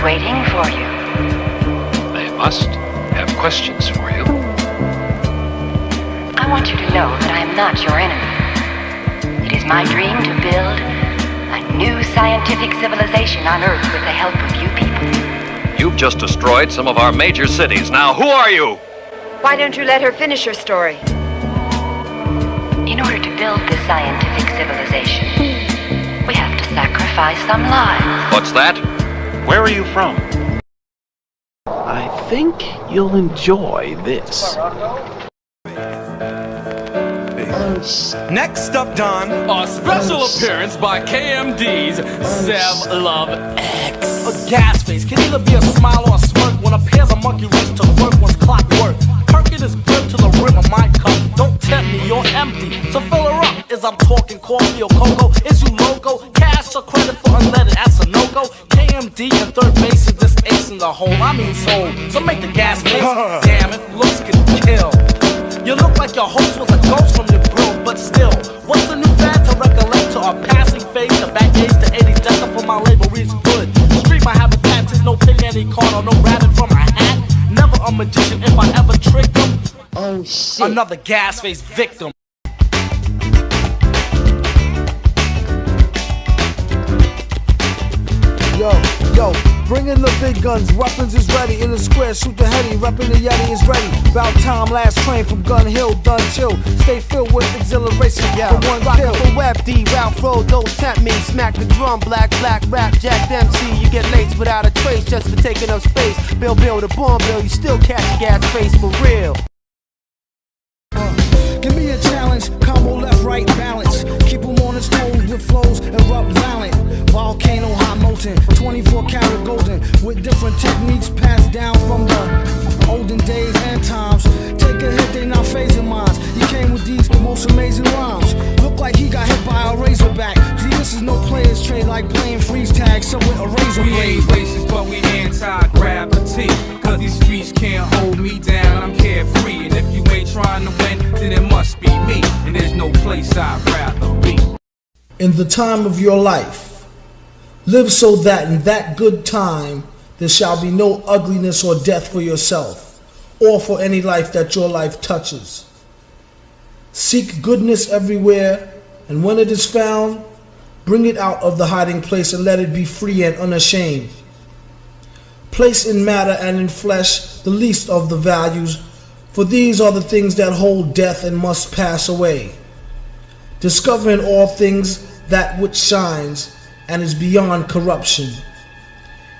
waiting for you. They must have questions for you. I want you to know that I am not your enemy. It is my dream to build a new scientific civilization on Earth with the help of you people. You've just destroyed some of our major cities. Now, who are you? Why don't you let her finish her story? In order to build this scientific civilization, we have to sacrifice some lives. What's that? Where are you from? I think you'll enjoy this. Next up, Don. A special appearance by KMD's Zev Love X. A gas face can either be a smile or a smirk when a pair's a monkey race to work one's clockwork. Perking is built to the rim of my cup. Don't tempt me, you're empty. So fill her up as I'm talking coffee or cocoa. Is you loco? Cash or credit for unleaded? That's a no-go. KMD and third base is this ace in the hole. I mean soul. So make the gas face. Damn it, looks can kill. You look like your host was a ghost from your grill, but still, what's the new fad to recollect to our passing phase? The back age to 80 decker for my label reads good. Street my habitat is no pig any corner, no rabbit from a hat. Never a magician if I ever trick them. Oh shit. Another gas face victim. Yo, bring in the big guns, weapons is ready. In the square, shoot the heady, reppin' the Yeti is ready. About time, last train from Gun Hill, done chill. Stay filled with exhilaration, for one kill. For web D, route flow, don't tempt me. Smack the drum, black, rap, Jack MC. You get laced without a trace just for taking up space. Bill, the bomb bill, you still catch a gas face for real. Give me a challenge, combo left, right, balance. Keep him on his toes with flows and rub valiant. Volcano hot molten, 24 karat golden. With different techniques passed down from the olden days and times. Take a hit, they not phasing minds. You came with these most amazing rhymes. Look like he got hit by a razorback. See, this is no players trade like playing freeze tag. So with a razor blade. We ain't racist, but we anti-gravity. Cause these streets can't hold me down, I'm carefree. And if you ain't trying to win, then it must be me. And there's no place I'd rather be. In the time of your life, live so that in that good time there shall be no ugliness or death for yourself, or for any life that your life touches. Seek goodness everywhere, and when it is found, bring it out of the hiding place and let it be free and unashamed. Place in matter and in flesh the least of the values, for these are the things that hold death and must pass away. Discover in all things that which shines and is beyond corruption.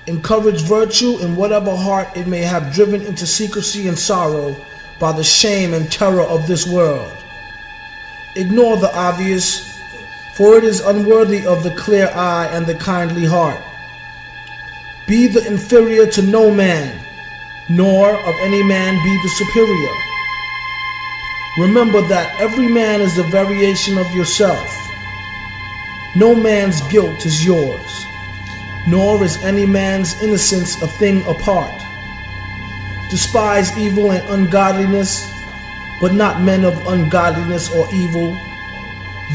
Encourage virtue in whatever heart it may have driven into secrecy and sorrow by the shame and terror of this world. Ignore the obvious, for it is unworthy of the clear eye and the kindly heart. Be the inferior to no man, nor of any man be the superior. Remember that every man is a variation of yourself. No man's guilt is yours, nor is any man's innocence a thing apart. Despise evil and ungodliness, but not men of ungodliness or evil.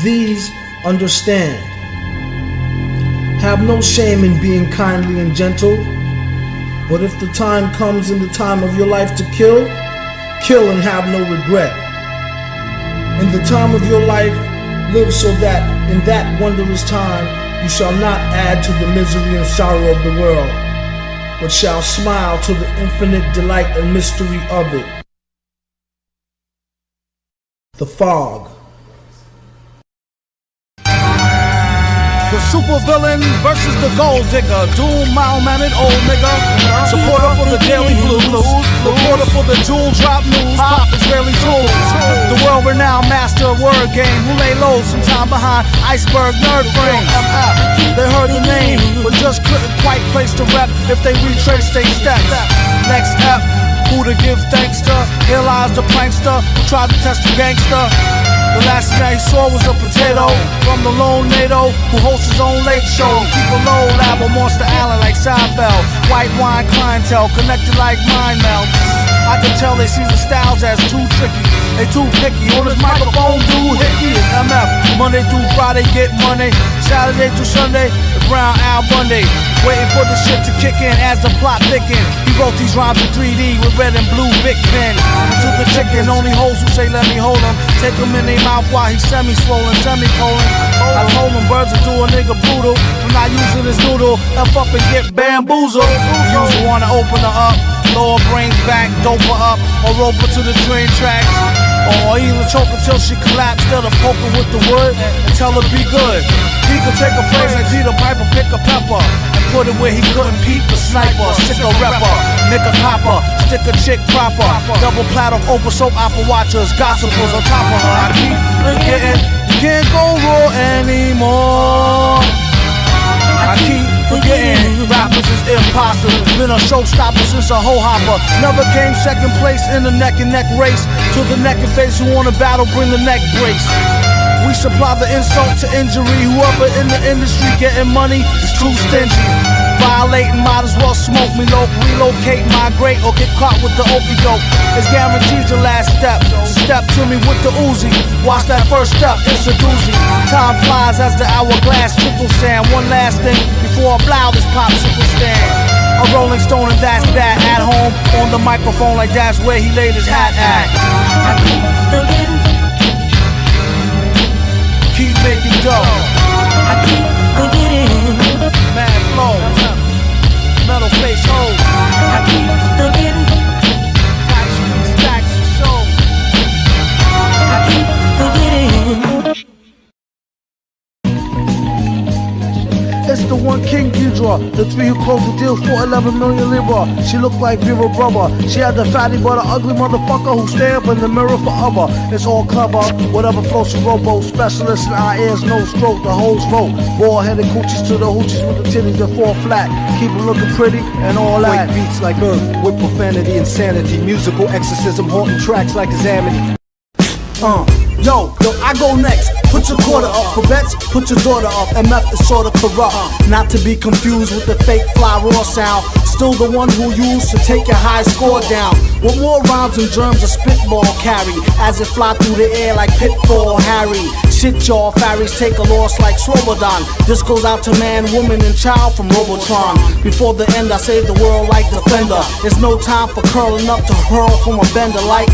These understand. Have no shame in being kindly and gentle, but if the time comes in the time of your life to kill, kill and have no regret. In the time of your life, live so that in that wondrous time you shall not add to the misery and sorrow of the world, but shall smile to the infinite delight and mystery of it. The Fog. The supervillain versus the gold digger. Doom, mild-mannered old nigga. Supporter for the daily blues. Reporter for the jewel drop news. Pop Israeli jewels. The world-renowned master of word game who lay low sometime behind iceberg nerd frames. They heard the name, but just couldn't quite place the rep if they retraced their steps. Next step, who to give thanks to? Here lies the prankster who tried to test the gangster. The last thing I saw was a potato from the lone NATO who hosts his own late show. Keep a low lab on Monsta Allen like Seinfeld. White wine clientele connected like mind meld. I can tell they see the styles as too tricky. They too picky. On his microphone, dude, hickey is MF. Monday through Friday, get money. Saturday through Sunday, the Brown Al Bundy. Waiting for the shit to kick in as the plot thickened. He wrote these rhymes in 3D with red and blue Bic pen. To the chicken, only hoes who say let me hold him. Take him in their mouth while he's semi-swollen, semicolon. I told him birds will do a nigga brutal from not using his noodle. F up and get bamboozled. You usually wanna open her up, lower brains back, dope her up, or rope her to the train tracks. Or even choke until she collapsed instead of poking with the wood and tell her be good. He could take a phrase like Peter Piper, pick a pepper, and put it where he couldn't peep the sniper. Stick a rapper, nick a copper, stick a chick proper. Double platter of Oprah soap opera watchers, gossipers on top of her. I keep forgetting, you can't go raw anymore. I keep forgetting, rappers is imposters. Been a showstopper since a hoe hopper. Never came second place in the neck and neck race. To the neck and face who wanna battle, bring the neck brace. We supply the insult to injury. Whoever in the industry getting money is too stingy. Violating, might as well smoke me low. Relocate, migrate, or get caught with the okie doke. It's guaranteed your last step. Step to me with the Uzi. Watch that first step, it's a doozy. Time flies as the hourglass trickle sand. One last thing before I blow this popsicle stand. A Rolling Stone and that's that. At home, on the microphone like that's where he laid his hat at. Keep making dough. I keep forgetting. Mad flow. Metal face hold. I keep forgetting. Stacks and show. I keep forgetting. It's the one King Ghidra, the three who closed the deal for 11 million libra. She looked like Vera Brother. She had the fatty but an ugly motherfucker who stare up in the mirror forever. It's all clever, whatever floats your robo. Specialists in our ears, no stroke, the hoes vote. Bald-headed coochies to the hoochies with the titties that fall flat. Keep them looking pretty and all that. White beats like earth, with profanity, insanity. Musical exorcism, haunting tracks like Examity. Yo, I go next. Put your quarter up for bets, put your daughter up. MF is sorta corrupt, not to be confused with the fake fly raw sound. Still the one who used to take your high score down. With more rhymes and germs a spitball carry, as it fly through the air like Pitfall Harry. Shit y'all, fairies take a loss like Swobodan. This goes out to man, woman, and child from Robotron. Before the end I save the world like Defender. There's no time for curling up to hurl from a bender like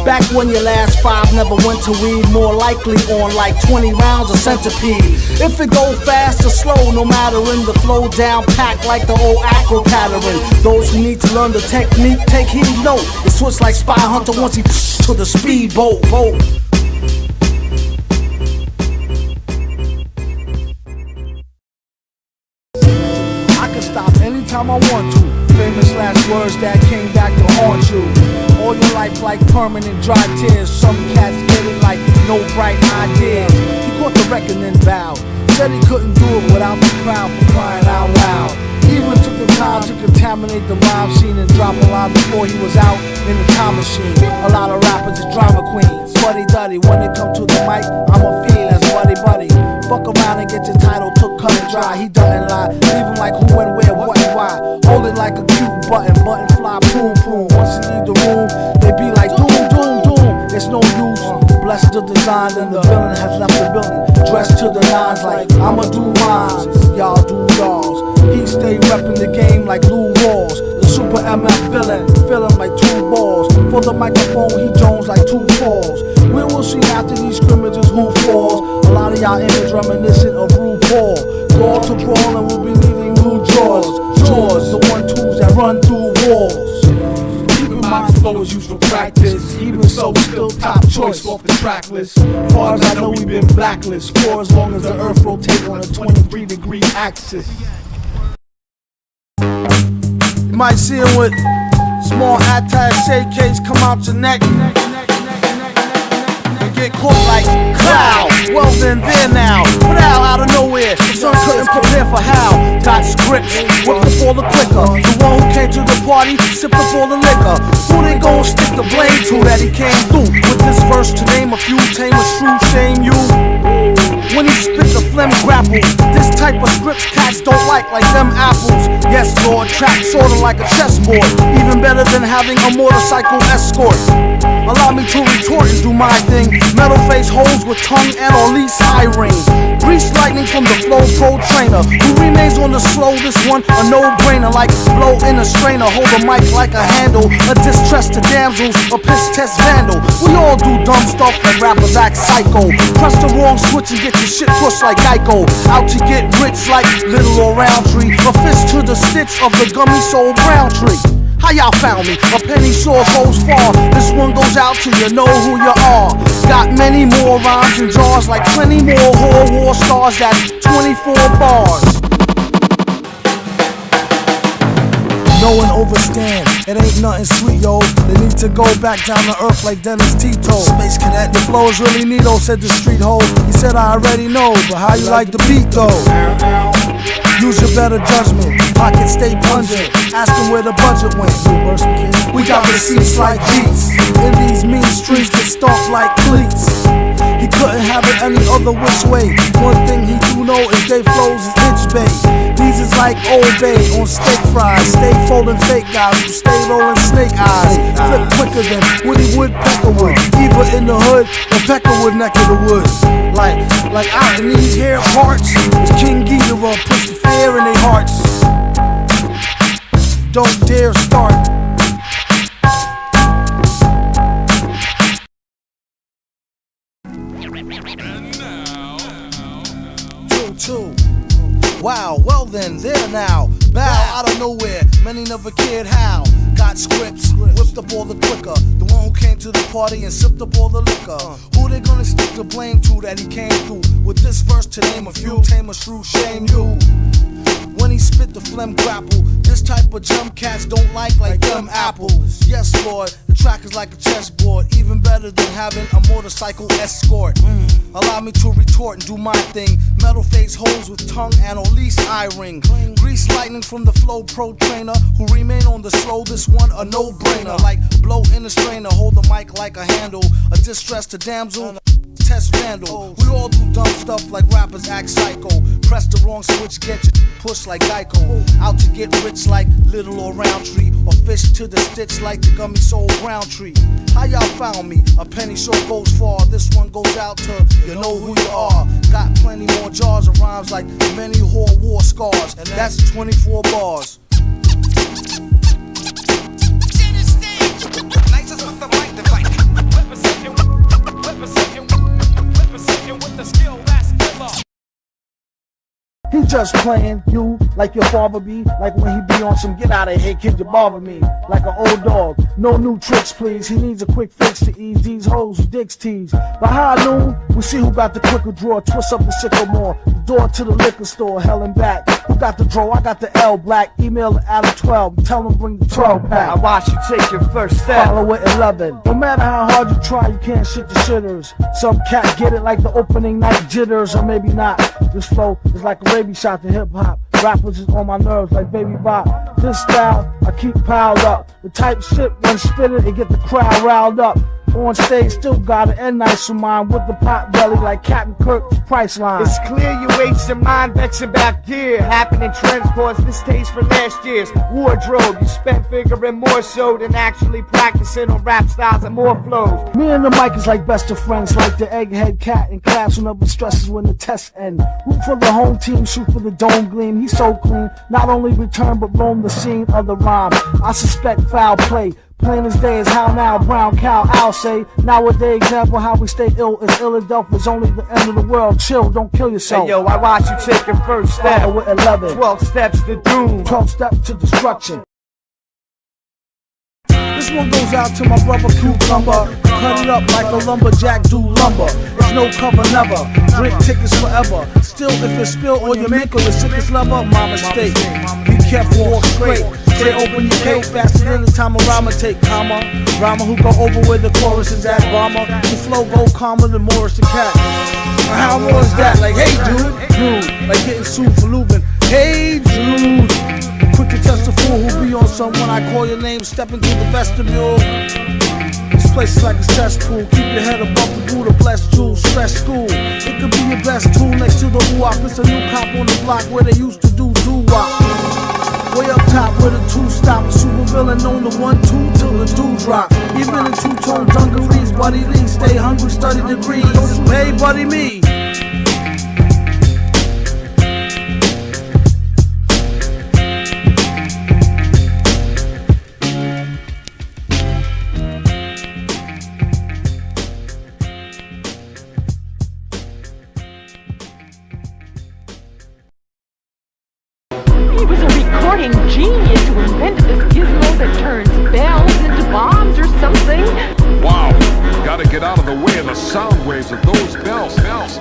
back when your last five never went to weed. More likely on like 20 rounds of Centipede. If it go fast or slow, no matter in the flow, down packed like the old acro pattern. Those who need to learn the technique, take heed, no. It switch like Spy Hunter once he to the speedboat. I can stop anytime I want to. Famous last words that came back to haunt you. All your life like permanent dry tears. Some cats get it like no bright ideas. He caught the record and bowed. Said he couldn't do it without the crowd for crying out loud. Even took the time to contaminate the rhyme scene and drop a line before he was out in the time machine. A lot of rappers are drama queens. Buddy duddy, when it come to the mic, I'm a fiend as buddy. Fuck around and get your title took cut and dry. He doesn't lie, leave him like who and where, what and why. Hold it like a cute button fly, boom. Once he leave the room, they be like doom. It's no use. Bless the design, and the villain has left the building. Dressed to the nines like I'ma do mines, y'all do y'alls. He stay reppin' the game like Lou Walz. The super MF villain, feeling like 2 balls. For the microphone, he jones like 2 falls. We will see after these scrimmages who falls. A lot of y'all image reminiscent of RuPaul. Brawl to brawl, and we'll be needing new drawers. Jaws, the 1-2s that run through walls. My flow is used for practice. Even so, we still top choice off the track list. Far as I know, we've been blacklisted for as long as the earth rotates on a 23-degree axis. You might see him with small attache case come out your neck and get caught like cloud. Well then there now, but out of nowhere, the son couldn't prepare for how. Got scripts, whipped up all the quicker. The one who came to the party, sipped up all the liquor. Who they gon' stick the blame to that he came through? With this verse to name a few, tame a true shame you. When he spit the phlegm grapple, this type of scripts cats don't like them apples. Yes Lord, track sorta like a chessboard. Even better than having a motorcycle escort. Allow me to retort and do my thing. Metal face holes with tongue and or least eye ring. Grease lightning from the flow pro trainer, who remains on the slow. This one a no-brainer, like blow in a strainer. Hold the mic like a handle, a distress to damsels, a piss test vandal. We all do dumb stuff and rappers act psycho. Press the wrong switch and get your shit pushed like Geico. Out to get rich like Little or Roundtree. A fist to the stitch of the gummy soul brown tree. How y'all found me? A penny sure goes far. This one goes out to you know who you are. Got many more rhymes and jars, like plenty more whore war stars. That's 24 bars. No one overstand, it ain't nothing sweet, yo. They need to go back down to earth like Dennis Tito. Space Cadet, the flow is really neato, said the street hoe. He said I already know, but how you like the beat though? Use your better judgment, pockets stay pungent. Ask them where the budget went. We got receipts like beats. In these mean streets get stomped like cleats. He couldn't have it any other which way. One thing he do know is they flows is itch bait. These is like Old Bay on steak fries. Stay folding fake guys who stay rolling snake eyes. Flip quicker than Woody Woodpecker would. Either in the hood or Peckerwood neck of the woods. Like out in these here parts is King Ghidorah, push the fear in their hearts. Don't dare start. Two. Wow, well then, there now. Bow out of nowhere, many never cared how. Got scripts, whipped up all the quicker. The one who came to the party and sipped up all the liquor. Who they gonna stick the blame to that he came through? With this verse to name a few, tame a shrew, shame you. When he spit the phlegm grapple, this type of jump cats don't like them apples. Yes, Lord, the track is like a chessboard, even better than having a motorcycle escort. Allow me to retort and do my thing. Metal face holes with tongue and or least eye ring. Grease lightning from the flow pro trainer, who remain on the slow. This one a no-brainer, like blow in a strainer. Hold the mic like a handle, a distress to damsel. Test vandal. We all do dumb stuff like rappers act psycho. Press the wrong switch, get your push like Geico. Out to get rich like Little or Roundtree, or fish to the stitch like the gummy soul brown tree. How y'all found me? A penny sure goes far. This one goes out to you know who you are. Got plenty more jars of rhymes like many whore war scars, and that's 24 bars. He just playing you like your father be. Like when he be on some get out of here, kid, you bother me. Like an old dog, no new tricks please. He needs a quick fix to ease these hoes who dicks tease. By high noon, we see who got the quicker draw. Twist up the sycamore, the door to the liquor store, hell and back. Who got the draw? I got the L black. Email it out of 12, tell them bring the 12 pack. I watch you take your first step, follow it 11. No matter how hard you try, you can't shit the shitters. Some cat get it like the opening night jitters, or maybe not. This flow is like a rabies shot to hip hop. Rappers is on my nerves like Baby Bop. This style I keep piled up. The type shit when spitting it get the crowd riled up. On stage still got an end nice for mine with the pot belly like Captain Kirk's Priceline. It's clear you wasting mind vexing back gear. Happening trends caused this taste for last year's wardrobe. You spent figuring more so than actually practicing on rap styles and more flows. Me and the mic is like best of friends, like the egghead cat in class who never stresses when the tests end. Root for the home team, shoot for the dome gleam. He's so clean, not only return but roam the scene of the rhyme. I suspect foul play. Plain as day is how now brown cow I'll say. Nowadays example how we stay ill is Philadelphia's only the end of the world. Chill, don't kill yourself. Hey yo, I watch you take your first step. With 11, 12 steps to doom, 12 steps to destruction. This one goes out to my brother Cucumber. Cut it up like a lumberjack do lumber. There's no cover never. Drink tickets forever. Still if it's spill on your mink or your sickest lover, my mistake. Be careful, walk straight. Stay open your cake faster than the time a rhymer take comma. Rhymer who go over where the chorus is at bomber. The flow go calmer than Morris the cat. How was that? Like hey dude, like getting sued for lubing. Hey dude, quick to test a fool who be on someone. I call your name, step into the vestibule. This place is like a cesspool. Keep your head above the Buddha, blessed jewels, stress school. It could be your best tool next to the UOP. It's a new cop on the block where they used to do doo-wop. Way up top where the two stop, super villain known to 1-2 till the dew drop. Even in two-tone dungarees, Buddy Lee, stay hungry, study degrees. Hey, Buddy me. Genius who invented this gizmo that turns bells into bombs or something. Wow, gotta get out of the way of the sound waves of those bells.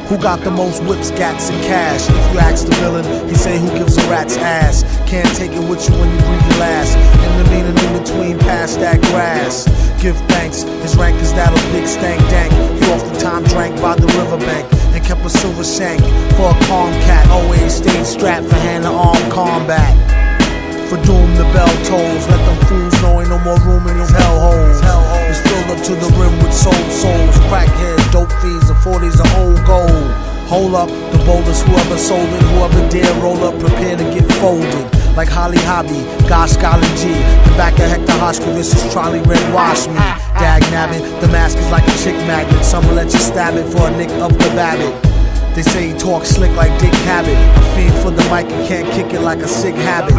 Who got the most whips, gats, and cash? If you ask the villain, he say who gives a rat's ass. Can't take it with you when you breathe your last. And the meaning in between past that grass. Give thanks, his rank is that of big stank dank. He often time drank by the riverbank and kept a silver shank for a calm cat. Always stayed strapped for hand-to-arm combat. For doom the bell tolls, let them fools know ain't no more room in these hellholes. It's filled up to the rim with souls, crackheads, dope fiends, and 40s of old gold. Hold up, the boldest, whoever sold it, whoever dare roll up, prepare to get folded. Like Holly Hobby, Gosh Golly G, the back of Hector Hoshkovitz's trolley red wash me. Dag nabbit, the mask is like a chick magnet, some will let you stab it for a nick of the babbit. They say he talks slick like Dick Habit, a fiend for the mic and can't kick it like a sick habit.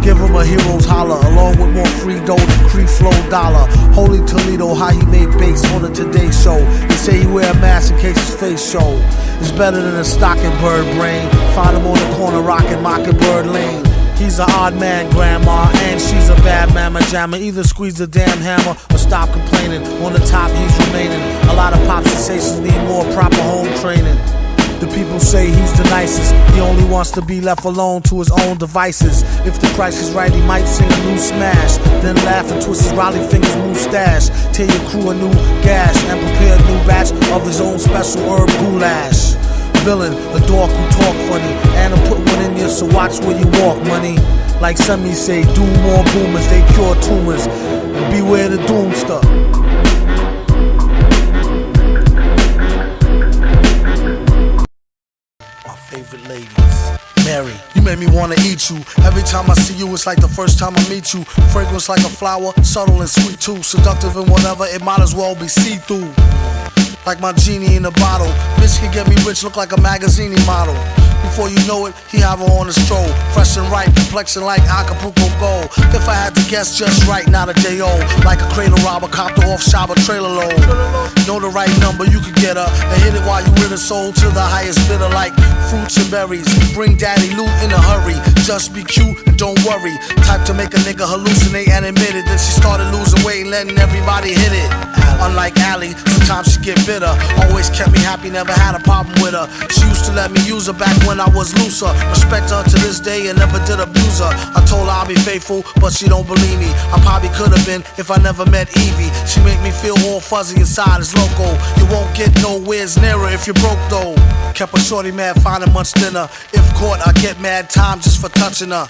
Give him a hero's holler, along with more free dough than Cree Flow Dollar. Holy Toledo, how he made bass on the Today Show. They say he wear a mask in case his face show. It's better than a stocking bird brain. Find him on the corner rocking Mockingbird Lane. He's an odd man, grandma, and she's a bad mamma jammer. Either squeeze the damn hammer or stop complaining. On the top, he's remaining. A lot of pop sensations need more proper home training. The people say he's the nicest. He only wants to be left alone to his own devices. If the price is right, he might sing a new smash. Then laugh and twist his Raleigh fingers moustache. Tell your crew a new gash and prepare a new batch of his own special herb goulash. Villain, a dork who talk funny, and I'll put one in you, so watch where you walk, money. Like some me say, do more boomers, they cure tumors, and beware the doomster. Favorite ladies, Mary, you made me wanna eat you. Every time I see you, it's like the first time I meet you. Fragrance like a flower, subtle and sweet too. Seductive and whatever, it might as well be see-through. Like my genie in a bottle. Bitch can get me rich, look like a magazine model. Before you know it, he have her on a stroll. Fresh and ripe, complexion like Acapulco gold. If I had to guess just right, not a day old. Like a cradle robber, copter off shop, a trailer load. Know the right number, you could get her and hit it while you with her soul to the highest bidder. Like fruits and berries, bring daddy loot in a hurry. Just be cute and don't worry. Type to make a nigga hallucinate and admit it. Then she started losing weight and letting everybody hit it. Unlike Allie, sometimes she get bitter. Always kept me happy, never had a problem with her. She used to let me use her back when I was looser. Respect her to this day and never did abuse her. I told her I'll be faithful, but she don't believe me. I probably could have been if I never met Evie. She make me feel all fuzzy inside, it's loco. You won't get nowhere's nearer if you're broke though. Kept a shorty mad, finding much thinner. If caught, I get mad time just for touching her.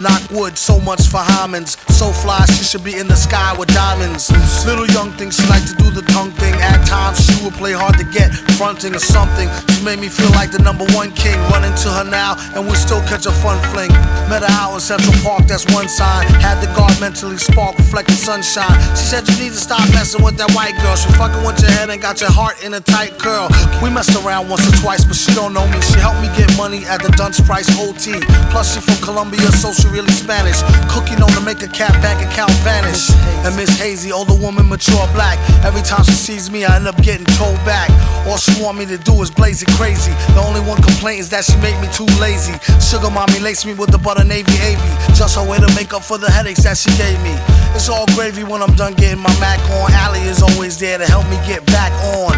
Knock wood, so much for Hymens. So fly, she should be in the sky with diamonds. Little young thing, she like to do the tongue thing. At times she would play hard to get, fronting or something. She made me feel like the #1 king. Run into her now and we still catch a fun fling. Met her out in Central Park, that's one sign. Had the guard mentally spark, reflecting sunshine. She said you need to stop messing with that white girl. She fucking with your head and got your heart in a tight curl. We messed around once or twice, but she don't know me. She helped me get money at the Dunce Price OT. Plus she from Colombia, so she really Spanish. Cookie known to make a cat bank account vanish. And Miss Hazy, older woman, mature black. Every time she sees me, I end up getting told back. All she want me to do is blaze it crazy. The only one complaint is that she make me too lazy. Sugar mommy lace me with the butter navy AV. Just her way to make up for the headaches that she gave me. It's all gravy when I'm done getting my Mac on. Allie is always there to help me get back on.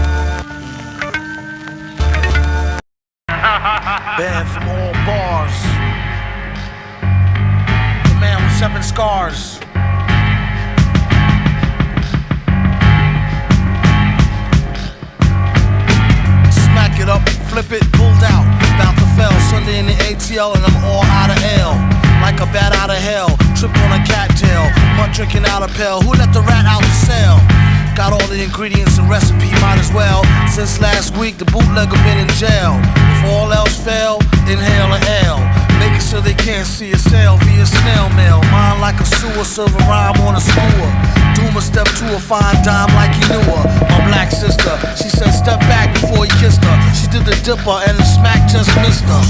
Banned from all bars. The man with 7 scars. Smack it up, flip it, pulled out. About to fell, Sunday in the ATL and I'm all out of L. Like a bat out of hell, trip on a cattail. Mud drinking out a pail, who let the rat out the cell? Got all the ingredients and recipe, might as well. Since last week, the bootlegger been in jail. If all else fail, inhale an L. Making sure they can't see a sale via snail mail. Mine like a sewer, serve a rhyme on a skewer. Doom a step to a fine dime like he knew her. My black sister, she said step back before he kissed her. She did the dipper and the smack just missed her.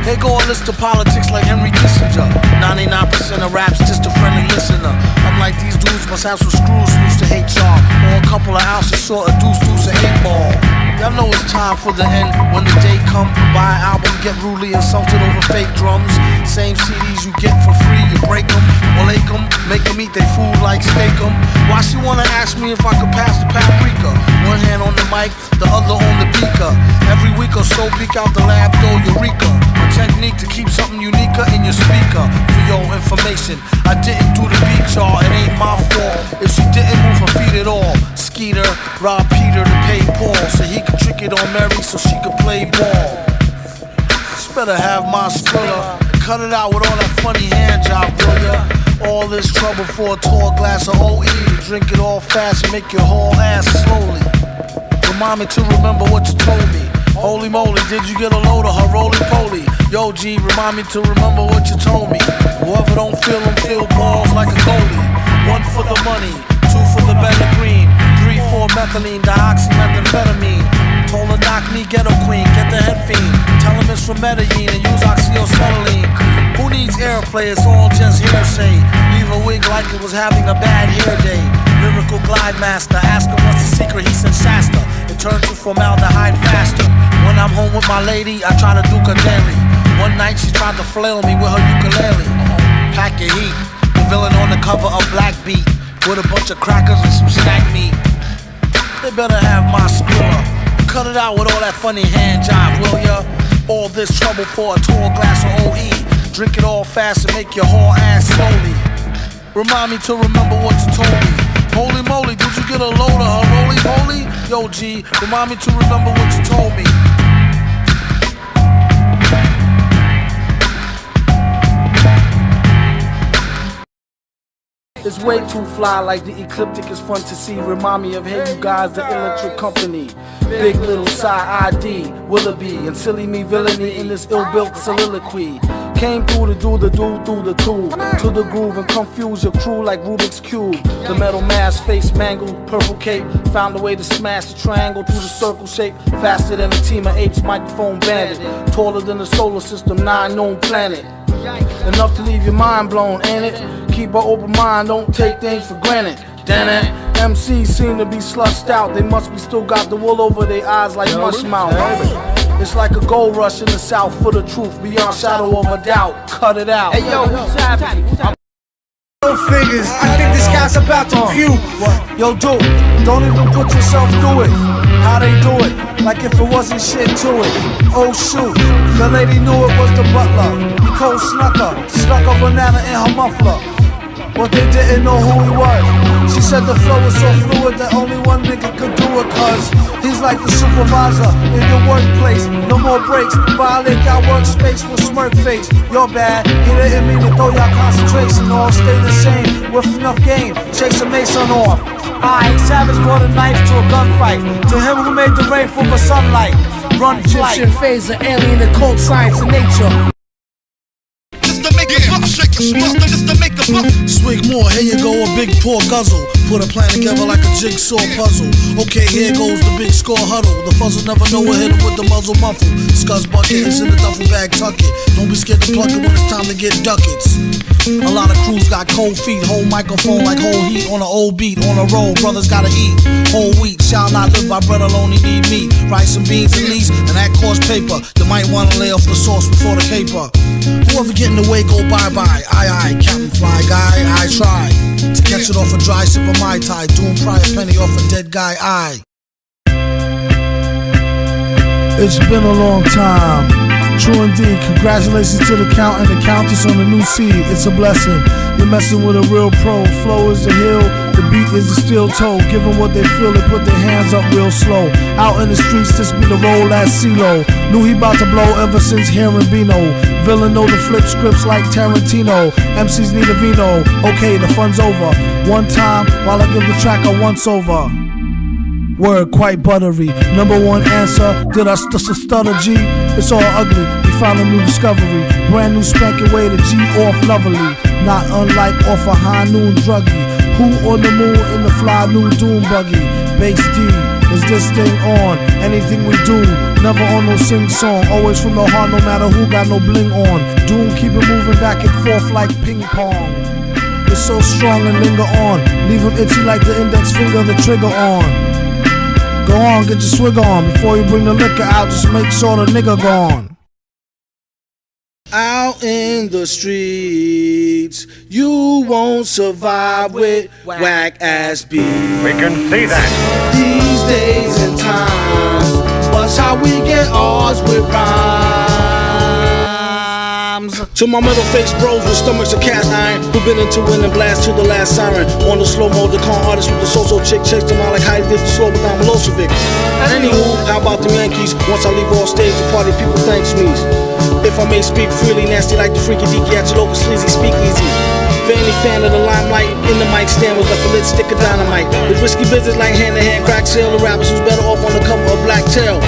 They go a list of politics like Henry Kissinger. 99% of raps just a friendly listener. I'm like these dudes must have some screws who used to hate y'all. Or a couple of ounces short of deuce an 8-ball. Y'all know it's time for the end. When the day come, buy an album, get rudely insulted over fake drums. Same CDs you get for free, you break them, or lake them, make them eat they food like steak them. Why she wanna ask me if I could pass the paprika? One hand on the mic, the other on the beaker. Every week or so, peek out the lab door, eureka. A technique to keep something unique in your speaker. For your information, I didn't do the beat, y'all, it ain't my fault. If she didn't move her feet at all, Skeeter robbed Peter to pay Paul, so he could trick it on Mary so she could play ball. Just better have my Skrilla. Cut it out with all that funny hand job, will ya? All this trouble for a tall glass of OE. Drink it all fast and make your whole ass slowly. Remind me to remember what you told me. Holy moly, did you get a load of her roly-poly? Yo, G, remind me to remember what you told me. Whoever don't feel them, feel balls like a goalie. 1 for the money, 2 for the better green, 3 for methylene, dioxymethamphetamine. Told her knock me, ghetto queen, get the head fiend. Tell him it's from Medellin and use oxyacetylene. Who needs airplay? It's all just hearsay. Leave a wig like it was having a bad hair day. Lyrical glide master, ask him what's the secret, he said Shasta. It turned to formaldehyde faster. When I'm home with my lady, I try to do her daily. One night she tried to flail me with her ukulele. Pack your heat, the villain on the cover of Black Beat, with a bunch of crackers and some snack meat. They better have my Skrilla. Cut it out with all that funny hand job, will ya? All this trouble for a tall glass of OE. Drink it all fast and make your whole ass slowly. Remind me to remember what you told me. Holy moly, did you get a load of her roly-poly? Yo, G, remind me to remember what you told me. It's way too fly, like the ecliptic is fun to see. Remind me of Hey You Guys, the Electric Company. Big Little Side ID, Willoughby, and silly me villainy in this ill-built soliloquy. Came through to do the do through the tube, to the groove and confuse your crew like Rubik's Cube. The metal mask, face mangled, purple cape, found a way to smash the triangle through the circle shape. Faster than a team of apes, microphone bandit. Taller than the solar system, 9 known planet. Enough to leave your mind blown, ain't it? Keep an open mind, don't take things for granted. Damn it, MCs seem to be slushed out. They must be still got the wool over their eyes like mush mouth. It's like a gold rush in the south for the truth, beyond shadow of a doubt. Cut it out. Hey yo, who's happy? Figures, I think this guy's about to puke. Yo, dude, don't even put yourself through it. How they do it, like if it wasn't shit to it. Oh shoot, the lady knew it was the butler. Cold snuck a banana in her muffler. But they didn't know who he was. She said the flow was so fluid that only one nigga could do it, cause he's like the supervisor in your workplace. No more breaks, violate y'all workspace with smirk face. You're bad, he didn't mean to throw y'all concentration. All stay the same, with enough game, chase a mason off. Alright, Savage brought a knife to a gunfight. To him who made the rain for the sunlight. Run flight. Egyptian phaser, alien, occult science and nature. Swig more, here you go, a big pour guzzle. Put a plan together like a jigsaw puzzle. Okay, here goes the big score huddle. The fuzzle never know what hit him with the muzzle muffle. Scuzz bucket is in the duffel bag, tuck it. Don't be scared to plug it when it's time to get ducats. A lot of crews got cold feet, whole microphone like whole heat on an old beat. On a roll, brothers gotta eat whole wheat. Shall not live by bread alone, he need meat. Rice and beans at least, and that cost paper. You might wanna lay off the sauce before the caper. Whoever get in the way, go bye-bye. Aye, Captain Fly Guy, I try to catch it off a dry sip of Mai Tai. Doing prior penny off a dead guy, aye. It's been a long time. True indeed, congratulations to the count and the countess on the new seed. It's a blessing. You're messing with a real pro. Flow is the hill, the beat is the steel toe. Give them what they feel, they put their hands up real slow. Out in the streets, this be the roll as CeeLo. Knew he about to blow ever since hearing Bino. Villain know the flip scripts like Tarantino. MCs need a vino. Okay, the fun's over. One time while I give the track a once over. Word quite buttery. Number one answer, did I stutter G? It's all ugly, we found a new discovery. Brand new spanking way to G off lovely. Not unlike off a high noon druggie. Who on the moon in the fly new doom buggy? Bass D, is this thing on? Anything we do, never on no sing song. Always from the heart, no matter who got no bling on. Doom keep it moving back and forth like ping pong. It's so strong and linger on. Leave him itchy like the index finger, the trigger on. Go on, get your swig on. Before you bring the liquor out, just make sure the nigga gone. Out in the streets, you won't survive with whack ass beats. We can see that. These days and times, what's how we get ours with rhymes. To my middle face bros with stomachs of cast iron, who been into win and blast to the last siren. On the slow mode, the con artist with the so-so chick chased them out like Heidi did the slow without Milosevic. Anywho, how about the Yankees? Once I leave off stage, the party people thanks me. If I may speak freely, nasty like the freaky deaky at your local sleazy speakeasy. For any fan of the limelight, in the mic stand was left a lit stick of dynamite. With risky business like hand-to-hand crack sale, the rappers who's better off on the cover of Black Tail.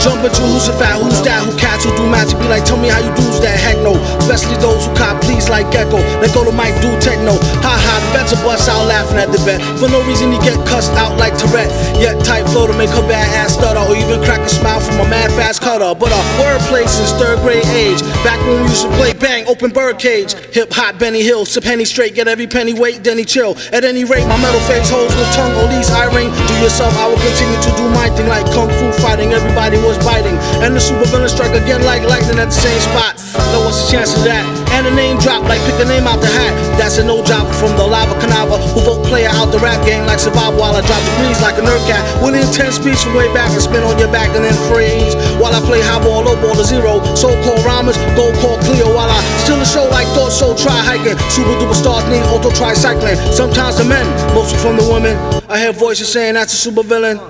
Jump into who's a fat, who's that, who cats, who do magic, be like, tell me how you do's that, heck no. Especially those who cop please like Gecko. Let go to mic, do techno. Ha ha, the bets are bust out laughing at the bet. For no reason you get cussed out like Tourette. Yet tight flow to make her bad ass stutter, or even crack a smile from a mad fast cutter. But wordplay since third grade age. Back when we used to play bang, open birdcage. Hip hop, Benny Hill, sip Henny straight, get every penny weight, then he chill. At any rate, my metal face holds with tongue, or least I ring. Do yourself, I will continue to do my thing like kung fu fighting. Everybody was biting, and the super villain strike again like lightning at the same spot. Now what's the chance of that? And a name drop like pick a name out the hat. That's a no job from the lava canava who vote player out the rap game like survival while I drop degrees like a nerd cat. With an intense speech from way back and spin on your back and then freeze. While I play high ball, low ball to zero. So-called rhymers, go call Cleo while I still a show like thought so try hiking. Super duper stars need auto tricycling. Sometimes the men, mostly from the women. I hear voices saying that's a super villain.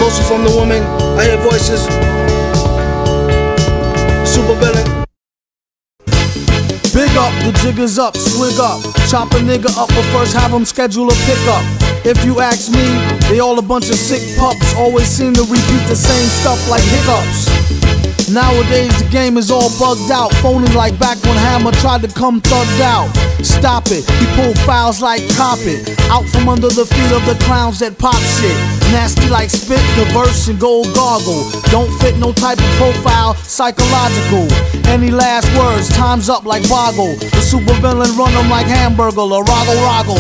Mostly from the woman, I hear voices. Super villain. Big up, the jigger's up, swig up. Chop a nigga up, but first have him schedule a pickup. If you ask me, they all a bunch of sick pups. Always seem to repeat the same stuff like hiccups. Nowadays the game is all bugged out, phoning like back when Hammer tried to come thugged out. Stop it, he pulled fouls like cop it. Out from under the feet of the clowns that pop shit. Nasty like spit, diverse and gold gargle. Don't fit no type of profile, psychological. Any last words, time's up like Boggle. The super villain run him like Hamburger or Roggle.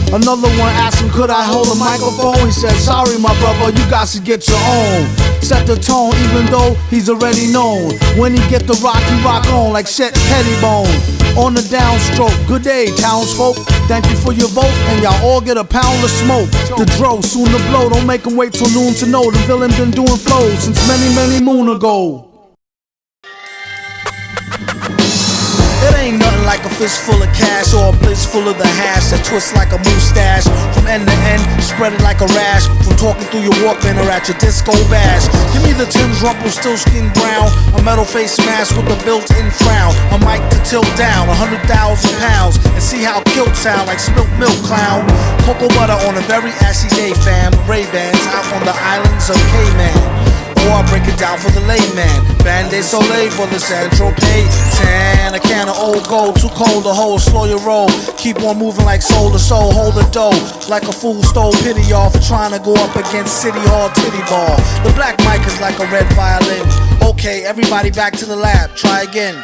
Another one asked him, could I hold a microphone? He said, sorry my brother, you got to get your own. Set the tone even though he's already known. When he get the rock, he rock on like Chet Pettibone. On the downstroke, good day townsfolk. Thank you for your vote and y'all all get a pound of smoke. The dro soon to blow, don't make him wait till noon to know. The villain been doing flows since many moon ago. It ain't nothing like a fist full of cash or a blitz full of the hash that twists like a mustache. From end to end, spread it like a rash. From talking through your Walkman or at your disco bash. Give me the Tim's rumple, still skin brown. A metal face mask with a built-in frown. A mic to tilt down 100,000 pounds. And see how kilt sound like spilt milk clown. Cocoa butter on a very ashy day fam. Ray-Bans out on the islands of Cayman. Or I break it down for the layman. Band-Aid Soleil for the Central Pay. Tan, a can of old gold, too cold to hold, slow your roll. Keep on moving like soul to soul, hold the dough. Like a fool stole pity y'all for trying to go up against City Hall titty ball. The black mic is like a red violin. Okay, everybody back to the lab, try again.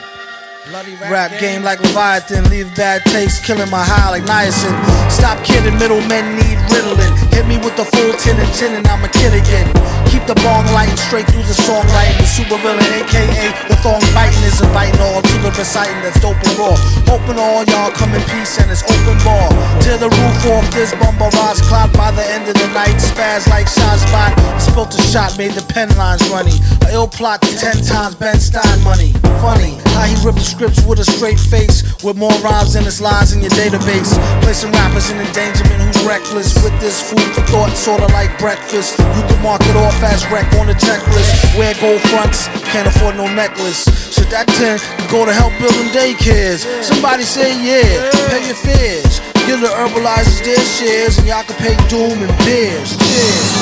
Rap game like Leviathan, leave bad taste, killing my high like niacin. Stop kidding, middlemen need riddling. Hit me with the full tin and tin and I'm a kid again. Keep the bong lighting straight through the songwriting. The super villain, aka the thong biting, is inviting all to the reciting that's dope and raw. Hoping all y'all come in peace and it's open bar. Tear the roof off this bumper rise clock by the end of the night. Spaz like shot spot. Spilt a shot, made the pen lines runny. A ill plot to 10 times Ben Stein money. Funny how he ripped the scripts with a straight face, with more rhymes than his lines in your database. Placing rappers in endangerment who's reckless. With this food for thought, sorta like breakfast. You can mark it off as wreck on the checklist. Wear gold fronts, can't afford no necklace. Should that 10 go to help building daycares? Somebody say yeah, pay your fears. Give the Herbalizers their shares, and y'all can pay Doom and beers. Cheers.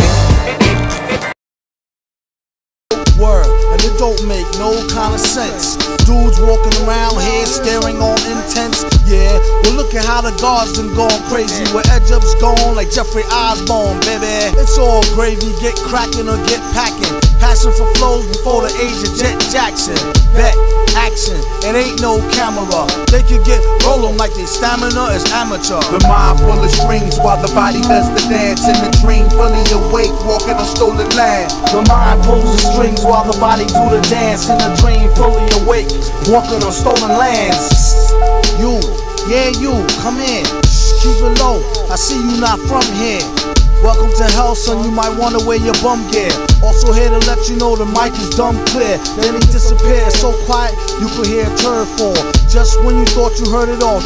Word, and it don't make no kind of sense. Dudes walking around here staring all intense. Yeah, well look at how the guards done gone crazy. Where edge-ups gone like Jeffrey Osborne, baby. It's all gravy, get cracking or get packing. Passion for flows before the age of Jet Jackson. Bet, action, it ain't no camera. They could get rollin' like they stamina is amateur. The mind full of strings while the body does the dance. In the dream fully awake, walking on stolen land. The mind pulls the strings while the body do the dance. In a dream fully awake, walking on stolen lands. You, yeah you, come in, keep it low, I see you not from here. Welcome to hell, son, you might wanna wear your bum gear. Also here to let you know the mic is dumb clear. Then he disappeared, so quiet you could hear a turd fall. Just when you thought you heard it all,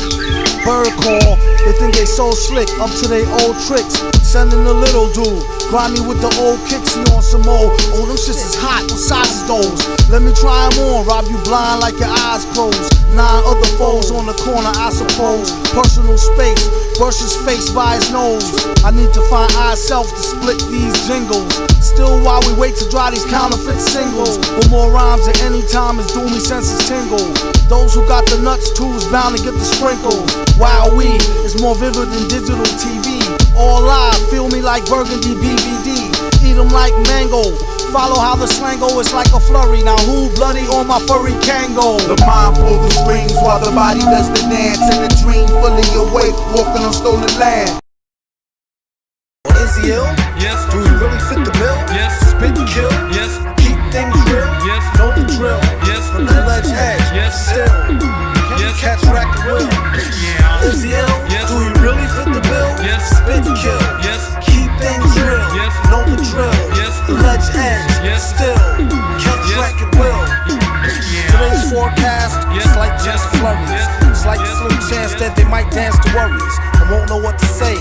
bird call. They think they so slick, up to their old tricks. Sending a little dude, grimy with the old kicks, he on some old. Oh, them shits is hot, what size is those? Let me try them on, rob you blind like your eyes closed. 9 other foes on the corner, I suppose. Personal space, versus face by his nose. I need to find self to split these jingles. Still while we wait to dry these counterfeit singles. With more rhymes at any time as doomy senses tingle. Those who got the nuts too is bound to get the sprinkles. Wow, we is more vivid than digital TV. All live, feel me like burgundy BVD. Eat them like mango. Follow how the slang go, it's like a flurry. Now who bloody on my furry Kango? The mind pull the strings while the body does the dance. In the dream fully awake, walking on stolen land. Is he ill? Yes. Do he really fit the bill? Yes. Spit and kill? Yes. Keep things real? Yes. Know the drill? Yes. From the ledge edge? Yes. Still? Can Yes. catch rack and will? Yeah. Is he ill? Yes. Do he really fit the bill? Yes. Spit and kill? Yes. Keep things real? Yes. Know the drill? Yes. The ledge edge? Yes. Still? Catch Yes. rack and will? Today's forecast? Yes. Slight chance of flurries. Yes. Slight Yes. slim chance that they might dance to worries and won't know what to say.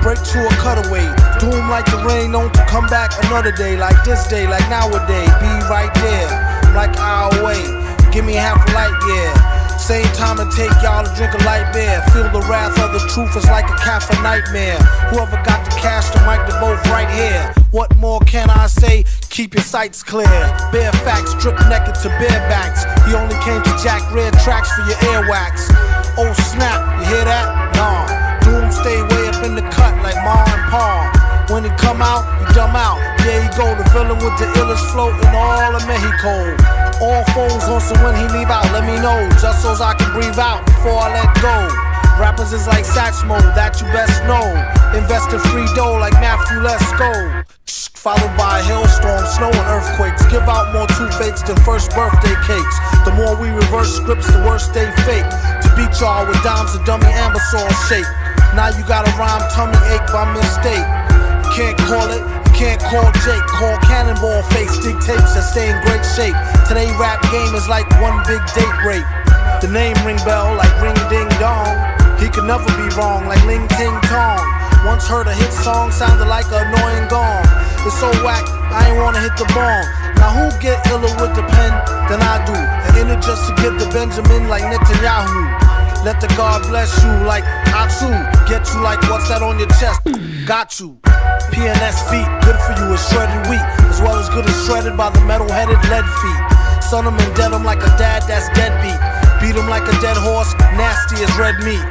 Break through a cutaway, doom like the rain, don't come back another day, like this day, like nowadays. Be right there, like an hour away. Give me half a light, yeah. Same time it take y'all to drink a light beer. Feel the wrath of the truth is like a cat for nightmare. Whoever got the cash, the mic, they're both right here. What more can I say? Keep your sights clear. Bare facts, strip naked to barebacks. He only came to jack red tracks for your earwax. Oh snap, you hear that? Nah. Doom stay way up in the cut like Ma and Pa. When he come out, he dumb out. There you go, the villain with the illest float in all of Mexico. All foes on so when he leave out, let me know. Just so I can breathe out before I let go. Rappers is like sax mode, that you best know. Invest in free dough like Matthew, let's go. Followed by a hailstorm, snow and earthquakes. Give out more toothaches than first birthday cakes. The more we reverse scripts, the worse they fake. To beat y'all with dimes of dummy ambassador shape. Now you got a rhyme tummy ache by mistake. You can't call it, you can't call Jake. Call Cannonball Face, dig tapes that stay in great shape. Today rap game is like one big date rape. The name ring bell like ring ding dong. He could never be wrong like Ling Ting Tong. Once heard a hit song, sounded like an annoying gong. It's so whack, I ain't wanna hit the bomb. Now who get iller with the pen than I do? And in it just to get the Benjamin like Netanyahu. Let the God bless you like Outta. Get you like what's that on your chest? Got you. PNS beat, good for you, it's shredded wheat. As well as good as shredded by the metal-headed lead feet. Son 'em and dead 'em like a dad that's deadbeat. Beat 'em like a dead horse, nasty as red meat.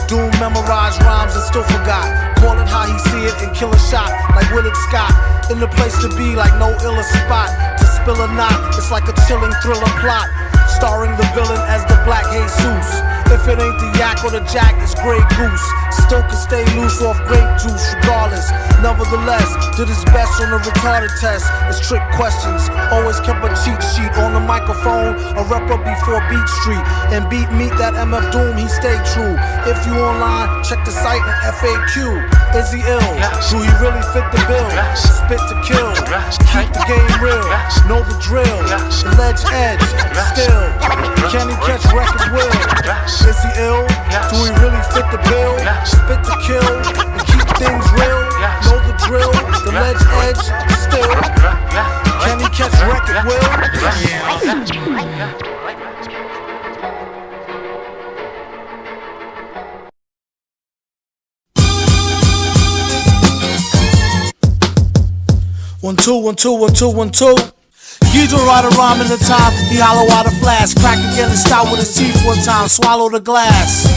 Doom memorized rhymes and still forgot. Call it how he see it and kill a shot like Willard Scott. In the place to be like no iller spot. To spill or not, it's like a chilling thriller plot. Starring the villain as the Black Jesus. If it ain't the yak or the jack, it's Grey Goose. Still can stay loose off grape juice regardless. Nevertheless, did his best on the retarded test. It's trick questions. Always kept a cheat sheet on the microphone. A rapper before Beat Street. And beat meet that MF Doom, he stayed true. If you online, check the site and FAQ. Is he ill? Do he really fit the bill? Spit to kill. Keep the game real. Know the drill. The ledge edge. Still. Can he catch record will? Is he ill? Do he really fit the bill? Spit to kill and keep things real. Know the drill, the ledge edge. Still, can he catch record will? 1 2 1 2 1 2 1 2. Ghidra write a rhyme in the time, he hollow out a flask. Crack again and start with his teeth one time, swallow the glass.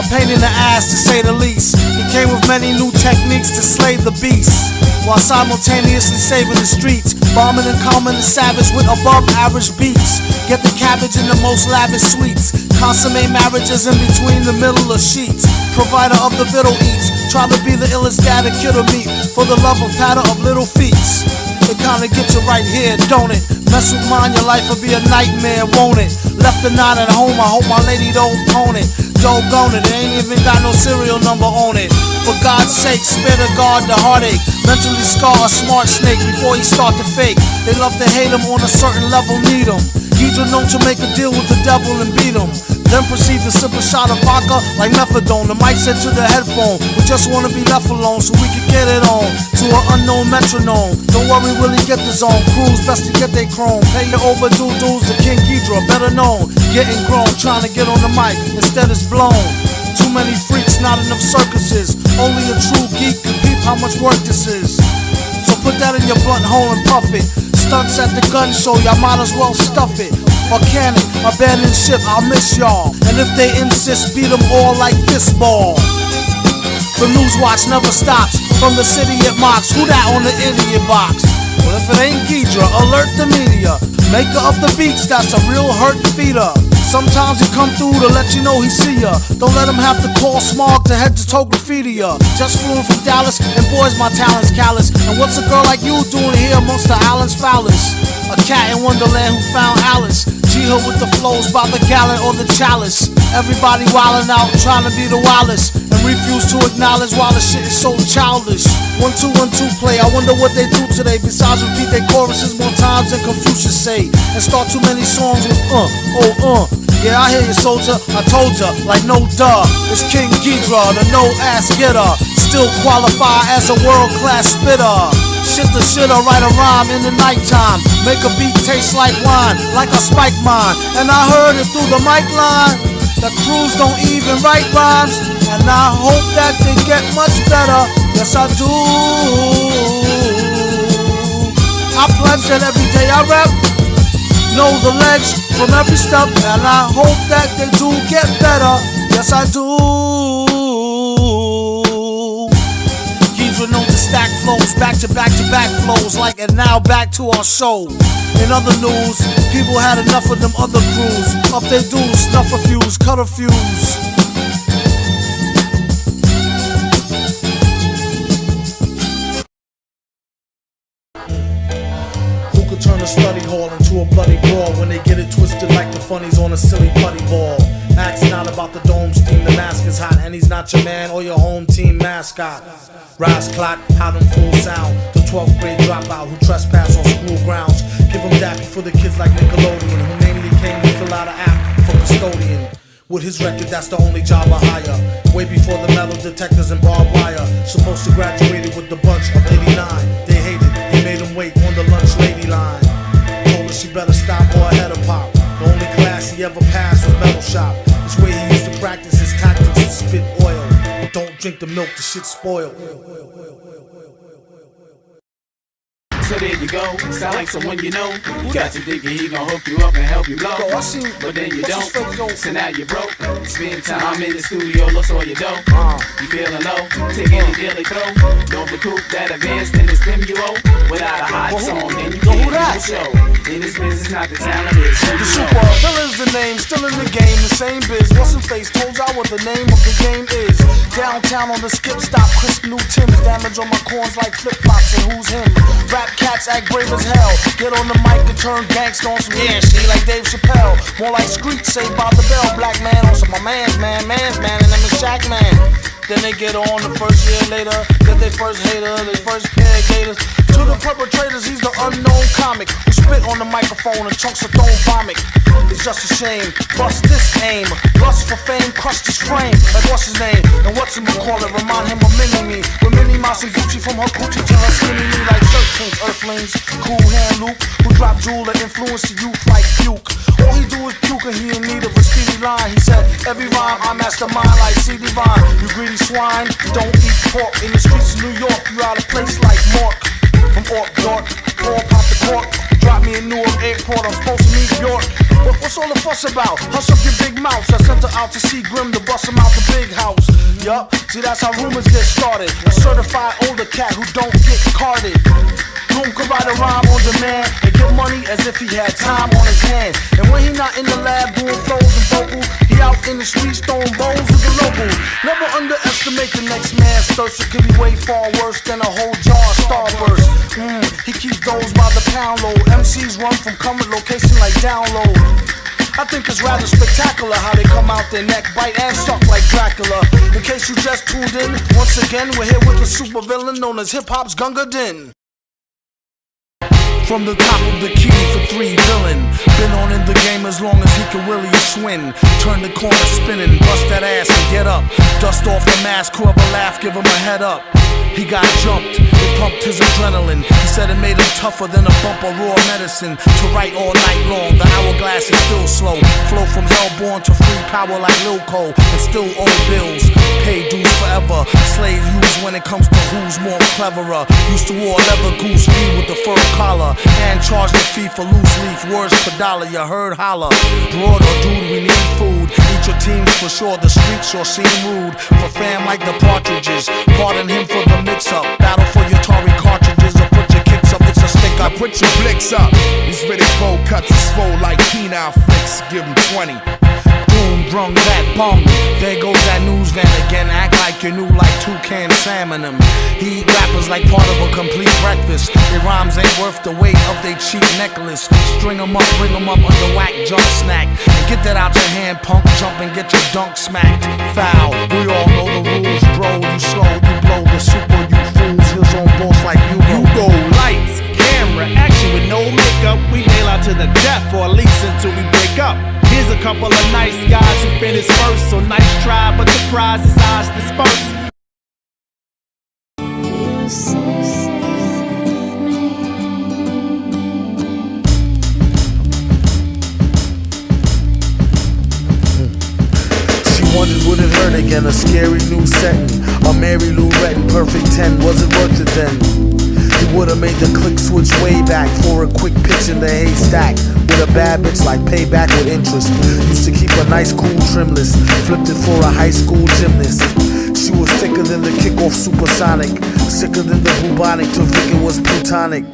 A pain in the ass to say the least. He came with many new techniques to slay the beast, while simultaneously saving the streets, bombing and calming the savage with above average beats. Get the cabbage in the most lavish sweets, consummate marriages in between the middle of sheets. Provider of the fiddle eats, try to be the illest dad a kid'll meet, for the love of patter of little feats. It kinda gets you right here, don't it? Mess with mine, your life will be a nightmare, won't it? Left the 9 at home, I hope my lady don't own it. Doggone it, ain't even got no serial number on it. For God's sake, spare the guard the heartache. Mentally scar a smart snake before he start to fake. They love to hate him, on a certain level need him. Ghidra known to make a deal with the devil and beat him, then proceed to sip a shot of vodka like methadone. The mic said to the headphone, we just wanna be left alone so we can get it on to an unknown metronome. Don't worry, really get the zone. Crews best to get they chrome. Pay your overdue dues to King Ghidra, better known. Getting grown, trying to get on the mic, instead it's blown. Too many freaks, not enough circuses. Only a true geek can peep how much work this is. So put that in your blunt hole and puff it. Stunts at the gun show, y'all might as well stuff it. Or can it? Abandon ship, I'll miss y'all. And if they insist, beat them all like fistball. The news watch never stops. From the city it mocks. Who that on the idiot box? Well, if it ain't Ghidra, alert the media. Maker of the beats, that's a real hurt feeder. Sometimes he come through to let you know he see ya. Don't let him have to call Smog to head to toe graffiti ya. Just flew in from Dallas, and boys my talent's callous. And what's a girl like you doing here amongst the island's foulest? A cat in Wonderland who found Alice. G-her with the flows by the gallon or the chalice. Everybody wildin' out, trying to be the wildest, and refuse to acknowledge why the shit is so childish. 1 2 1 2 play, I wonder what they do today. Besides repeat their choruses more times than Confucius say, and start too many songs with Yeah, I hear you, soldier, I told ya, like no duh. It's King Ghidra, the no-ass getter. Still qualify as a world-class spitter. Shit the shitter, write a rhyme in the nighttime. Make a beat taste like wine, like a spike mine. And I heard it through the mic line. The crews don't even write rhymes, and I hope that they get much better. Yes, I do. I pledge that every day I rap, know the ledge from every step, and I hope that they do get better. Yes, I do. Ghidra known to stack flows, back to back to back flows, like and now back to our show. In other news, people had enough of them other crews. Up they dues, snuff a fuse, cut a fuse. Turn a study hall into a bloody brawl when they get it twisted like the funnies on a silly putty ball. Ask not about the dome's team, the mask is hot, and he's not your man or your home team mascot. Rise clock, how them fools sound. The 12th grade dropout who trespass on school grounds. Give them dappy for the kids like Nickelodeon, who namely came to fill out an app for custodian. With his record, that's the only job I hire. Way before the metal detectors and barbed wire. Supposed to graduate with the bunch of 89. They hated, he made them wait on the lunch lady line. Told her she better stop or ahead of pop. The only class he ever passed was metal shop. This way he used to practice his tactics to spit oil. Don't drink the milk, the shit's spoiled. So there you go, sound like someone you know. Got you thinking he gon' hook you up and help you blow. But then you don't, so now you're broke. Spend time in the studio, lost all your dough. You feeling low, take any deal they throw. Don't recoup that advance, then it's them you owe. Without a hot song, then you can't do the show. In this business, not the talent, it's who you know. The super villain's the name, still in the game, the same biz. What's in face, told y'all what the name of the game is. Downtown on the skip stop, crisp new Timbs. Damage on my corns like flip-flops, and who's him? Rap cats act brave as hell. Get on the mic and turn gangsta on some shit like Dave Chappelle. More like Screech, Saved by the Bell. Black man on some my man's man, and them is Shaq man. Then they get on the first year later, get their first hater, their first pair of gators. To the perpetrators, he's the unknown comic who spit on the microphone and chunks of thrown vomit. It's just a shame, bust this aim. Lust for fame, crushed his frame. Like what's his name? And what's him call it? Remind him of Mini-Me. With Minnie Mouse and Gucci from her coochie to her skinny me like shirt kings, earthlings. Cool hand Luke, who dropped jewel that influenced the youth like Duke. All he do is puke and he in need of a speedy line. He said, every rhyme I mastermind like C Divine. You greedy swine, don't eat pork. In the streets of New York, you out of place like Mork. From York, Paul pop the cork. Drop me in Newark Airport, I'm supposed to meet York. But what's all the fuss about? Hush up your big mouth. I sent her out to see Grimm to bust him out the big house. Yup, see that's how rumors get started. A certified older cat who don't get carded. Groom could write a rhyme on demand and get money as if he had time on his hands. And when he not in the lab doing flows and vocals, he out in the streets throwing bones with the locals. Never underestimate the next man's thirst. It could be way far worse than a whole jar of Starburst. He keeps those by the pound load. MCs run from coming location like download. I think it's rather spectacular how they come out their neck, bite and suck like Dracula. In case you just tuned in, once again we're here with the super villain known as hip hop's Gunga Din. From the top of the key for 3 villain. Been on in the game as long as he can really swing. Turn the corner spinning, bust that ass and get up. Dust off the mask, whoever laugh, give him a head up. He got jumped, it pumped his adrenaline. He said it made him tougher than a bump of raw medicine. To write all night long, the hourglass is still slow. Flow from hellborn to free power like Lil Cole. And still owe bills, pay dues forever. Slave used when it comes to who's more cleverer. Used to wear leather goose fee with the fur collar. And charge the fee for loose leaf, words per dollar, you heard holla. Broad or dude, we need food. Eat your teams for sure, the streets sure seem rude. For fam like the partridges, pardon him for the mix-up. Battle for your Tory cartridges, or put your kicks up, it's a stick up. Put your blicks up, these ready bowl cuts is swole like penile flicks, give him 20. Boom, brung that bong. There goes that news van again. Act like you're new like toucan salmon them. He eat rappers like part of a complete breakfast. Their rhymes ain't worth the weight of their cheap necklace. String them up, bring them up under whack junk snack. And get that out your hand, punk, jump and get your dunk smacked. Foul, we all know the rules, bro. You slow, you blow the super, you fools. Heels on boss like you go. Lights, camera, action with no makeup. We nail out to the death, or at least until we break up. Here's a couple of nice guys who finished first. So nice try, but the prize is ours dispersed. She wondered would it hurt again, a scary new setting. A Mary Lou Retton, perfect 10, was it worth it then? He would've made the click switch way back for a quick pitch in the haystack. With a bad bitch like payback with interest. Used to keep a nice cool trimless. Flipped it for a high school gymnast. She was thicker than the kickoff supersonic. Sicker than the bubonic. To Vic it was plutonic.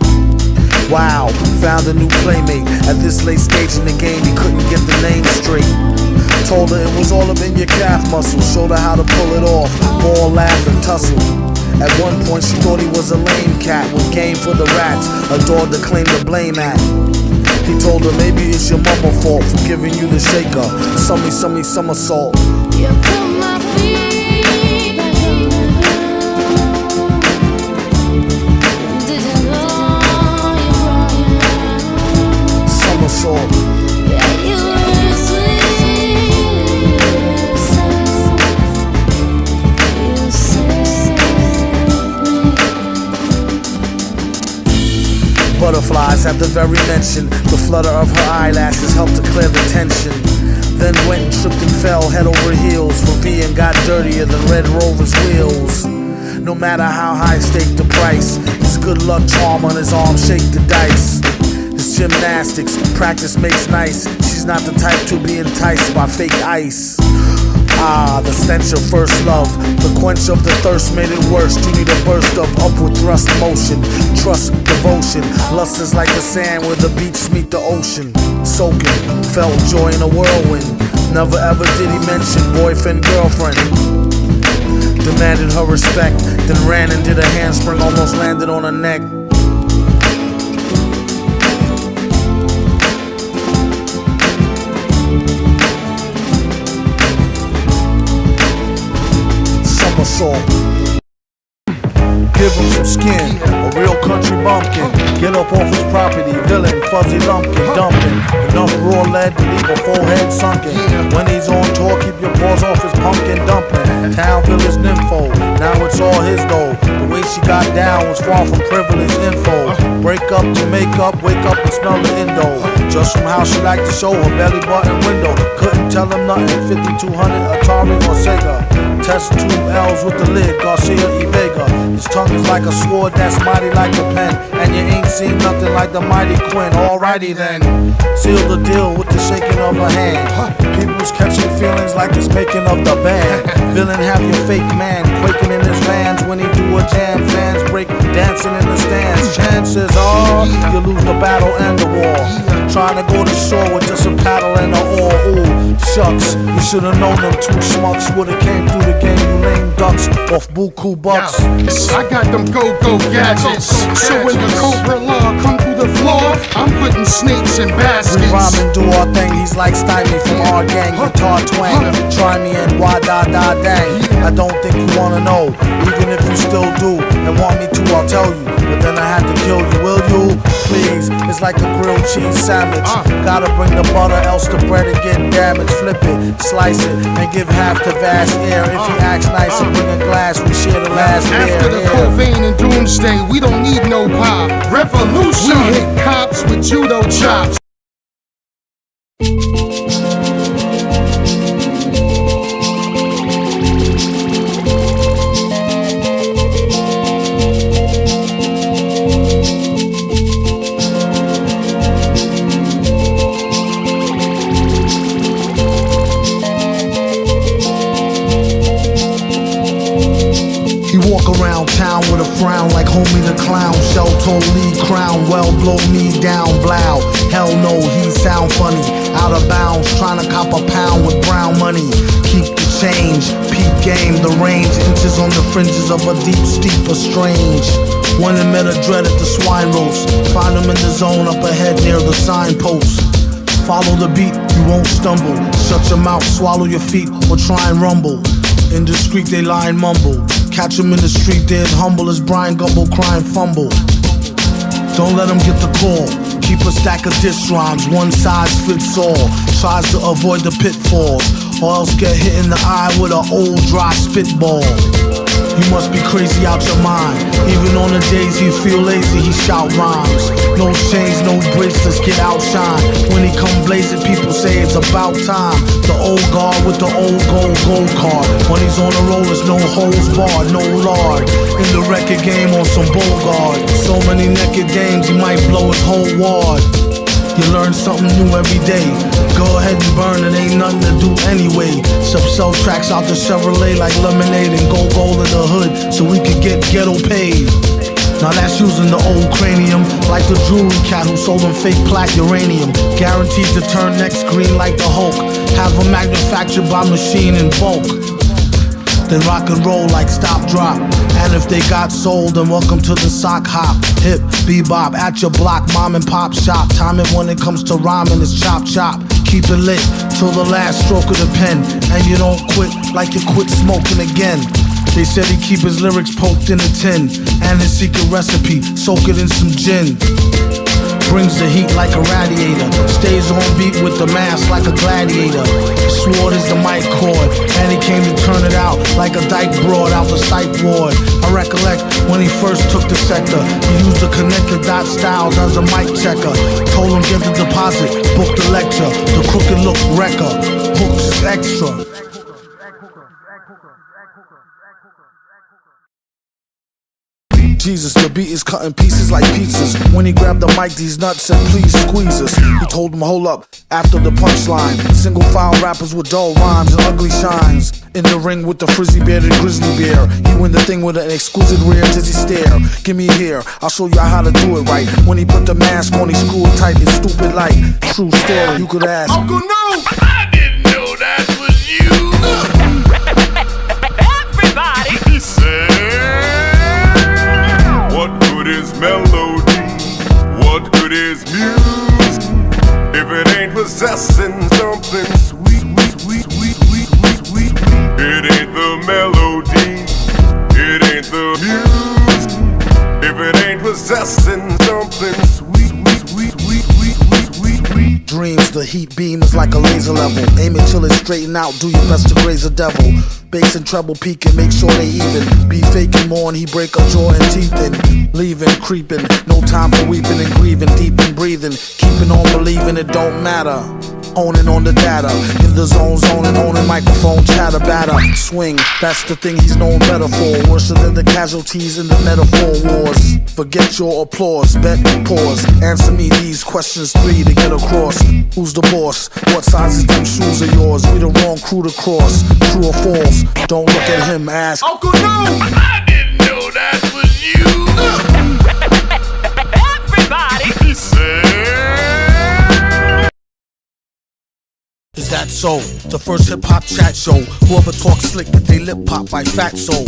Wow, found a new playmate. At this late stage in the game he couldn't get the name straight. Told her it was all up in your calf muscle. Showed her how to pull it off. More laugh and tussle. At one point she thought he was a lame cat with game for the rats, a dog to claim the blame at. He told her maybe it's your mama fault for giving you the shaker. Summy, somersault. You put my feet back in the ground. Didn't know you brought your somersault. Yeah, you were sweet. You saved me. Butterflies at the very mention. The flutter of her eyelashes helped to clear the tension. Then went and tripped and fell head over heels for V and got dirtier than Red Rover's wheels. No matter how high stake the price, his good luck charm on his arm shake the dice. His gymnastics, practice makes nice. She's not the type to be enticed by fake ice. Ah, the stench of first love. The quench of the thirst made it worse. You need a burst of upward thrust motion. Trust, devotion. Lust is like the sand where the beach meet the ocean. Soaking, felt joy in a whirlwind. Never ever did he mention boyfriend, girlfriend. Demanded her respect, then ran and did a handspring, almost landed on her neck. Somersault. Give him some skin, a real country bumpkin. Get up off his property, villain, fuzzy lumpkin, dumping. Enough raw lead to leave a forehead sunken. When he's on tour, keep your paws off his pumpkin dumpling. Town village nympho, now it's all his though. The way she got down was far from privileged info. Break up to make up, wake up and smell the endo. Just from how she liked to show her belly button window. Couldn't tell him nothing, 5200, Atari or Sega. Test 2 L's with the lid, Garcia y Vega. His tongue is like a sword that's mighty like a pen, and you ain't seen nothing like the mighty Quinn. Alrighty then, seal the deal with the shaking of a hand. People's catching feelings like it's making of the band. Villain have your fake man quaking in his vans when he do a jam. Fans break dancing in the stands. Chances are you lose the battle and the war. Trying to go to shore with just a paddle and an oar. Ooh, shucks, you should've known them two schmucks would've came through the game, you lame ducks, off buku bucks. I got them go-go gadgets. So when the Cobra Law come through the floor, I'm putting snakes in baskets. We rhyme and do our thing, he's like Stymie from our gang, guitar twang. Try me and why da da dang. I don't think you wanna know, even if you still do and want me to, I'll tell you. But then I had to kill you, will you? Please, it's like a grilled cheese sandwich. Gotta bring the butter, else the bread will get damaged. Flip it, slice it, and give half to vast air. If he acts nice and bring a glass, we share the last beer. After the Covain and Doomsday, we don't need no pop. Revolution! We hit cops with judo chops. Walk around town with a frown like homie the clown. Shell toe lead crown, well blow me down, blow. Hell no, he sound funny. Out of bounds, trying to cop a pound with brown money. Keep the change, peep game, the range. Inches on the fringes of a deep, steep or strange. One that met a dread at the swine roast. Find him in the zone up ahead near the signpost. Follow the beat, you won't stumble. Shut your mouth, swallow your feet, or try and rumble. Indiscreet, they lie and mumble. Catch him in the street, they're as humble as Brian Gumble crying fumble. Don't let him get the call. Keep a stack of diss rhymes, one size fits all. Tries to avoid the pitfalls, or else get hit in the eye with an old dry spitball. You must be crazy out your mind. Even on the days he feel lazy, he shout rhymes. No chains, no bracelets, get outshine. When he come blazing, people say it's about time. The old guard with the old gold card. When he's on the roll, there's no holes barred, no lard. In the record game on some Bogard. So many naked games, he might blow his whole ward. You learn something new every day. Go ahead and burn, it ain't nothing to do anyway. Sell tracks out the Chevrolet like lemonade and go gold in the hood so we could get ghetto paid. Now that's using the old cranium, like the jewelry cat who sold them fake plaque uranium. Guaranteed to turn next green like the Hulk. Have them manufactured by machine in bulk. Then rock and roll like stop drop. And if they got sold, then welcome to the sock hop. Hip, bebop, at your block, mom and pop shop. Time it when it comes to rhyming, it's chop chop. Keep it lit till the last stroke of the pen. And you don't quit like you quit smoking again. They said he keep his lyrics poked in a tin. And his secret recipe, soak it in some gin. Brings the heat like a radiator. Stays on beat with the mask like a gladiator. Sword is the mic cord, and he came to turn it out like a dyke broad out the psych ward. I recollect when he first took the sector. He used the connector dot styles as a mic checker. Told him get the deposit, book the lecture. The crooked look wrecker, hooks extra. Jesus, the beat is cutting pieces like pizzas. When he grabbed the mic, these nuts said, please squeeze us. He told him, hold up, after the punchline. Single file rappers with dull rhymes and ugly shines. In the ring with the frizzy bearded grizzly bear. He win the thing with an exquisite rear dizzy stare. Give me here, I'll show you how to do it right. When he put the mask on, he screwed it tight, it's stupid like. True story, you could ask Uncle No! I didn't know that was you. Everybody! He said, what good is melody? What good is music? If it ain't possessing something sweet, sweet, sweet, sweet, sweet, sweet, sweet. It ain't the melody. It ain't the music. If it ain't possessing something sweet, sweet, sweet, sweet, sweet, sweet, sweet, sweet. Dreams, the heat beam is like a laser level. Aim it till it's straighten out, do your best to graze a devil. Bass and treble peaking, make sure they even. Be faking more and he break a jaw and teeth in. Leaving, creeping, no time for weeping and grieving. Deep in breathing, keeping on believing it don't matter. owning on the data. In the zone, zoning, owning microphone, chatter, batter, swing. That's the thing he's known better for. Worse than the casualties in the metaphor wars. Forget your applause, bet, pause. Answer me these questions 3 to get across. Who's the boss? What size is them shoes of yours? We the wrong crew to cross. True or false? Don't look at him, ask Uncle No! I didn't know that was you! Everybody! He said... Is that so? The first hip-hop chat show. Whoever talks slick, get they lip pop by fatso.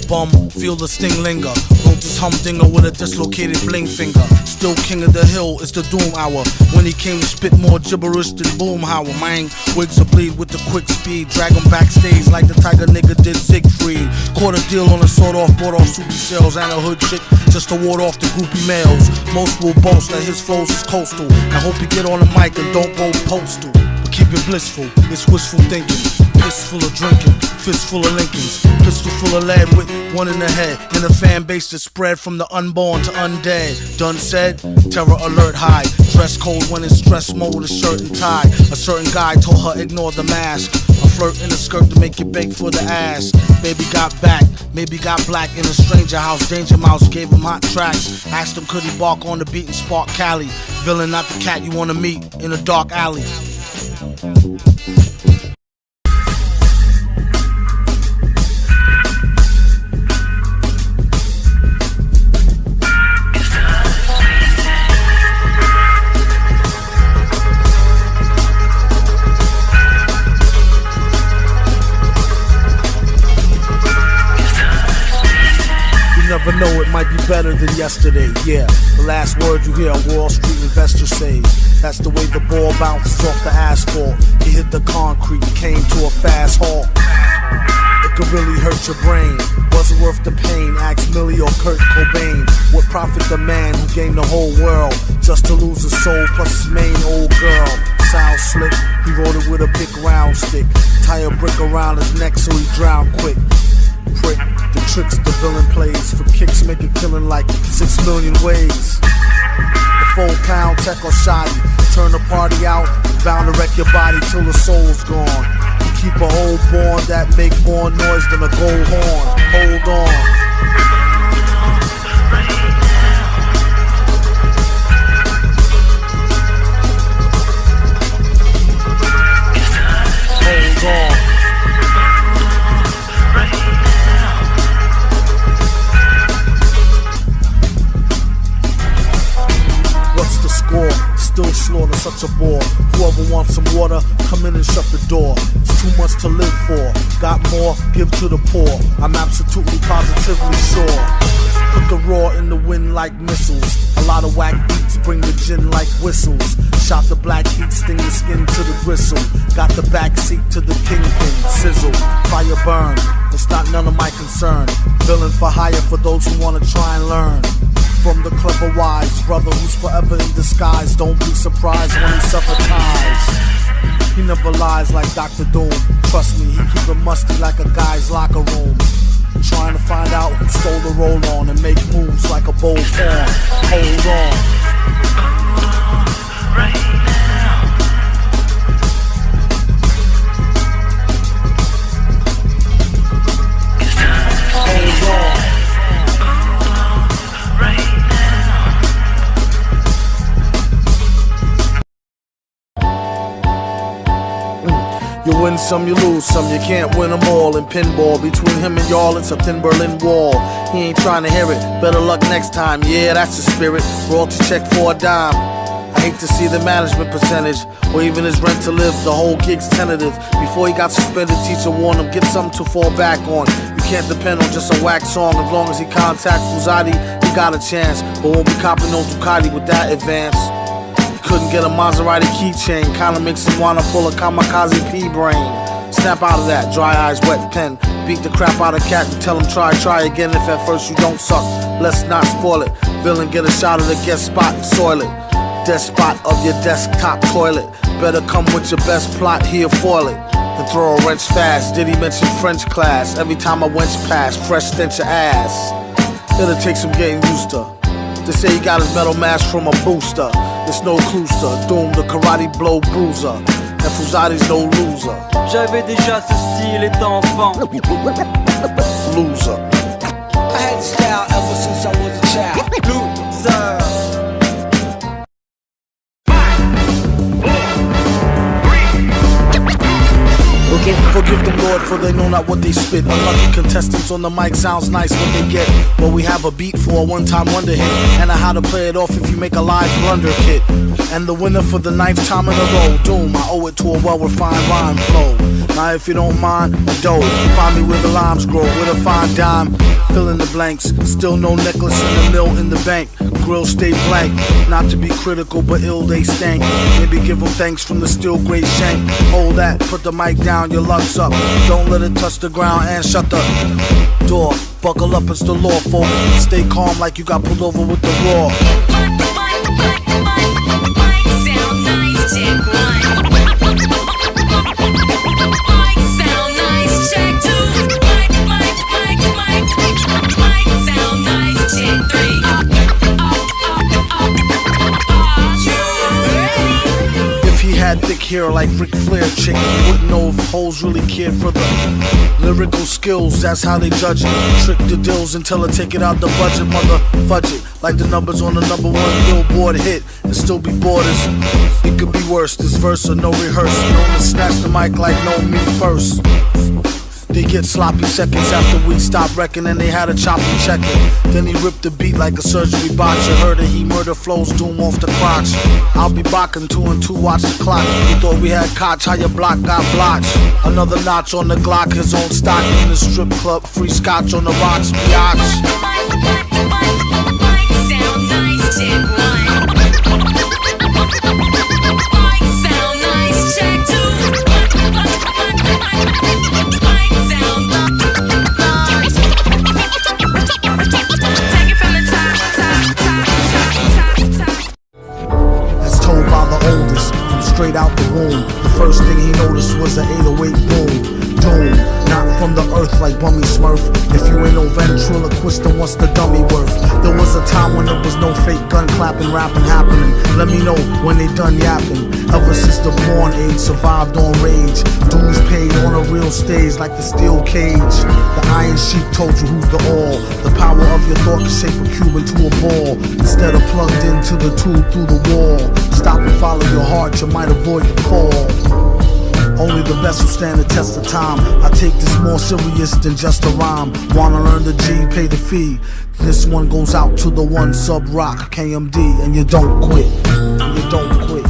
Bum, feel the sting linger. Wrote this humdinger with a dislocated bling finger. Still king of the hill, it's the doom hour. When he came to spit more gibberish than Boomhauer, man. Wigs will bleed with the quick speed. Drag him backstage like the tiger nigga did Siegfried. Caught a deal on a sawed-off, bought off super sales and a hood chick just to ward off the groupie males. Most will boast that his flows is coastal. I hope you get on the mic and don't go postal. Keep it blissful, it's wishful thinking. Fist full of drinking, fist full of Lincolns. Pistol full of lead with one in the head. And a fan base that spread from the unborn to undead. Done said, terror alert high. Dress code when in stress mode, a shirt and tie. A certain guy told her ignore the mask. A flirt in a skirt to make you beg for the ass. Baby got back, maybe got black in a stranger house. Danger Mouse gave him hot tracks. Asked him could he bark on the beat and spark Cali. Villain not the cat you wanna meet in a dark alley. Never know, it might be better than yesterday, yeah. The last word you hear Wall Street investors say. That's the way the ball bounces off the asphalt. He hit the concrete, came to a fast halt. It could really hurt your brain. Wasn't worth the pain, ask Millie or Kurt Cobain. What profit the man who gained the whole world just to lose his soul plus his main old girl? Sound slick, he wrote it with a big round stick. Tie a brick around his neck so he drowned quick. Prick, the tricks the villain plays. For kicks make a killing like 6 million ways. The 4-pound tech or shoddy. Turn the party out, bound to wreck your body till the soul's gone. You keep a whole born that make more noise than a gold horn. Hold on. Hold on. Still slaughter such a bore. Whoever wants some water, come in and shut the door. It's too much to live for. Got more, give to the poor. I'm absolutely positively sure. Put the raw in the wind like missiles. A lot of whack beats bring the gin like whistles. Shot the black heat, sting the skin to the bristle. Got the back seat to the kingpin, sizzle. Fire burn, it's not none of my concern. Villain for hire for those who wanna try and learn. From the clever wise brother who's forever in disguise. Don't be surprised when he suffer ties. He never lies like Dr. Doom. Trust me, he keep it musty like a guy's locker room. Trying to find out who stole the roll on and make moves like a bold pawn. Hold on. Right now. Hold on. You win some, you lose some, you can't win them all in pinball. Between him and y'all, it's a thin Berlin Wall. He ain't trying to hear it, better luck next time. Yeah, that's the spirit, royalty check for a dime. I hate to see the management percentage, or even his rent to live, the whole gig's tentative. Before he got suspended, teacher warned him, get something to fall back on. You can't depend on just a whack song, as long as he contact Fuzati, he got a chance. But won't be copping no Ducati with that advance. Couldn't get a Maserati keychain, kinda makes him wanna pull a kamikaze pea brain. Snap out of that, dry eyes, wet pen. Beat the crap out of cat and tell him try again if at first you don't suck. Let's not spoil it. Villain get a shot of the guest spot and soil it. Despot of your desktop toilet. Better come with your best plot, he'll foil it. And throw a wrench fast. Did he mention French class? Every time I wench past, fresh stench of ass. It'll take some getting used to. They say he got his metal mask from a booster. It's no cluster. Doom, the karate blow bruiser. And Fuzati's no loser. J'avais déjà ce style étant enfant. Loser. I had the style ever since I was a child. Loser. Forgive the Lord, for they know not what they spit. Unlucky contestants on the mic, sounds nice what they get. But we have a beat for a one-time wonder hit, and a how to play it off if you make a live blunder kit. And the winner for the 9th time in a row, Doom, I owe it to a well-refined rhyme flow. Now if you don't mind, Doe, find me where the limes grow, with a fine dime. Fill in the blanks, still no necklace in the mill in the bank. Grill stay blank, not to be critical, but ill they stank. Maybe give them thanks from the steel gray shank. Hold that, put the mic down, your luck's up. Don't let it touch the ground and shut the door. Buckle up, it's the law, folks. Stay calm like you got pulled over with the raw. Sound nice, check one. Sound nice, check two. Sound nice, check three. Had thick hair like Ric Flair chick, you wouldn't know if hoes really cared for the lyrical skills. That's how they judge it. Trick the deals until I take it out the budget, mother fudge it. Like the numbers on the #1 Billboard hit and still be borders. It could be worse, this verse or no rehearsal. Known to snatch the mic like no me first. They get sloppy seconds after we stop wrecking, and they had a choppy checker. Then he ripped the beat like a surgery botcher. Heard that he murder flows, Doom off the crotch. I'll be bocking 2 and 2, watch the clock. You thought we had Koch, how your block got blotched. Another notch on the Glock, his own stock in the strip club. Free scotch on the rocks, biatch. Sound nice, check one. Sound nice, check two. Straight out the womb, the first thing he noticed was an 808 boom. Doom, not from the earth like Bummy Smurf. If you ain't no ventriloquist, then what's the dummy worth? There was a time when there was no fake gun clapping, rapping happening. Let me know when they done yapping. Ever since the born age, survived on rage. Dues paid on a real stage like the steel cage. The iron sheep told you who's the all. The power of your thought can shape a cube into a ball. Instead of plugged into the tube through the wall. Stop and follow your heart, you might avoid the fall. Only the best will stand the test of time. I take this more serious than just a rhyme. Wanna learn the G, pay the fee. This one goes out to the one sub rock, KMD, and you don't quit. You don't quit.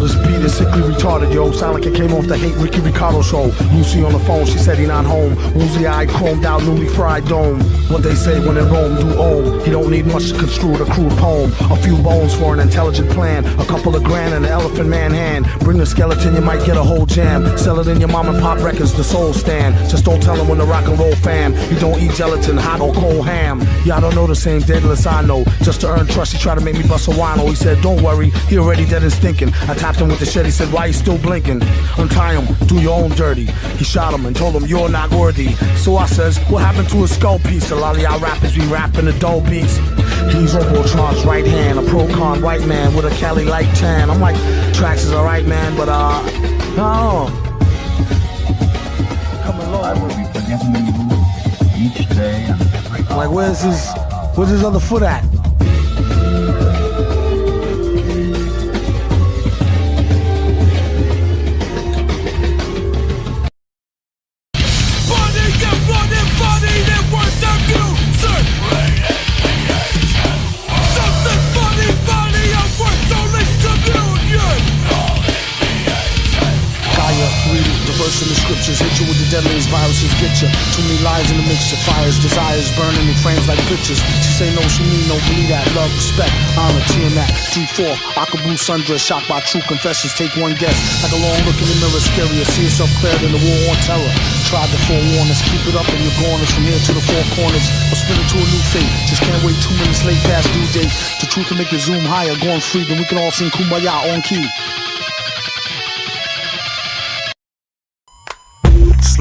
This beat is sickly retarded, yo. Sound like it came off the Hate Ricky Ricardo show. Lucy on the phone, she said he not home. Woozy-eyed, chromed out, newly fried dome. What they say when in Rome, do own. He don't need much to construe the crude poem. A few bones for an intelligent plan. A couple of grand and an elephant man hand. Bring the skeleton, you might get a whole jam. Sell it in your mom and pop records, the soul stand. Just don't tell him when the rock and roll fam. You don't eat gelatin, hot or cold ham. Y'all don't know the same deadless I know. Just to earn trust, he tried to make me bust a wino. He said, don't worry, he already dead and stinking. I tapped him with the shit, he said, why you still blinking? Untie him, do your own dirty. He shot him and told him, you're not worthy. So I says, what happened to his skull piece? A lot of y'all rappers be rapping the dull beats. He's Robotron's right hand, a pro-con white man with a Cali like tan. I'm like, tracks is alright, man, but no. Coming low. I will be forgetting you each day and every hour. Like, where's his other foot at? In the scriptures, hit you with the deadliest viruses, get you. Too many lies in the mixture, fires, desires, burning in frames like pictures. She say no, she mean no, believe that, love, respect, honor, TNAC, 3-4, Akabu, sundress, shocked by true confessions, take one guess. Like a long look in the mirror, scarier, see yourself clearer than the war on terror. Tried to forewarn us, keep it up and you're going from here to the four corners. Or spin it to a new fate, just can't wait 2 minutes late past due date. The truth can make it zoom higher, going free, then we can all sing Kumbaya on key.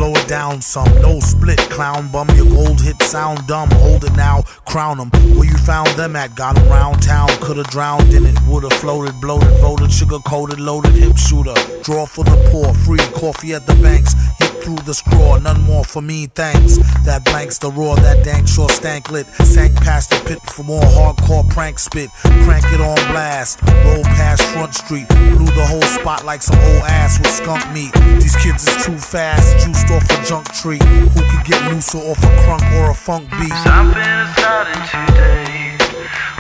slow it down some. No split, clown bum. Your gold hit sound dumb. Hold it now, crown them. Where you found them at? Got them round town. Could've drowned in it. Would've floated, bloated, voted, sugar coated, loaded, hip shooter. Draw for the poor, free coffee at the banks. Hit through the scrawl, none more for me, thanks. That blanks the roar, that dank sure stank lit. Sank past the pit for more hardcore prank spit. Crank it on blast, roll past Front Street. Blew the whole spot like some old ass with skunk meat. These kids is too fast, juiced off a junk tree. Who could get looser off a crunk or a funk beat? Something is starting today.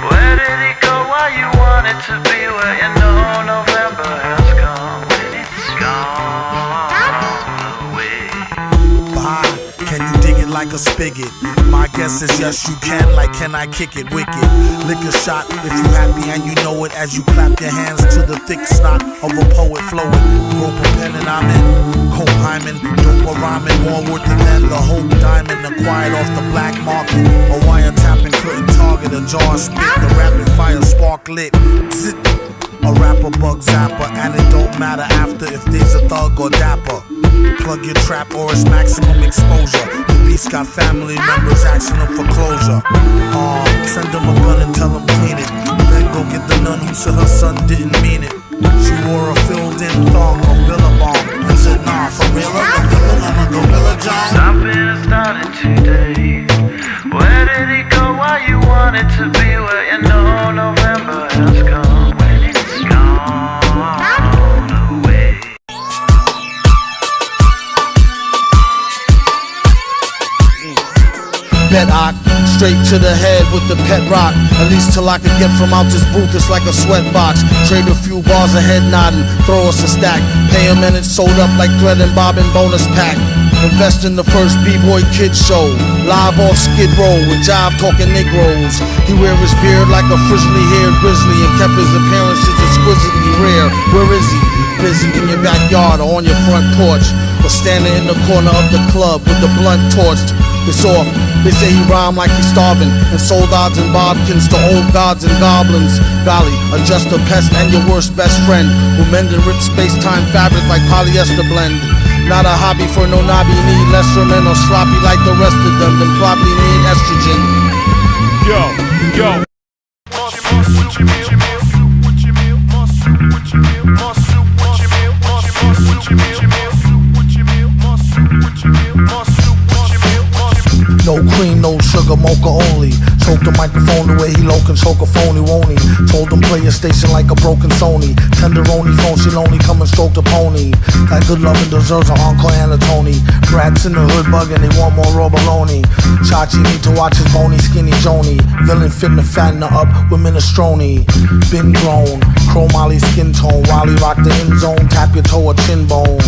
Where did it go? Why you want it to be? Where you know November has come. When it's gone away. Bye. Can you dig it like a spigot? My guess is yes you can. Like can I kick it wicked? Lick a shot if you happy and you know it. As you clap your hands to the thick snot of a poet flowing. Rope a pen and I'm in. Cold hymen, dope a rhyming. More worth than the whole diamond. Acquired off the black market. A wiretapping couldn't target. A jar spit. The rapid fire spark lit. Zit. A rapper bug zapper, and it don't matter after if there's a thug or dapper. Plug your trap or it's maximum exposure. The beast got family members asking them for closure. Send them a gun and tell them clean it. Then go get the nun who said her son didn't mean it. She wore a filled-in thong or billabong and said, nah, for real, I'm a gorilla John. Something is starting today. Where did it go? Why you want it to be? Where you know November has come. Bedrock, straight to the head with the pet rock. At least till I can get from out this booth, it's like a sweat box. Trade a few bars of head nodding, throw us a stack. Pay him and it's sold up like thread and bobbin bonus pack. Invest in the first B-boy kid show. Live off Skid Row with jive talking Negroes. He wear his beard like a frizzly haired grizzly and kept his appearances exquisitely rare. Where is he? Busy in your backyard or on your front porch, or standing in the corner of the club with the blunt torched. It's off. They say he rhymed like he's starving and sold odds and bodkins to old gods and goblins. Golly, a just a pest and your worst best friend who mended rich space-time fabric like polyester blend. Not a hobby for no knobby, need lesser men or sloppy like the rest of them, then probably need estrogen. Yo. No cream, no sugar, mocha only. Choke the microphone the way he low can choke a phony, won't he? Told him play your station like a broken Sony. Tenderoni phone, she'll only come and stroke the pony. That good loving deserves a encore and a Tony. Rats in the hood bugging, they want more raw baloney. Chachi need to watch his bony, skinny Joni. Villain fitting to fatten her up with minestrone. Been grown, chrome Molly skin tone. While he rock the end zone, tap your toe or chin bone.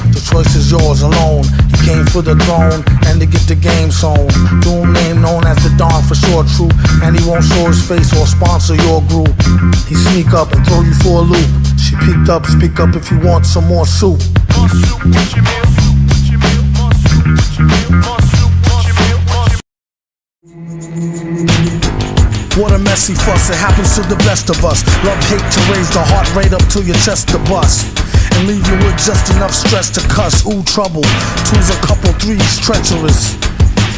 The choice is yours alone. He came for the throne and to get the game sewn. Doom name known as the Don for sure true. And he won't show his face or sponsor your group. He sneak up and throw you for a loop. She peeked up, speak up if you want some more soup. What a messy fuss, it happens to the best of us. Love hate to raise the heart rate up till your chest to bust. And leave you with just enough stress to cuss. Ooh, trouble, two's a couple, three's treacherous.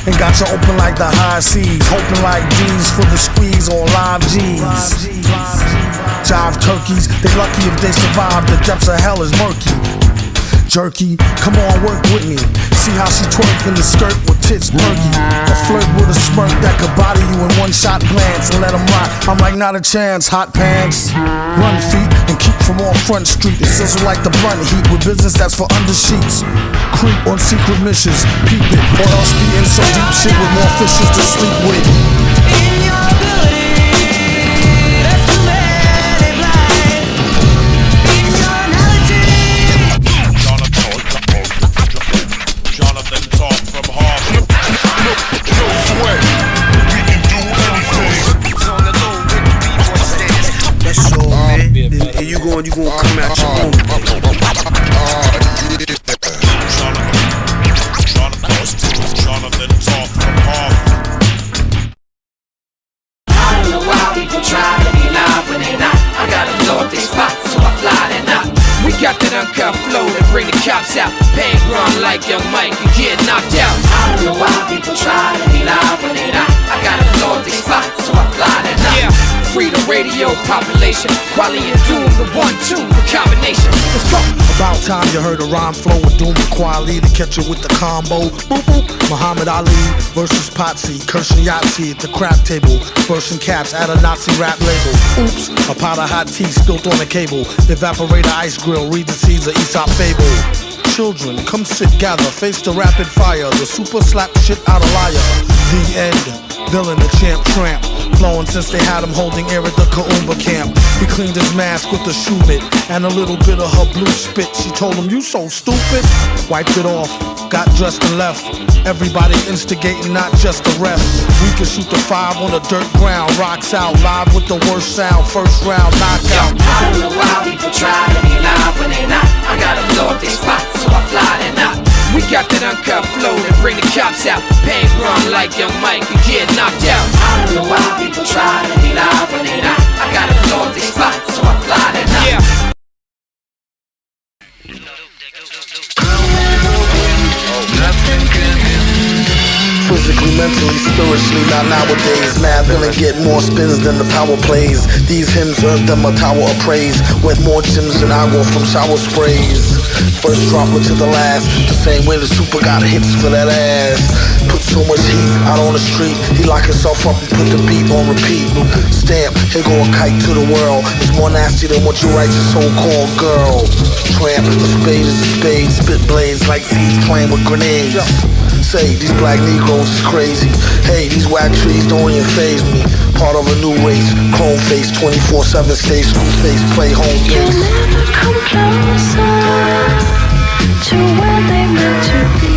And got you open like the high seas, hoping like D's for the squeeze or live G's. Jive turkeys, they lucky if they survive, the depths of hell is murky. Jerky, come on, work with me. See how she twerk in the skirt with tits perky. A flirt with a smirk that could body you in one shot glance and let them rock. I'm like, not a chance, hot pants. Run feet and keep from off Front Street. It sizzle like the blunt heat with business that's for under sheets. Creep on secret missions, peep it, or else be in some deep shit with more fishes to sleep with. And you gonna come out your own. Jonathan talk from Prof. I don't know why people try to be live when they not. I gotta blow up their spot, so I fly that out. We got that uncut flow to bring the cops out. Paint run like like Young Mike and get knocked out. I don't know why people try to be live when they not. I gotta blow up these spots, so I fly that night. Yeah, freedom radio population, quality and doom, the 1-2, the combination. Let's go. About time you heard a rhyme flow with Doom and Quali to catch you with the combo. Boop boop. Muhammad Ali versus Potsy, Kirshen Yahtzee at the crap table. Bursting caps at a Nazi rap label. Oops, a pot of hot tea spilt on the cable. Evaporator ice grill, read the seeds of Aesop fable. Children, come sit, gather, face the rapid fire. The super slap shit out of liar. The end, villain, the champ, tramp. Flowing since they had him holding air at the Kaumba camp. He cleaned his mask with a shoe mitt and a little bit of her blue spit. She told him, you so stupid. Wiped it off, got dressed and left. Everybody instigating, not just the ref. We can shoot the 5 on the dirt ground. Rocks out, live with the worst sound. First round, knockout. I don't know why people try to be live when they not. I gotta blow up these spots, so I fly that night. We got that uncut flow to bring the cops out. Pain run like Young Mike and get knocked out. I don't know why people try to be live when they not. I gotta blow up these spots, so I fly that night. Yeah. Physically, mentally, spiritually, not nowadays. Mad villain get more spins than the power plays. These hymns earned them a tower of praise. With more gems than I go from shower sprays. First droplet to the last, the same way the super got hits for that ass. Put so much heat out on the street, he lock himself up and put the beat on repeat. Stamp, here go a kite to the world. It's more nasty than what you write your so-called girl. Tramp, a spade is a spade, spit blades like seeds playing with grenades. Say, these black Negroes is crazy. Hey, these whack trees don't even faze me. Part of a new race, chrome face, 24/7 stay screw face, play home base. You'll never come closer to where they meant to be.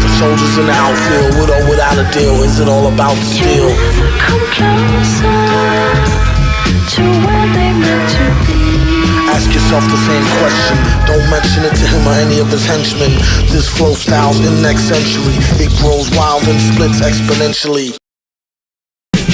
The soldiers in the outfield, with or without a deal, is it all about the steel? You'll never come closer to where they meant to be. Ask yourself the same question. Don't mention it to him or any of his henchmen. This flow style's in next century. It grows wild and splits exponentially.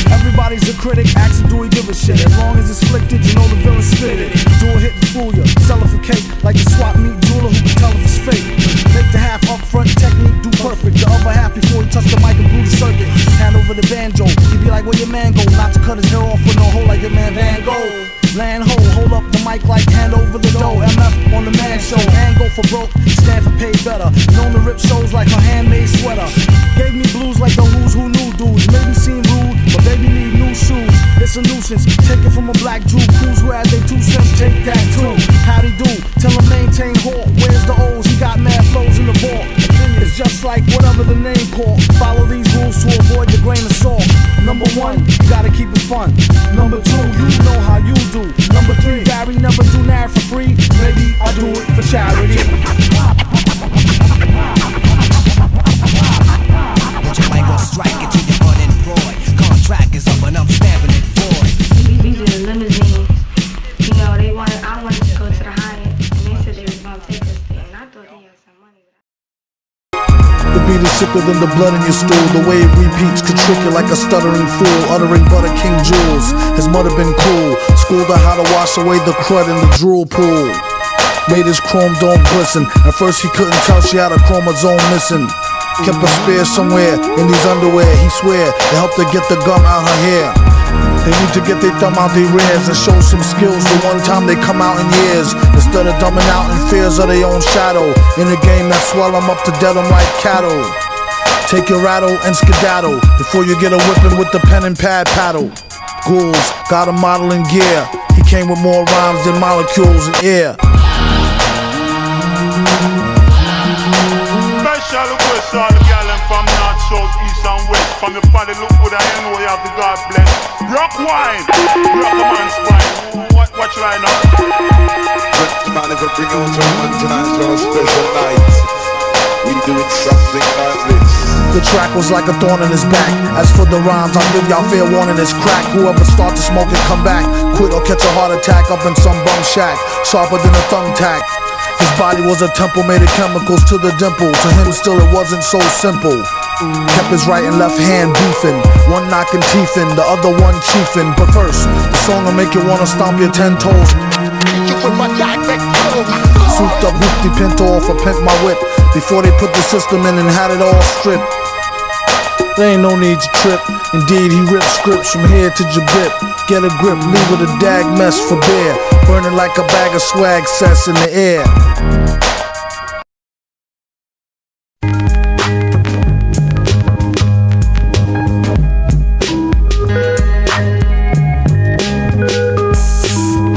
Everybody's a critic, asking do we give a shit. As long as it's flicked, you know the villain spit it. Do a hit and fool ya, sell it for cake. Like a swap meet jeweler who can tell if it's fake. Make the half up front technique do perfect. The other half before he touch the mic and blew the circuit. Hand over the banjo, he be like, where your man go? Not to cut his hair off with no hole like your man Van Gogh. Land ho, hold up the mic like hand over the dough. MF on the man show, and go for broke, stand for pay better. Known to rip shows like her handmade sweater. Gave me blues like the who's who knew dudes. Made me seem rude, but baby need new shoes. It's a nuisance, take it from a black Jew. Crews who had they 2 cents, take that too. How'd he do? Tell him maintain hawk. Where's the O's? He got mad flows in the vault. It's just like whatever the name called. Follow these rules to avoid the grain of salt. Number 1, you gotta keep it fun. Number 2, you know how you do. Number 3, Barry never do that for free. Maybe I do it for charity. But you might go strike it till you're unemployed. Contract is up and I'm stamping it void. These are the limousines. You know, I wanted to go to the Hyatt, and they said they was gonna take us there, and I thought they had some money. The beat is sicker than the blood in your stool. The way it repeats could trick you like a stuttering fool. Uttering butter king jewels. His mother been cool. Schooled her how to wash away the crud in the drool pool. Made his chrome dome glisten. At first he couldn't tell she had a chromosome missing. Kept a spare somewhere in these underwear. He swear it helped her get the gum out her hair. They need to get their thumb out their rears and show some skills the one time they come out in years. Instead of dumbing out in fears of their own shadow. In a game that swell them up to dead them like cattle. Take your rattle and skedaddle before you get a whipping with the pen and pad paddle. Ghouls got a model in gear. He came with more rhymes than molecules in air. Special request all the gal from north, south, east and west. From your body look good and you know you have the God bless. Rock wine, rock a man's spine. Watch right now. Man, if I bring you to one time to our special night, we do it something like this. The track was like a thorn in his back. As for the rhymes, I'll give y'all fair warning, it's crack. Whoever start to smoke it, come back. Quit or catch a heart attack up in some bum shack. Sharper than a thumbtack. His body was a temple made of chemicals to the dimple. To him still it wasn't so simple. Kept his right and left hand beefing. One knocking teeth in, the other one chiefing. But first, the song will make you wanna stomp your 10 toes. Souped up hoopty pinto off a pimp my whip. before they put the system in and had it all stripped. There ain't no need to trip. Indeed, he ripped scripts from here to Jabip. Get a grip, leave it a dag mess for bear. Burning like a bag of swag cess in the air.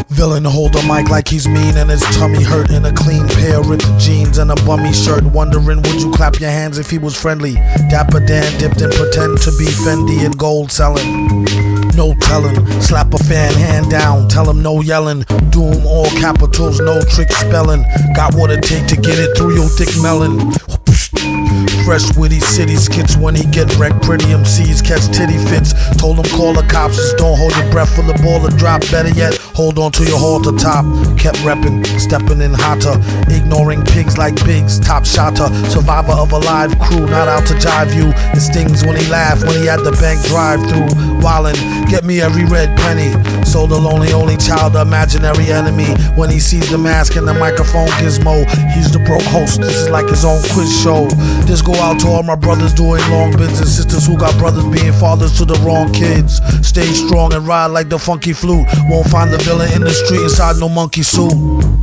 Villain hold the mic like he's mean and his tummy hurt in a clean pair of ripped jeans and a bummy shirt. Wondering would you clap your hands if he was friendly? Dapper Dan dipped and pretend to be Fendi and gold selling. No telling, slap a fan hand down, tell him no yelling. Doom all capitals, no trick spelling. Got what it take to get it through your thick melon. Fresh witty city skits when he get wrecked. Pretty MCs catch titty fits. Told him call the cops, just don't hold your breath for the ball to drop. Better yet, hold on to your halter top. Kept reppin', steppin' in hotter. Ignoring pigs like pigs, top shotter. Survivor of a live crew, not out to jive you. It stings when he laugh, when he at the bank drive through. Wildin', get me every red penny. So the only child, the imaginary enemy. When he sees the mask and the microphone gizmo, he's the broke host, this is like his own quiz show. This go out to all my brothers doing long bids and sisters who got brothers being fathers to the wrong kids. Stay strong and ride like the funky flute. Won't find the villain in the street inside no monkey suit.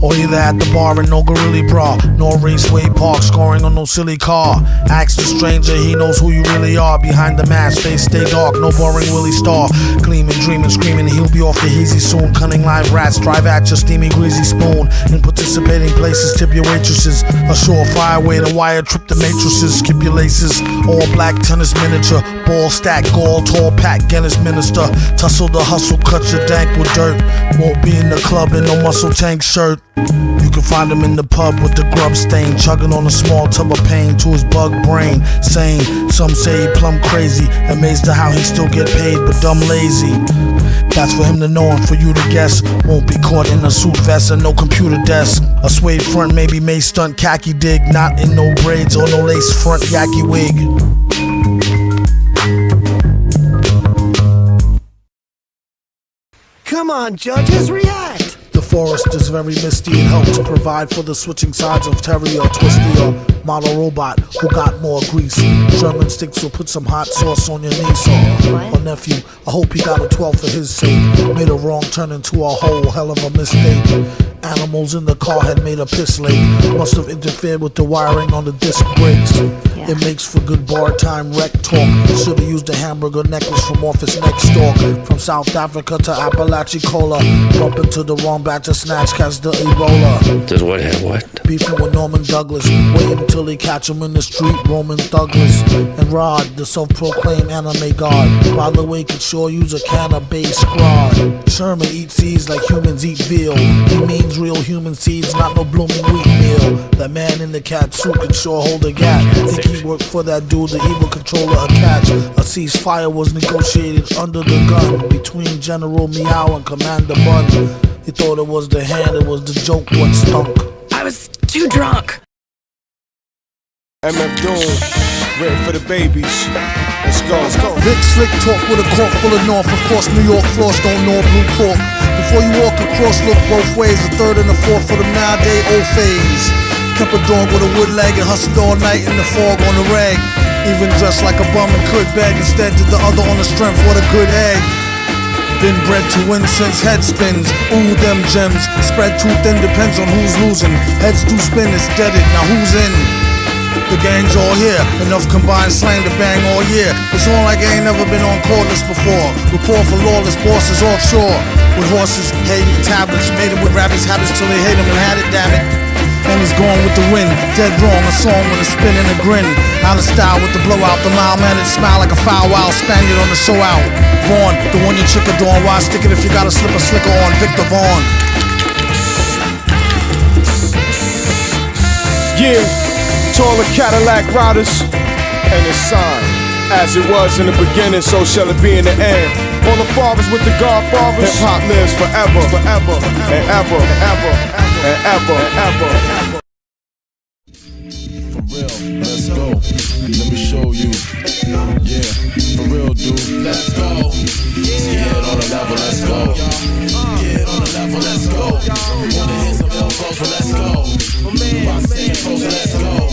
Or either at the bar in no gorilla bra, nor Raceway Park scoring on no silly car. Ask the stranger, he knows who you really are. Behind the mask, face stay dark, no boring Willie Star. Gleaming, dreaming, screaming, he'll be off the easy soon. Cunning live rats, drive at your steamy greasy spoon. In participating places, tip your waitresses. A surefire way to wire trip the matrices. Skip your laces, all black tennis miniature. Ball stack, gall, tall pack, Guinness minister. Tussle the hustle, cut your dank with dirt. Won't be in the club in no muscle tank shirt. You can find him in the pub with the grub stain, chugging on a small tub of pain to his bug brain. Saying, some say he plumb crazy, amazed at how he still get paid but dumb lazy. That's for him to know and for you to guess. Won't be caught in a suit vest and no computer desk. A suede front, maybe may stunt khaki dig. Not in no braids or no lace front yaki wig. Come on, judges, react! The forest is very misty and helps to provide for the switching sides of Terry or Twisty or model robot who got more grease. Sherman sticks will put some hot sauce on your niece or nephew. I hope he got a 12 for his sake. Made a wrong turn into a whole hell of a mistake. Animals in the car had made a piss lake. Must have interfered with the wiring on the disc brakes. It makes for good bar time wreck talk. Should've used a hamburger necklace from off his neck stalk. From South Africa to Apalachicola. Bump into the wrong batch of snatch, catch the Ebola. Does what have what? Beefing with Norman Douglas. Wait until they catch him in the street, Roman Douglas. And Rod, the self-proclaimed anime god. By the way, could sure use a can of base squad. Sherman eats seeds like humans eat veal. He means real human seeds, not no blooming wheat meal. That man in the cat suit could sure hold a gap. Think he worked for that dude, the evil controller, a catch. A ceasefire was negotiated under the gun between General Meow and Commander Bun. He thought it was the hand, it was the joke what stunk. I was too drunk. MF Doom, written for the babies. Let's go. Vic Slick talk with a court full of North. Of course, New York floors don't know blue pork. Before you walk across, look both ways. The third and the fourth for them nowadays old phase. Kept a dog with a wood leg and hustled all night in the fog on the rag. Even dressed like a bum and could beg. Instead did the other on the strength, what a good egg. Been bred to win since head spins. Ooh, them gems. Spread too thin, depends on who's losing. Heads do spin, it's deaded, now who's in? The gang's all here, enough combined slang to bang all year. It's all like I ain't never been on cordless before. Report for lawless bosses offshore. With horses, hay, tablets. Made it with rabbits' habits till they hate them and had it, damn it. And he's going with the wind, dead wrong, a song with a spin and a grin. Out of style with the blowout, the mild-mannered smile like a foul wild Spaniard on the show out. Vaughn, the one you trick adorn, why stick it if you gotta slip a slicker on? Victor Vaughn. Yeah, to all the Cadillac riders, and it's signed. As it was in the beginning, so shall it be in the end. All the fathers with the godfathers, hip-hop lives forever, forever, and ever, and ever, and ever, and ever. For real, let's go. Let me show you. Yeah, for real, dude. Let's go. Get on the level, let's go. Get on the level, let's go. Wanna hit some elbows, let's go. Let's go.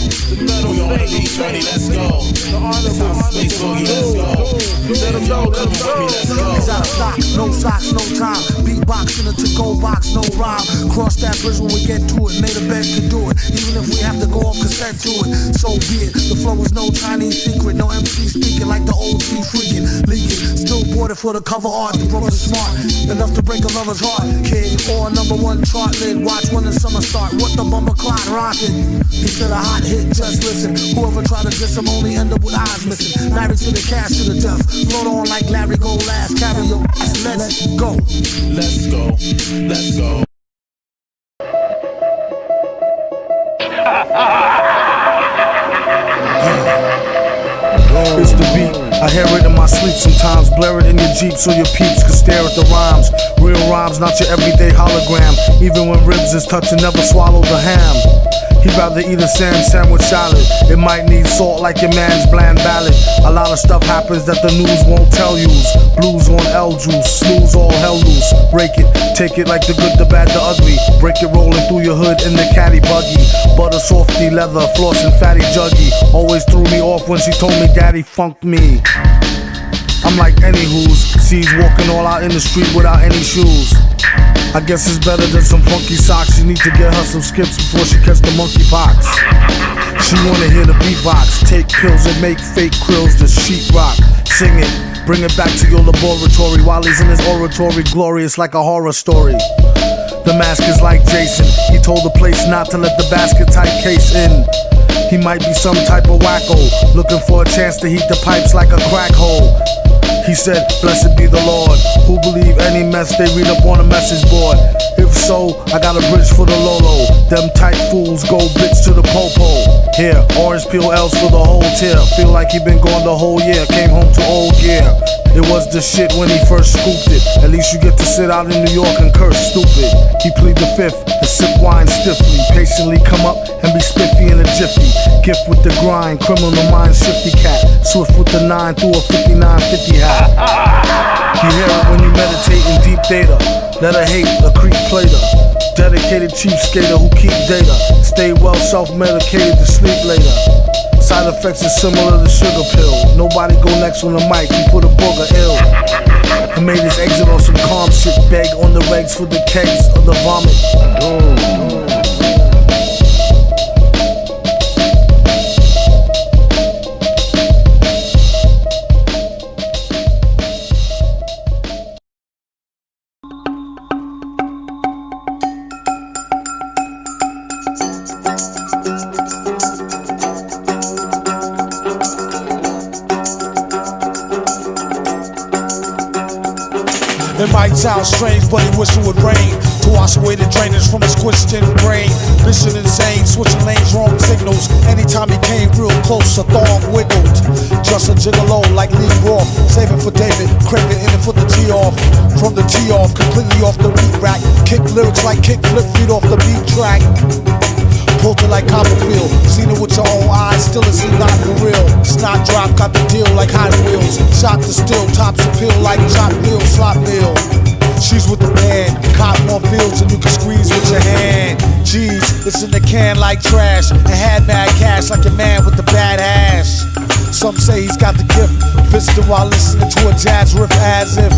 It's out of stock, no socks, no time. Beatbox in a to-go box, no rhyme. Cross that bridge when we get to it. Made a bet to do it, even if we have to go off cassette to it. So be it. The flow is no Chinese secret. No MC speaking like the old T freaking leaking. Still bought it for the cover art. The brothers smart enough to break a lover's heart. Kid or #1 chart lid. Watch when the summer start. What the bummer clock rockin'? He said a hot hit, just listen. Whoever try to diss him only end up with eyes missing. Married to the cash to the death. Float on like Larry go last. Carry your ass. Let's go. Let's go. Let's go. It's the beat, I hear it in my sleep sometimes. Blare it in your Jeep so your peeps can stare at the rhymes. Real rhymes, not your everyday hologram. Even when ribs is touching, never swallow the ham. He'd rather eat a sandwich salad. It might need salt like your man's bland ballad. A lot of stuff happens that the news won't tell you. Blues on L juice, snooze all hell loose. Break it, take it like the good, the bad, the ugly. Break it rolling through your hood in the caddy buggy. Butter softy leather, floss and fatty juggy. Always threw me off when she told me daddy funked me. I'm like any who's sees walking all out in the street without any shoes. I guess it's better than some funky socks. You need to get her some skips before she catch the monkeypox. She wanna hear the beatbox. Take pills and make fake krills, the sheetrock. Sing it, bring it back to your laboratory. While he's in his oratory, glorious like a horror story. The mask is like Jason. He told the place not to let the basket type case in. He might be some type of wacko, looking for a chance to heat the pipes like a crack hole. He said, blessed be the Lord, who believe any mess they read up on a message board. If so, I got a bridge for the Lolo. Them tight fools go bitch to the popo. Here, orange peel L's for the whole tier. Feel like he been gone the whole year, came home to old gear. It was the shit when he first scooped it. At least you get to sit out in New York and curse stupid. He plead the fifth and sip wine stiffly. Patiently come up and be spiffy in a jiffy. Gift with the grind, criminal mind shifty cat. Swift with the 9 through a 5950 hat. You hear it when you meditate in deep data. Let her hate a creep plater. Dedicated cheap skater who keep data. Stay well self-medicated to sleep later. Side effects is similar to sugar pill. Nobody go next on the mic, he put a booger ill. He made his exit on some calm shit. Beg on the regs for the kegs of the vomit. It might sound strange, but he wish it would rain to wash away the drainage from his questioned brain. Mission insane, switching lanes, wrong signals. Anytime he came real close, a thong wiggled. Just a gigolo like Lee Roth, saving for David, craving in it for the G off. From the T off, completely off the beat rack. Kick lyrics like kick flip feet off the beat track. Pulled it like Copperfield, seen it with your own eyes, still it seemed not for real. Snot drop, got the deal like Hot Wheels. Shot to still, tops appeal like chop meal, slot meal. She's with the band, cop more fields and you can squeeze with your hand. Jeez, it's in the can like trash, and had mad cash like a man with the bad hash. Some say he's got the gift, fisting while listening to a jazz riff as if.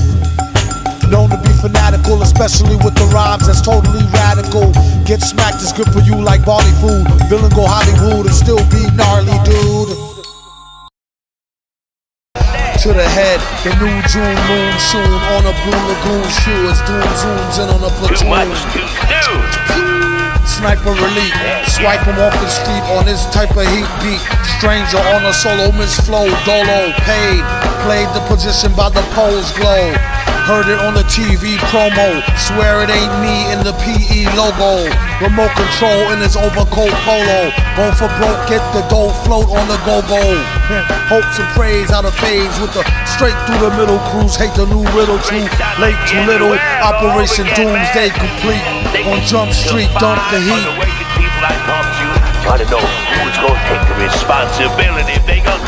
Known to be fanatical, especially with the rhymes that's totally radical. Get smacked is good for you like barley food. Villain go Hollywood and still be gnarly, dude. To the head, the new June moon soon on a blue lagoon shoe as doom zooms in on a platoon. Too much to do. Sniper elite, swipe him off the street on this type of heat beat. Stranger on a solo, Miss Flow, Dolo, paid. Played the position by the pole's glow. Heard it on the TV promo. Swear it ain't me in the PE logo. Remote control in his overcoat polo. Going for broke, get the dough, float on the go-go. Hopes and praise out of phase with the straight through the middle cruise. Hate the new riddle too late, too little. Operation Doomsday complete. On Jump Street, dump the heat. People I talk to try to know who's gonna take the responsibility if they gonna.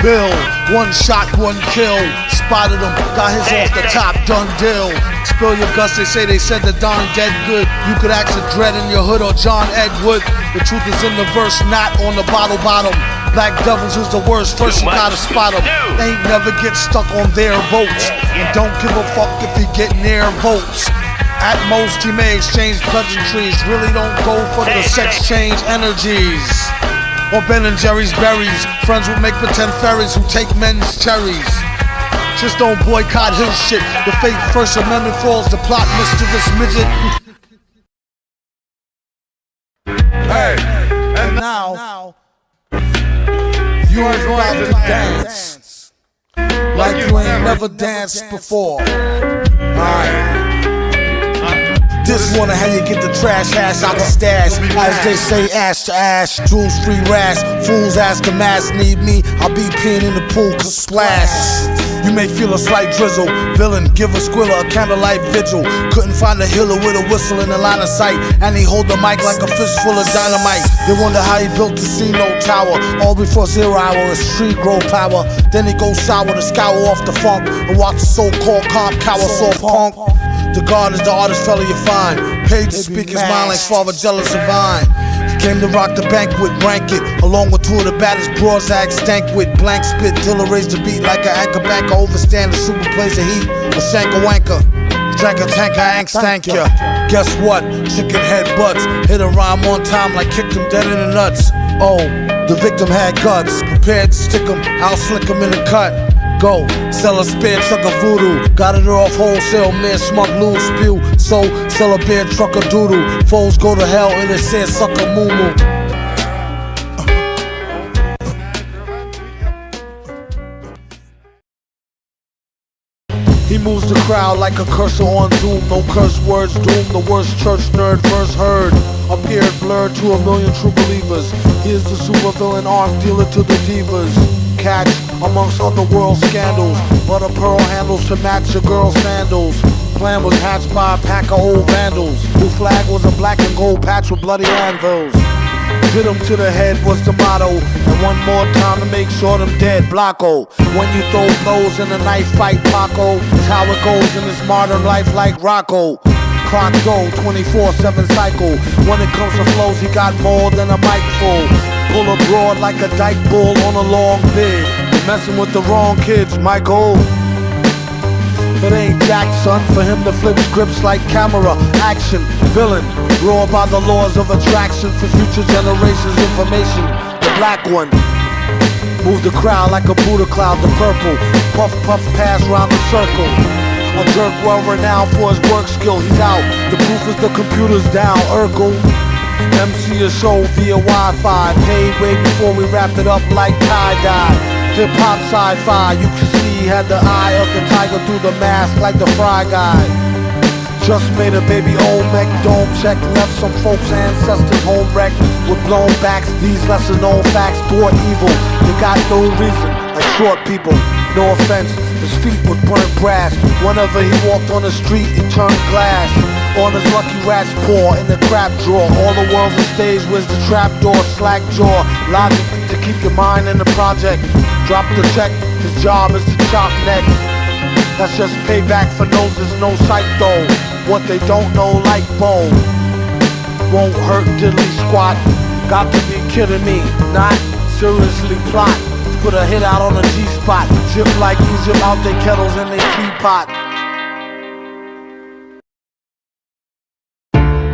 Bill, one shot, one kill. Spotted him, got his off the top, done deal. Spill your guts, they say they said the Don dead good. You could ask a Dread in your hood or John Edward. The truth is in the verse, not on the bottom. Black Devils is the worst, first you gotta spot them. Ain't never get stuck on their boats. And don't give a fuck if he get near votes. At most he may exchange pleasantries. Really don't go for the sex change energies. Or Ben and Jerry's berries. Friends will make pretend fairies who take men's cherries. Just don't boycott his shit. The fake First Amendment falls, the plot mischievous midget. Hey, and now you ain't about to dance like you ain't never danced before. Alright. This one how you get the trash hash out the stash. As they say, ash to ash, jewels free rash. Fools ask the mass need me, I'll be peeing in the pool, cause splash. You may feel a slight drizzle. Villain, give a squiller a candlelight vigil. Couldn't find a healer with a whistle in the line of sight. And he hold the mic like a fistful of dynamite. They wonder how he built the C-No tower. All before 0 hour, his street grow power. Then he goes sour to scour off the funk. And watch the so-called comp cower soft punk. The God is the artist fella you find. Paid to speak his mind like Father Jealous and Vine. He came to rock the banquet, rank it. Along with two of the baddest broads I stank with. Blank spit, Dilla raised the beat like an anchor banker. Overstand the super plays the heat. A shanker wanker. Drank a tanker, angst thank ya. Guess what? Chicken head butts. Hit a rhyme on time like kicked him dead in the nuts. Oh, the victim had guts. Prepared to stick him, I'll slick him in the cut. Go, sell a spare truck of voodoo. Got it off wholesale, man, smug lose, spew. So, sell a bare truck of doodoo. Foes go to hell and it says suck a moo moo. He moves the crowd like a cursor on Zoom. No curse words, doom the worst church nerd first heard. Appeared blurred to a million true believers. He is the supervillain arc dealer to the divas. Catch amongst underworld scandals. Butter pearl handles to match your girl's sandals. Plan was hatched by a pack of old vandals. Blue flag was a black and gold patch with bloody anvils. Hit him to the head was the motto. And one more time to make sure them dead, Blocko. When you throw blows in a knife fight, Paco. It's how it goes in this modern life like Rocco. Clock go, 24/7 cycle. When it comes to flows, he got more than a mic full. Pull abroad like a dyke bull on a long bid. You're messing with the wrong kids, Michael. It ain't Jack, son, for him to flip scripts like camera, action, villain. Raw by the laws of attraction for future generations' information. The black one. Move the crowd like a Buddha cloud, the purple. Puff, puff, pass round the circle. A jerk well renowned for his work skill, he's out. The proof is the computer's down, Urkel. MC a show via Wi-Fi. Paid way before we wrapped it up like tie-dye. Hip-hop sci-fi, you can see he had the eye of the tiger through the mask like the Fry Guy. Just made a baby Olmec dome check. Left some folks' ancestors home wrecked with blown backs. These lesser known facts thwart evil. They got no reason, like short people. No offense, his feet would burn brass. Whenever he walked on the street, he turned glass. On his lucky rat's paw in the crap drawer. All the world's a stage, where's the trap door? Slack jaw, logic to keep your mind in the project. Drop the check, his job is to chop next. That's just payback for noses, no sight though. What they don't know, like bone. Won't hurt diddly squat. Got to be kidding me, not seriously plot. Put a hit out on a G-spot. Chip like Egypt out their kettles in their teapot.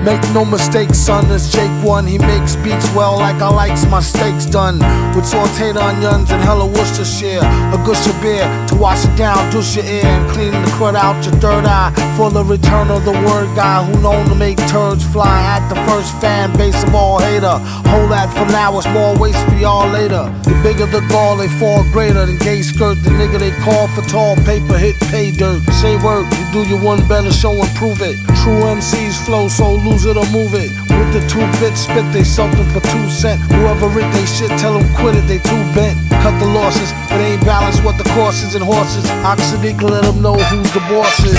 Make no mistake, son, this Jake one. He makes beats well like I likes my steaks done. With sauteed onions and hella Worcestershire. A gush of beer to wash it down, douche your ear and clean the crud out your third eye. For the return of the word guy who known to make turds fly at the first fan base of all hater. Hold that for now, it's more waste for y'all later. The bigger the gall, they fall greater than gay skirt. The nigga they call for tall paper, hit pay dirt. Say word, you do your one better, show and prove it. True MCs flow, so lose it or move it. With the 2-bit spit, they sold them for 2 cents. Whoever writ they shit, tell them quit it, they too bent. Cut the losses, it ain't balanced what the course is and horses. Oxydic, let them know who's the boss is.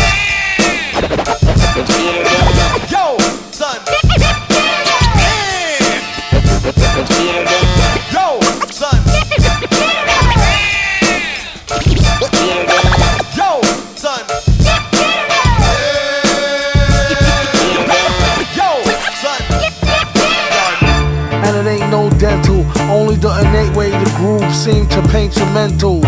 Yo, son. Yo, son. paint your mental.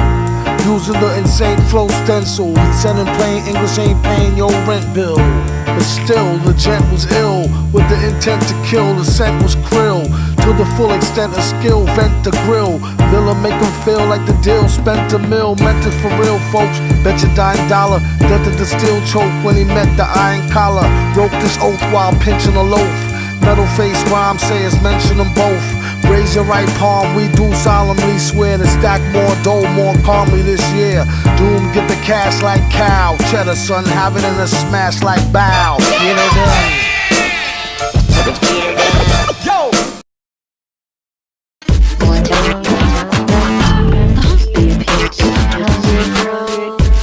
Using the insane flow stencil. He said in plain English ain't paying your rent bill. But still, the gent was ill with the intent to kill. The scent was krill to the full extent of skill. Vent the grill. Villa make him feel like the deal. Spent a mill, meant it for real, folks. Bet your $10 that the steel choke when he met the iron collar. Broke this oath while pinching a loaf. Metal face rhyme sayers mention them both. Raise your right palm, we do solemnly swear to stack more dough more calmly this year. Doom get the cash like cow. Cheddar son, have it in a smash like bow. You know that? Yo!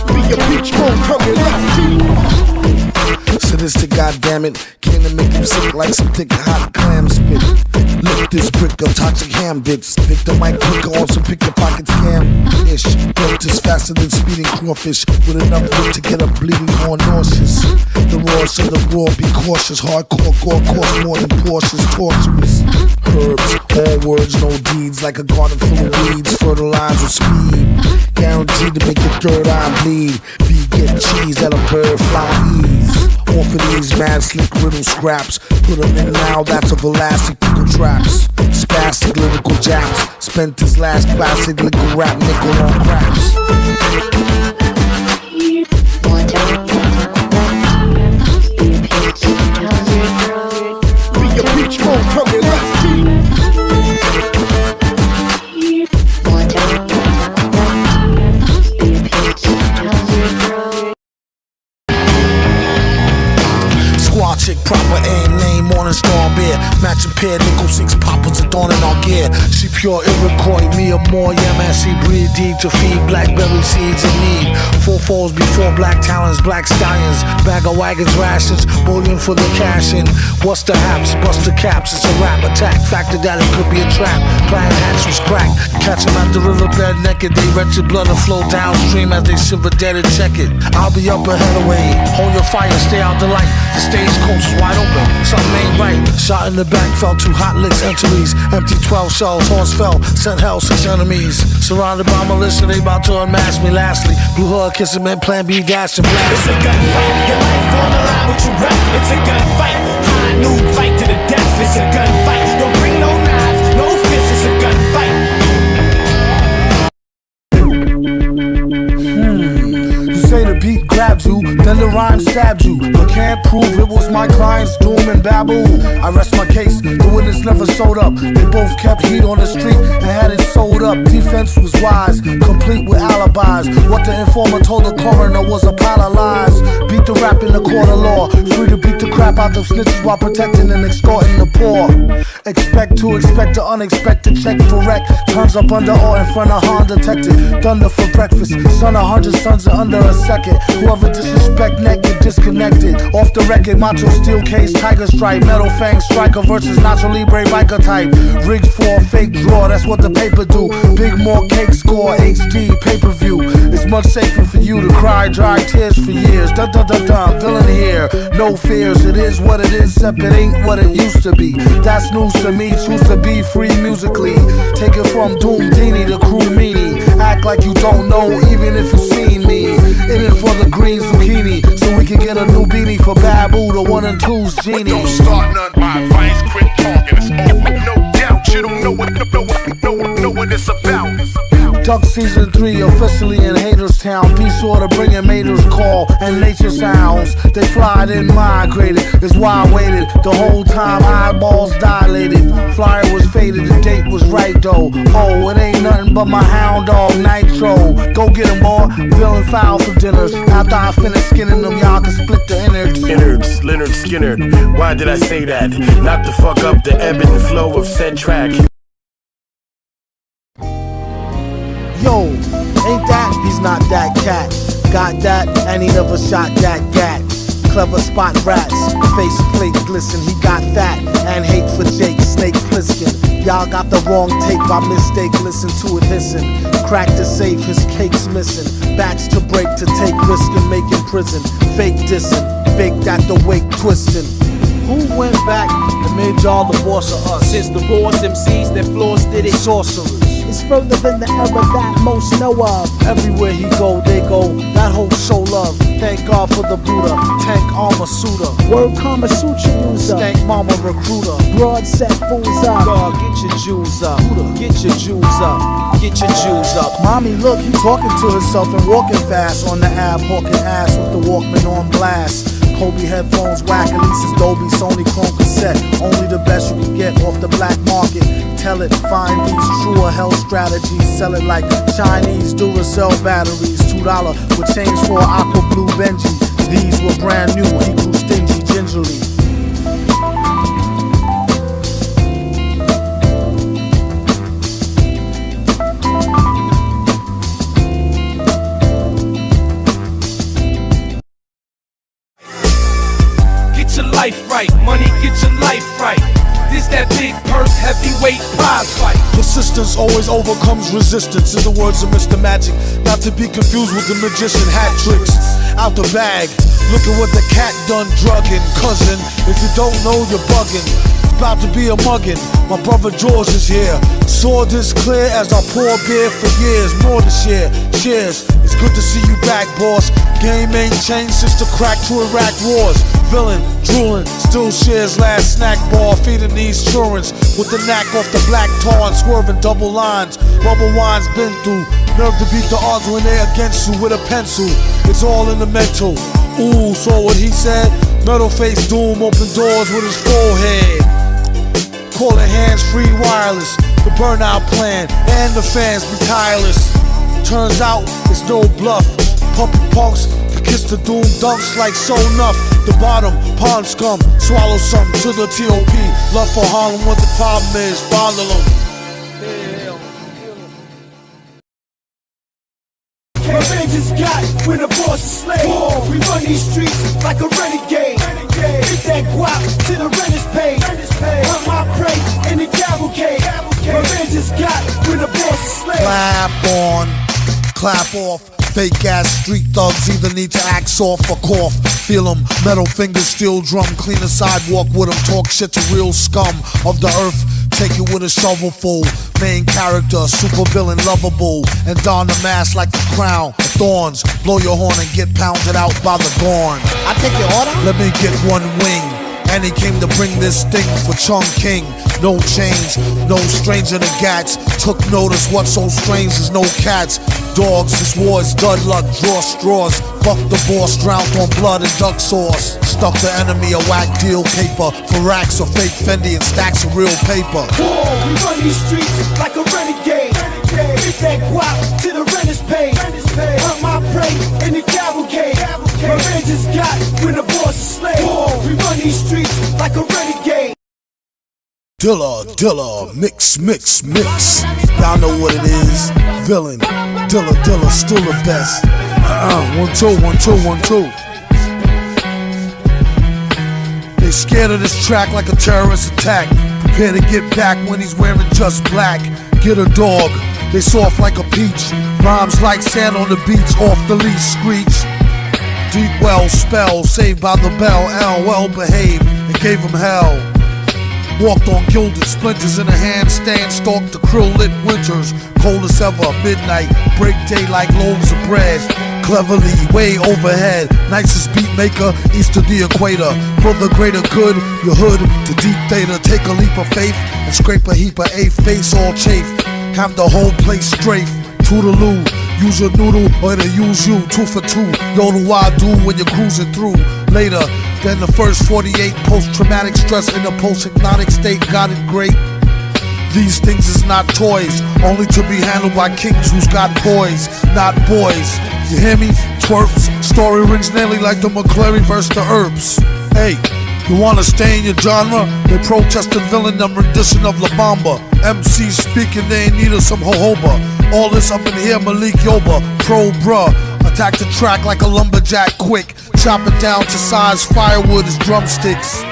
Be a peach bone, come here, Sadistic, goddammit, came to make him sick like some thick hot clam spit. Lick this brick of toxic ham bits. Pick the mic quicker on some pick your pocket scam-ish. Built is faster than speeding crawfish with enough whip to get a bleeding or nauseous. The roars of the raw, be cautious. Hardcore gore costs more than Porsches, torturous. Herbs, all words, no deeds. Like a garden full of weeds, fertilized with speed. Guaranteed to make your third eye bleed. Be get cheese that a bird fly ease. Off of these mad slick riddle scraps. Put them in now, that's a elastic pickle traps. Spastic lyrical japs. Spent his last classic liquor rap nickel on craps. Be a peach bone, come here, let's see. Chick proper and name morning strong beer. Matching pair nickel 6 poppers adorning our gear. She pure Iroquois, me a more yeah man. She breed deep to feed blackberry seeds in need. 4 fours before black talons, black stallions. Bag of wagons, rations, bullion for the cash in. What's the haps? Bust the caps. It's a rap attack. Factor that it could be a trap. Blind hatch was cracked. Catch them at the riverbed naked. They wretched blood will flow downstream as they shiver dead and check it. I'll be up ahead away. Hold your fire, stay out the light. The stage coast is wide open. Something ain't right. Shot in the back, fell 2 hot licks, entries. Empty 12 shells, horse fell. Sent hell 6 enemies. Surrounded by militia, they about to unmask me. Lastly, blue hood kissing men, plan B dash and blast. It's a gunfight. Your life on the line with your rap. It's a gunfight. High noon fight to the death. It's a gunfight. Don't bring no knives, no fists. It's a gunfight. Say the beat grabbed you, then the rhyme stabbed you, but can't prove it was my client's doom and babble. I rest my case, the witness never showed up. They both kept heat on the street and had it sold up. Defense was wise, complete with alibis. What the informer told the coroner was a pile of lies. Beat the rap in the court of law, free to beat the crap out of snitches while protecting and extorting the poor. Expect the unexpected, check for wreck. Turns up under or in front of harm detected. Thunder for breakfast, son 100 sons are under a second. Whoever disrespect neck get disconnected. Off the record, macho steel case, tiger stripe, metal fang striker versus Nacho Libre biker type. Rigged for a fake draw, that's what the paper do. Big more cake score, HD pay-per-view. It's much safer for you to cry dry tears for years. Dun dun dun dun, villain here, no fears. It is what it is, except it ain't what it used to be. That's news to me, choose to be free musically. Take it from Doom Dini to Crew Meanie. Act like you don't know, even if you seen me. In it for the green zucchini, so we can get a new beanie for Babu, the 1 and 2's genie. Don't start none, my advice, quit talking, it's over, no doubt. You don't know what it's about. Duck season 3 officially in Haterstown. Be sure to bring in Mater's call and nature sounds. They fly then migrated. It's why I waited the whole time. Eyeballs dilated. Flyer was faded. The date was right though. Oh, it ain't nothing but my hound dog Nitro. Go get him, boy. Villain foul for dinners. After I finish skinning them, y'all can split the innards. Innards, Leonard Skinner. Why did I say that? Not to fuck up the ebb and flow of said track. Yo, ain't that? He's not that cat. Got that, and he never shot that gat. Clever spot rats, face plate glisten. He got fat and hate for Jake Snake Plissken. Y'all got the wrong tape by mistake. Listen to it hissing. Crack to save, his cake's missing. Batch to break to take risk and make in prison. Fake dissing, baked at the wake twisting. Who went back and made y'all the boss of us? Since the boss MCs that floors did it. Sorcerers. is further than the era that most know of. Everywhere he go, they go. That whole show love. Thank God for the Buddha. Tank armor suitor. Word Kama Sutra user. Stank mama recruiter. Broad set fools up. God, get your Jews up. Get your Jews up. Get your Jews up. Mommy, look, he talking to himself and walking fast on the app, hawking ass with the Walkman on blast. Kobe headphones, whack, Elisa's Dolby, Sony Chrome cassette. Only the best you can get off the black market. Tell it, find these true or hell strategies. Sell it like Chinese Duracell batteries. $2 with change for aqua blue Benji. These were brand new, he grew stingy gingerly. Life right, money get your life right. This that big purse, heavyweight prize fight. Persistence always overcomes resistance. In the words of Mr. Magic, not to be confused with the magician hat tricks. Out the bag, look at what the cat done drugging. Cousin, if you don't know, you're bugging. It's about to be a mugging. My brother George is here. Saw this clear as I pour beer for years. More to share. Cheers. It's good to see you back, boss. Game ain't changed since the crack to Iraq wars. Villain, drooling, still shares last snack bar. Feeding the insurance with the knack off the black tar and swerving double lines. Bubble wine's been through. Nerve to beat the odds when they against you with a pencil. It's all in the mental. Ooh, saw what he said? Metal face doom, open doors with his forehead. Call it hands-free wireless. The burnout plan and the fans be tireless. Turns out it's no bluff. Puppy punks kiss the doom dunks like so enough. The bottom, pond scum, swallow something to the T.O.P. Love for Harlem, what the problem is, fondle them. Revenge is got when the boss is slave. We run these streets like a renegade. Get that guap to the rent is paid. Hunt my prey in the cavalcade. Revenge is got when the boss is slave. Clap on, clap off. Fake ass street thugs either need to axe off or cough. Feel them, metal fingers, steel drum. Clean the sidewalk with them, talk shit to real scum of the earth. Take it with a shovelful. Main character, super villain, lovable. And don the mask like the crown of thorns. Blow your horn and get pounded out by the gorn. I take your order? Let me get one wing. And he came to bring this thing for Chung King. No change, no stranger to gats. Took notice what's so strange is no cats. Dogs, this war is dud luck, draw straws. Fuck the boss, drowned on blood and duck sauce. Stuck the enemy a whack deal paper. For racks or fake Fendi and stacks of real paper. We run these streets like a renegade. Get that guap to the rent is paid. Hunt my prey in the cavalcade. Revenge is got when the boss is slave. We run these streets like a renegade. Dilla, mix. Y'all know what it is. Villain, Dilla, still the best. 1, 2. They scared of this track like a terrorist attack. Prepare to get back when he's wearing just black. Get a dog, they soft like a peach. Rhymes like sand on the beach, off the leash, screech. Deep well spell, saved by the bell. L well behaved and gave him hell. Walked on gilded splinters in a handstand. Stalked the krill lit winters. Coldest ever, midnight. Break day like loaves of bread. Cleverly, way overhead. Nicest beat maker, east of the equator. For the greater good, your hood to deep theta. Take a leap of faith and scrape a heap of A. Face all chafe. Have the whole place strafe. Toodaloo. Use your noodle or it'll use you. 2 for 2. Yodel I do when you're cruising through. Later than the first 48. Post-traumatic stress in a post-hypnotic state. Got it great. These things is not toys, only to be handled by kings who's got poise, not boys. You hear me? Twerps. Story rings nearly like the McClary versus the Herbs. Hey, you wanna stay in your genre? They protested villain and rendition of La Bamba. MCs speaking, they ain't need of some jojoba. All this up in here, Malik Yoba, pro bruh. Attack the track like a lumberjack quick. Chop it down to size firewood as drumsticks.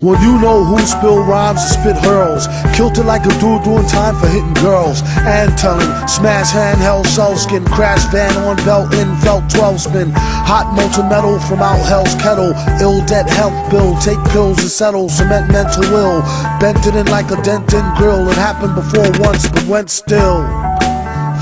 Well, you know who spill rhymes and spit hurls. Killed it like a dude doing time for hitting girls. And telling, smash handheld cells, skin, crash van on belt, in felt 12 spin. Hot molten metal from out hell's kettle. Ill debt health bill, take pills and settle. Cement mental will, bent it in like a dent in grill. It happened before once, but went still.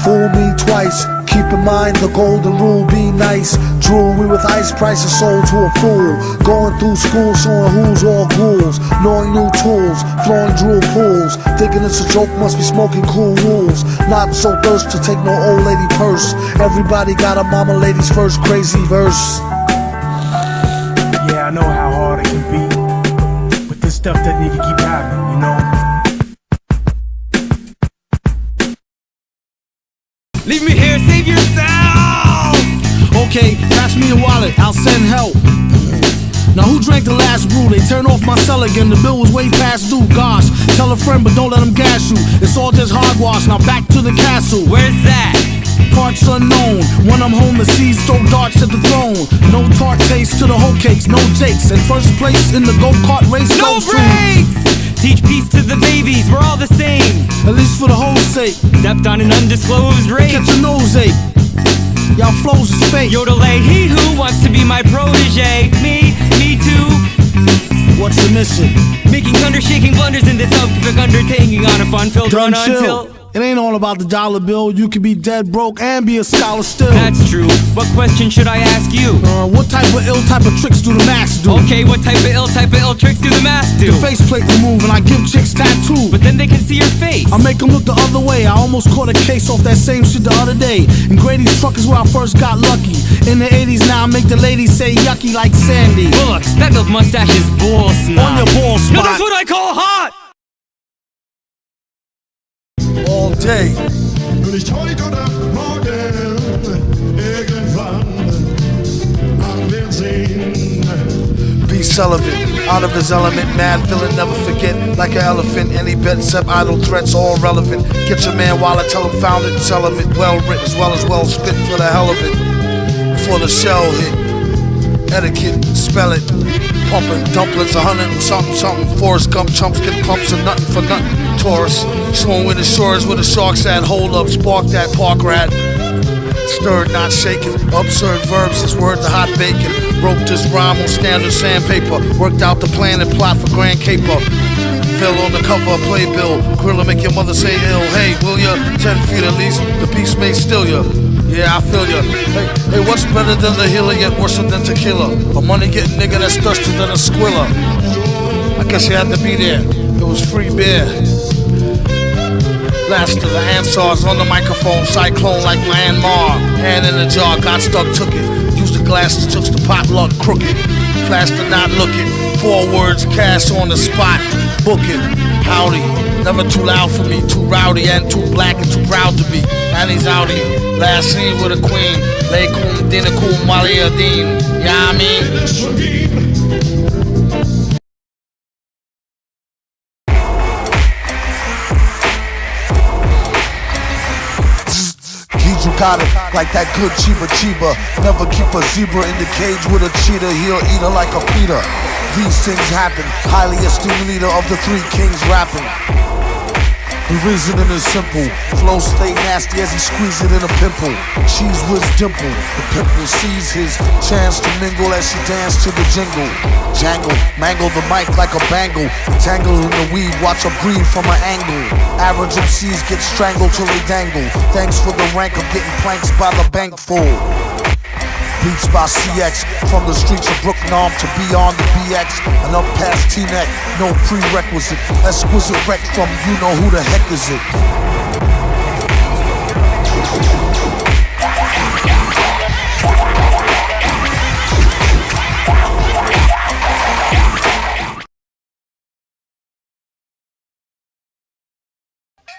Fool me twice, keep in mind the golden rule, be nice. Drool me with ice, prices sold to a fool. Going through school, showing who's all ghouls. Knowing new tools, flowing drool pools. Thinking it's a joke, must be smoking cool rules. Not so thirst to take no old lady purse. Everybody got a mama lady's first crazy verse. Yeah, I know how hard it can be, but this stuff doesn't need to keep happening, you know? Leave me here, save yourself! Okay, pass me a wallet, I'll send help. Now who drank the last brew? They turned off my cell again, the bill was way past due. Gosh, tell a friend but don't let them gas you. It's all just hogwash, now back to the castle. Where's that? Parts unknown. When I'm home, the seas throw darts at the throne. No tart taste to the whole cakes, no jakes. And first place in the go-kart race. No breaks! Teach peace to the babies, we're all the same. At least for the whole sake. Stepped on an undisclosed rate. Get your nose ache. Y'all flows is fake. Yodelay, he who wants to be my protege. Me too. What's the mission? Making thunder-shaking blunders in this scientific undertaking on a fun-filled run until... It ain't all about the dollar bill. You can be dead broke and be a scholar still. That's true. What question should I ask you? What type of ill type of tricks do the masks do? Okay, what type of ill tricks do the masks do? The faceplate remove and I give chicks tattoos. But then they can see your face. I make them look the other way. I almost caught a case off that same shit the other day. And Grady's truck is where I first got lucky. In the 80s now I make the ladies say yucky like Sandy. Bullocks, that milk mustache is bull snot. On your ball spot. No, that's what I call hot! All day. B. Sullivan, out of his element, mad villain, never forget. Like an elephant, any bet, except idle threats, all relevant. Get your man while I tell him found it, sell him it. Well written as well spit for the hell of it. Before the shell hit, etiquette, spell it. Pumping dumplings, 100 and something. Forrest Gump chumps get pumps and nothing for nothing. Taurus, swimming with the shores where the sharks at. Hold up, spark that park rat. Stirred, not shaken. Absurd verbs, this word to hot bacon. Wrote this rhyme on standard sandpaper. Worked out the plan and plot for Grand Caper. Fell on the cover of Playbill. Gorilla make your mother say ill. Hey, will ya? 10 feet at least, the beast may steal ya. Yeah, I feel ya. Hey, what's better than the healer yet worse than tequila? A money-getting nigga that's thirstier than a squiller. I guess you had to be there. It was free beer. Last of the Ansars on the microphone. Cyclone like Myanmar. Hand in the jar, got stuck, took it. Used the glass to juice the potluck, crooked. Flash to not look it. 4 words, cash on the spot. Book it. Howdy. Never too loud for me, too rowdy and too black and too proud to be. And he's outie. Last scene with a queen. Lay kum, dinner kum, Malia Dean. Yeah, I mean. You got it, like that good Chiba. Never keep a zebra in the cage with a cheetah. He'll eat her like a Peter. These things happen. Highly esteemed leader of the 3 kings rapping. The reasoning is simple. Flow stay nasty as he squeeze it in a pimple. Cheese whiz dimple. The pimple sees his chance to mingle as she dance to the jingle. Jangle, mangle the mic like a bangle. Tangle in the weed, watch her breathe from an angle. Average MCs get strangled till they dangle. Thanks for the rank of getting planks by the bank full. Beats by CX, from the streets of Brooknarm to beyond the BX and up past T-Neck, no prerequisite. Exquisite wreck from you know who the heck is it.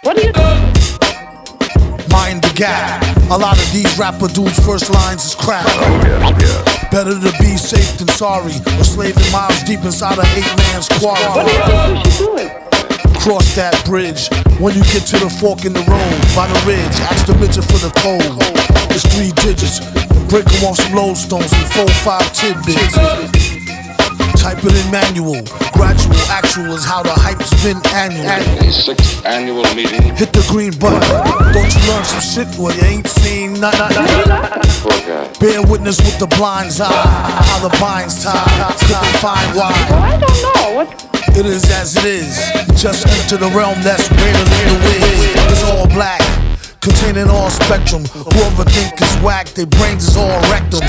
What do you do? Mind the gap. A lot of these rapper dudes' first lines is crap. Better to be safe than sorry, or slaving miles deep inside an 8-man's quarry. What do you think we should do? Cross that bridge when you get to the fork in the road. By the ridge, ask the midget for the code. It's 3 digits. Break them off some lodestones with 4-5 tidbits. Type it in manual. Gradual, actual is how the hype's been annual. The 6th annual meeting. Hit the green button. Don't you learn some shit? Well, you ain't seen nothing. Bear witness with the blind's eye. How the bind's tied. Couldn't find why. I don't know. What? It is as it is. Just enter the realm that's greater than the wiz. It's all black, containing all spectrum. Whoever think is whack, their brains is all rectum.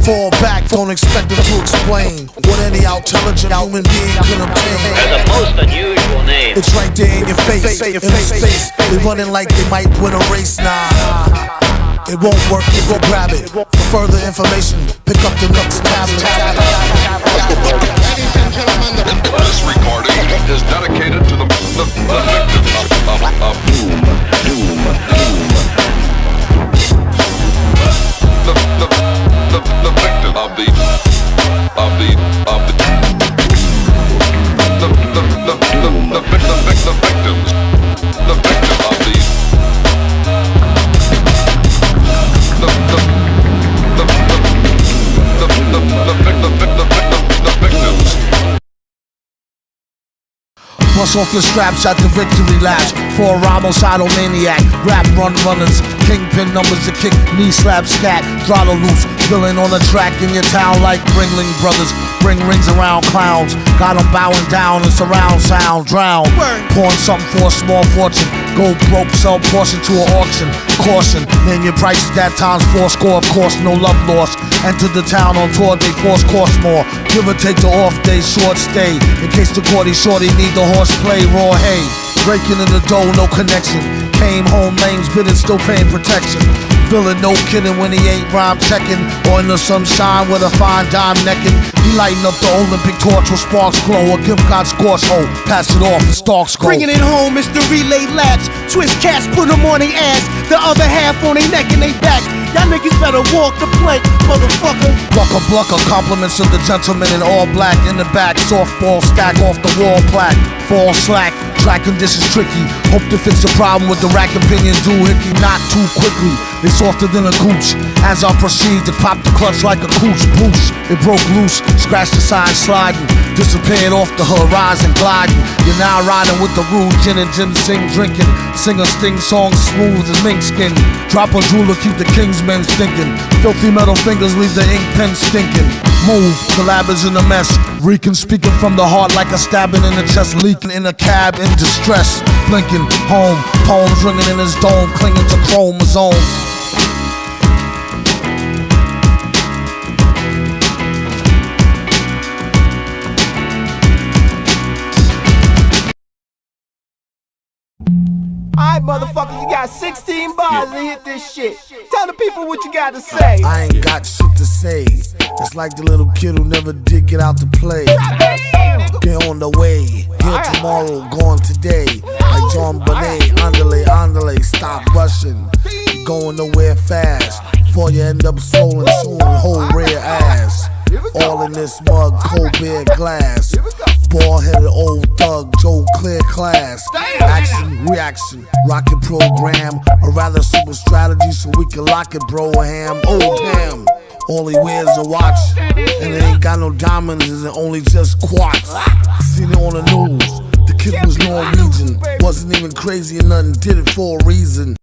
Fall back, don't expect them to explain what any intelligent human being could obtain. That's a most unusual name. It's right there in your face, in space. They running like they might win a race. Nah, it won't work if you grab it. For further information, pick up the Nux tablet. Ladies and gentlemen, this recording is dedicated to the victims of doom. The victim of the victims. The victim of the victims. Bust off your straps at the victory laps. For a homicidal maniac, rap runners, kingpin numbers to kick, knee slap, scat, throttle loose, villain on the track in your town like Ringling Brothers. Bring rings around clowns, got them bowing down and surround sound, drown. Pouring something for a small fortune, go broke, sell portion to an auction. Caution, name your prices that times 4 score, of course, no love lost. Enter the town on tour, they force cost more. Give or take the off day, short stay. In case the Gordy shorty need the horseplay, raw hay. Breaking in the dough, no connection. Came home, lames bidding, still paying protection. Villain, no kidding when he ain't rhyme checking. Or in the sunshine with a fine dime necking. He lighting up the Olympic torch with sparks glow. A gift got scorch hole, pass it off and stalks go. Bringing it home, it's the relay laps. Twist cats, put them on their ass. The other half on their neck and they back. Y'all niggas better walk the plank, motherfucker. Blucker, compliments of the gentleman in all black. In the back, softball stack off the wall plaque. Fall slack, track conditions tricky. Hope to fix the problem with the rack opinion. Do hickey, not too quickly. It's softer than a gooch. As I proceed to pop the clutch like a cooch boosh. It broke loose, scratched the side sliding. Disappeared off the horizon gliding. You're now riding with the rude gin and ginseng drinking. Sing a sting song smooth as mink skin. Drop a jeweler, keep the Kingsmen thinking. Filthy metal fingers leave the ink pen stinking. Move, collab is in a mess. Reeking, speaking from the heart like a stabbing in the chest. Leaking in a cab in distress. Blinking, home, poems ringing in his dome. Clinging to chromosomes. Alright, motherfucker, you got 16 bars to hit this shit. Tell the people what you got to say. I ain't got shit to say. It's like the little kid who never did get out to play. Get on the way. Here tomorrow, gone today. Like John Bonet, andale, stop rushing. You're going nowhere fast. Before you end up swollen soon, whole rare ass. All in this mug, cold beer glass. Ball-headed old thug, Joe clear class. Action, reaction, rocket program. Or rather simple strategy so we can lock it, bro. Ham, oh damn. All he wears a watch, and it ain't got no diamonds, and only just quartz. Seen it on the news, the kid was Norwegian. Wasn't even crazy or nothing, did it for a reason.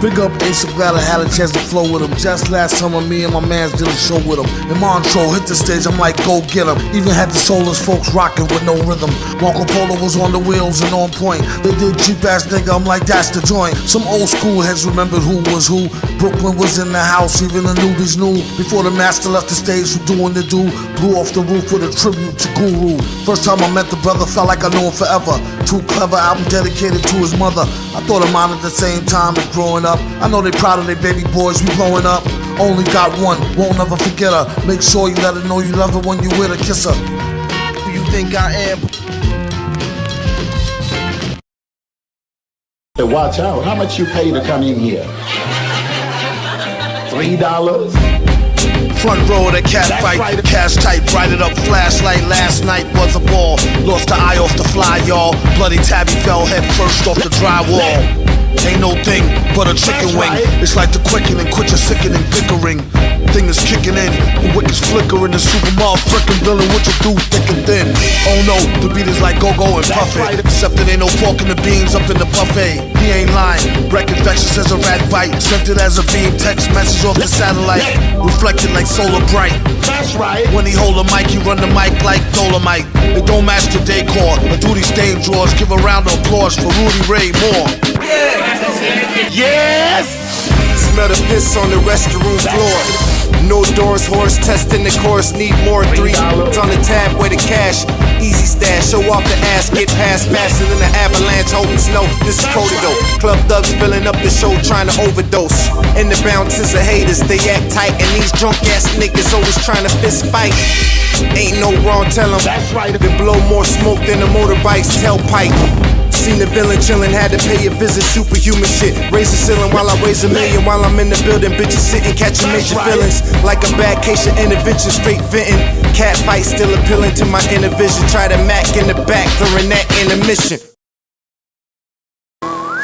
Big up Ace, I'm glad I had a chance to flow with him. Just last summer, me and my mans did a show with him. In Montreux, hit the stage, I'm like, go get him. Even had the soulless folks rocking with no rhythm. Marco Polo was on the wheels and on point. They did cheap ass nigga, I'm like, that's the joint. Some old school heads remembered who was who. Brooklyn was in the house, even the newbies knew. Before the master left the stage for doing the do. Blew off the roof with a tribute to Guru. First time I met the brother, felt like I knew him forever. Too clever, album dedicated to his mother. I thought of mine at the same time as growing up. I know they proud of their baby boys, we blowing up. Only got one, won't never forget her. Make sure you let her know you love her when you with her, kiss her. Who you think I am? Hey, watch out, how much you pay to come in here? $3? Front row of the cat fight, right. Cash tight, bright it up, flashlight. Last night was a ball, lost the eye off the fly, y'all. Bloody tabby fell head first off the drywall. Ain't no thing but a chicken wing. It's like the quickening, quit your sickening bickering. everything is kicking in. The wickets flickering, the super motherfucking villain, what you do thick and thin. Oh no, the beat is like go-go and puff it. Except it ain't no pork in the beans up in the buffet. He ain't lying, wreck infectious as a rat bite. Sent it as a beam, text message off the satellite. Reflected like solar bright. That's right. When he hold a mic, he run the mic like Dolomite. It don't match the decor, the duty stain drawers. Give a round of applause for Rudy Ray Moore. Yes! Smell the piss on the restroom floor. No doors, horse testing the course. Need more $3 on the tab with the cash. Easy stash, show off the ass. Get past faster than the avalanche. Holding snow, this is proto. Club thugs filling up the show, trying to overdose. And the bounces of haters, they act tight. And these drunk ass niggas always trying to fist fight. Ain't no wrong, tell them. That's right. They blow more smoke than a motorbike's tailpipe. Seen the villain chillin', had to pay a visit, superhuman shit. Raise the ceiling while I raise $1 million. While I'm in the building, bitches sitting, catching major feelings. Like a bad case of intervention, straight venting. Cat fight still appealing to my inner vision. Try to Mac in the back during that intermission.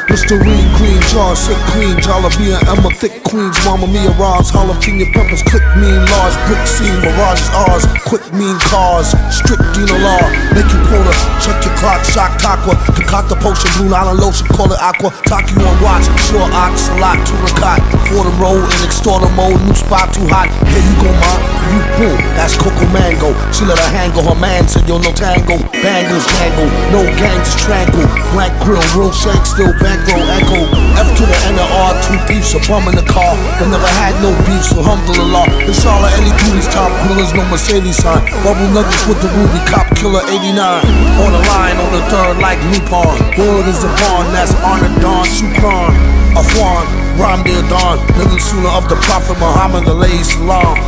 Listerine, green jars, sick queen, Jalabia, Emma, thick queens, Mama Mia, Robs, jalapeno peppers, click mean, large, brick scene, mirages ours, quick mean cars, strict Dino law, make you quota, check your clock, shock Takwa, concoct the potion, Blue Island lotion, call it aqua, talk you on watch, sure ox, a lot, to recot, for the road, and extorter mode, new spot too hot, here you go, ma, you boom, that's Coco Mango, she let her handle, her man said, yo, no tango, bangles, tango, no gangs, strangle, black grill, real shank, still bankroll, echo, F to the N, R, 2 beefs, a bum in the car, but never had no beef, so alhamdulillah, it's all of any duties, top grillers, no Mercedes sign, bubble nuggets with the ruby, cop killer 89, on the line, on the third, like Lupon, word is the bond, that's honor, Don, Shukran, Afwan, Ram Dear Don, living sooner of the Prophet Muhammad, alayhi salam.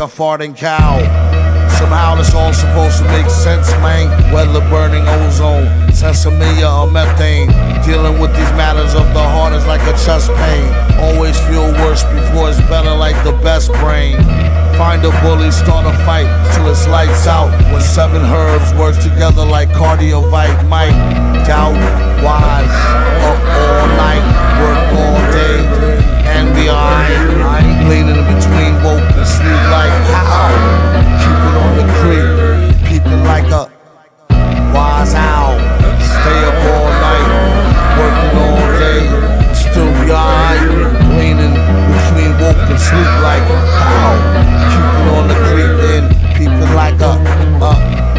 Farting cow. Somehow this all supposed to make sense, man. Weather burning ozone, sesame or methane. Dealing with these matters of the heart is like a chest pain. Always feel worse before it's better, like the best brain. Find a bully, start a fight till it's lights out. When 7 herbs work together like cardiovite. Might doubt, wise, up all night, work all day, and be alright. I ain't leaning in between woke and sleep like how. Keep it on the creek, peep it like a wise owl. Stay up all night, working all day, still be alright. Leaning between woke and sleep like how. Keep it on the creek and peep it like a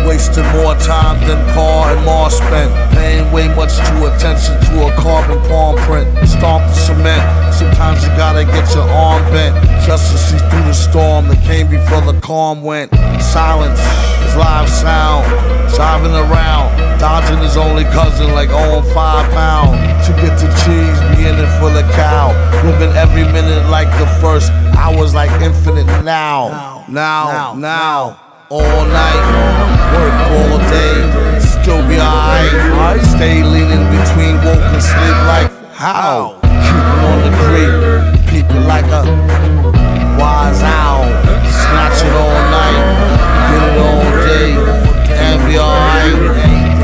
wasting more time than car and more spent. Paying way much too attention to a carbon palm print. Stomp the cement. Sometimes you gotta get your arm bent just to see through the storm that came before the calm went. Silence is live sound. Driving around, dodging his only cousin like on 5 pounds. To get the cheese, be in it for the cow. Living every minute like the first hours, like infinite now. Now. All night, work all day, still be alright. Stay leaning between woke and sleep like how. Keep it on the creek, peep it like a wise owl. Snatch it all night, get it all day, and be alright.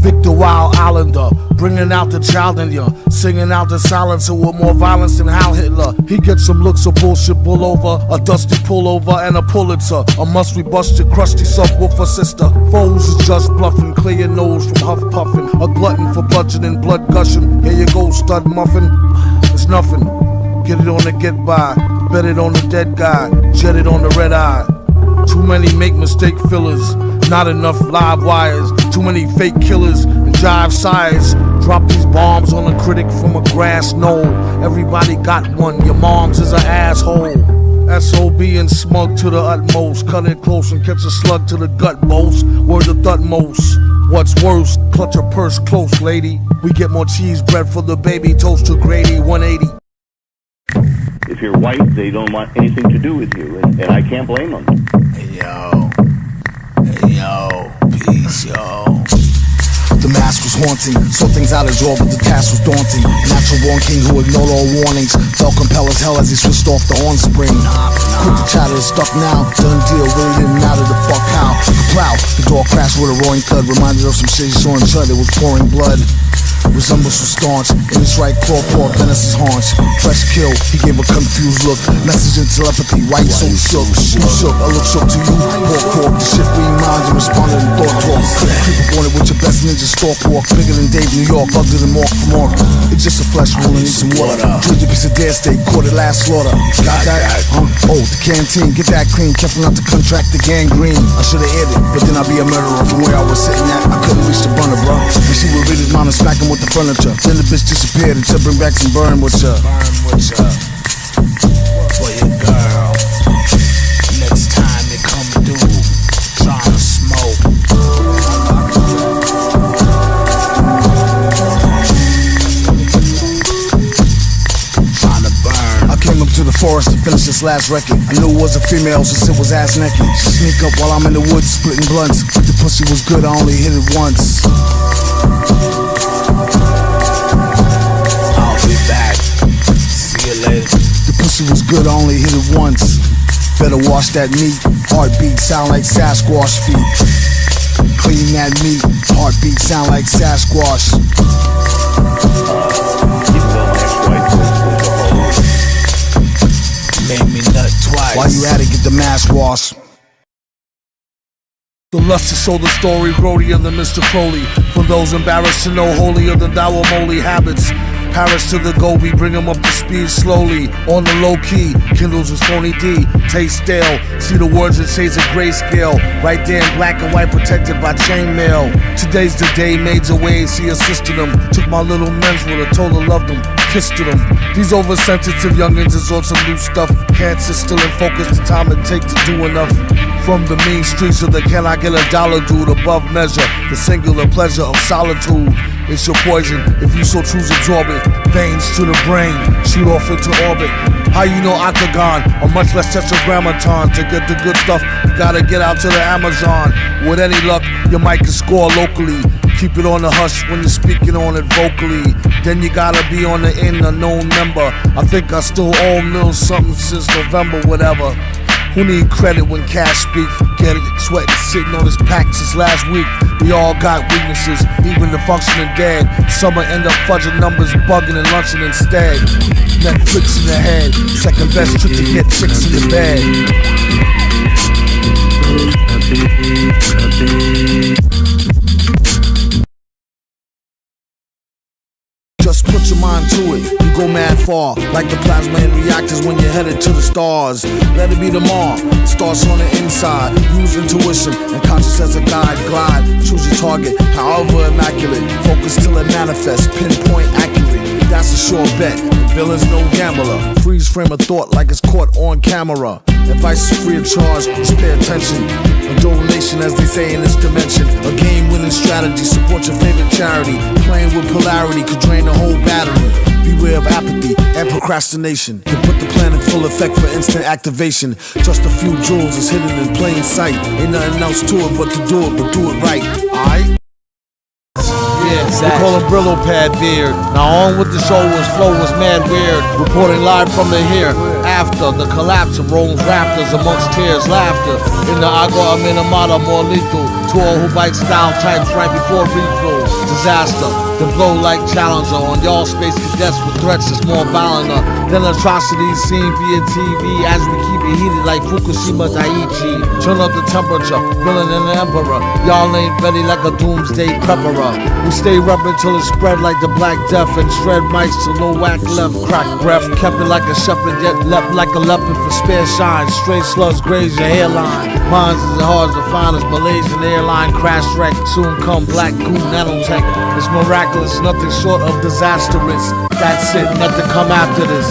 Victor Wild Islander, bringing out the child in ya, singing out the silencer with more violence than Hal Hitler. He gets some looks of bullshit bull over, a dusty pullover and a Pulitzer. A must we bust your crusty subwoofer sister. Foes is just bluffing, clear your nose from huff puffing. A glutton for budgeting, blood gushing. Here you go, stud muffin. It's nothing. Get it on the get by, bet it on the dead guy, jet it on the red eye. Too many make mistake fillers, not enough live wires. Too many fake killers and jive sires. Drop these bombs on a critic from a grass knoll. Everybody got one, your mom's is an asshole. SOB and smug to the utmost. Cut it close and catch a slug to the gut most. Word the utmost. What's worse, clutch her purse close, lady. We get more cheese bread for the baby, toast to Grady, 180. If you're white, they don't want anything to do with you, and I can't blame them. Hey yo, peace, yo. The mask was haunting, saw things out of draw, but the task was daunting. Natural born king who ignored all warnings, felt compelled as hell as he switched off the on spring. Quick to chatter is stuck now, done deal, really didn't matter the fuck how. The plow, the door crashed with a roaring thud, reminded of some shit he saw in Chubb, it was pouring blood. Resembles was staunch, in his right claw paw, Venice's haunch. Fresh kill, he gave a confused look. Message in telepathy, white so shook. Who shook? I look shook to you. Pork, the shit we mind, you responded in thought talk. Creep up on it with your best ninja stalk walk. Bigger than Dave, New York, uglier than Mark from Mark. It's just a flesh wound, need some water. Drink your piece of dare steak, caught it last slaughter. Got that? Oh, the canteen, get that clean. Careful not to contract the gangrene. I should've aired it, but then I'd be a murderer from where I was sitting at. I couldn't reach the burner, bro. You see what read his mind and smack him with the furniture. Then the bitch disappeared until bring back some burn with ya. For your girl. Next time you come through, trying to smoke. Trying to burn. I came up to the forest to finish this last record. I knew it was a female since it was ass naked. She sneak up while I'm in the woods splitting blunts. The pussy was good, I only hit it once. The pussy was good, I only hit it once. Better wash that meat. Heartbeat sound like Sasquatch feet. Clean that meat. Heartbeat sound like Sasquatch. Made me nut twice. While you at it, get the mask wash. The lust to show the story, roadier than Mr. Crowley. For those embarrassed to know, holier than thou moly habits. Paris to the Gobi, bring him up to speed slowly. On the low key, kindles his phony D. Taste stale, see the words in shades of grayscale. Right there in black and white, protected by chainmail. Today's the day, maids away, see assisted them. Took my little men's with her, told her loved them. Kissed to them. These oversensitive youngins is on some new stuff. Can't sit still and focus the time it takes to do enough. From the mean streets of the can I get a dollar dude above measure. The singular pleasure of solitude. It's your poison if you so choose absorb it. Veins to the brain, shoot off into orbit. How you know octagon, or much less tetragrammaton. To get the good stuff, you gotta get out to the Amazon. With any luck, your mic can score locally. Keep it on the hush when you're speaking on it vocally. Then you gotta be on the in, a known member. I think I still owe Mills something since November, whatever. Who need credit when cash speak? Get it, sweating, sitting on his pack since last week. We all got weaknesses, even the functioning dead. Some end up fudging numbers, bugging and lunching instead. Netflix in the head, second best trick to get chicks in the bed. Just put your mind to it, you go mad far. Like the plasma in reactors when you're headed to the stars. Let it be tomorrow, starts on the inside. Use intuition and conscious as a guide. Glide, choose your target, however immaculate. Focus till it manifests, pinpoint accurate. That's a sure bet, the villain's no gambler. Freeze frame of thought like it's caught on camera. Advice is free of charge, just pay attention. A donation as they say in this dimension. A game winning strategy, support your favorite charity. Playing with polarity could drain the whole battery. Beware of apathy and procrastination. Can put the plan in full effect for instant activation. Just a few jewels is hidden in plain sight. Ain't nothing else to it but to do it, but do it right. Alright? Yeah, exactly. We call him Brillo Pad Beard. Now on with the show was Flow was mad weird. Reporting live from the here. After the collapse of Rome's rafters amongst tears, laughter. In the Agua Minamata, more lethal. To all who bite style types right before refill. Disaster, the blow like Challenger. On y'all space cadets with threats is more violent than atrocities seen via TV. As we keep it heated like Fukushima Daiichi. Turn up the temperature, villain and the emperor. Y'all ain't ready like a doomsday prepperer. We stay rubbing till it spread like the Black Death. And shred mics till no whack left. Crack breath, kept it like a shepherd, yet leapt like a leopard for spare shine. Straight slugs graze your hairline. Mines is as hard as the finest Malaysian airline crash wreck. Soon come black goo nanotech. It's miraculous, nothing short of disastrous. That's it, nothing come after this.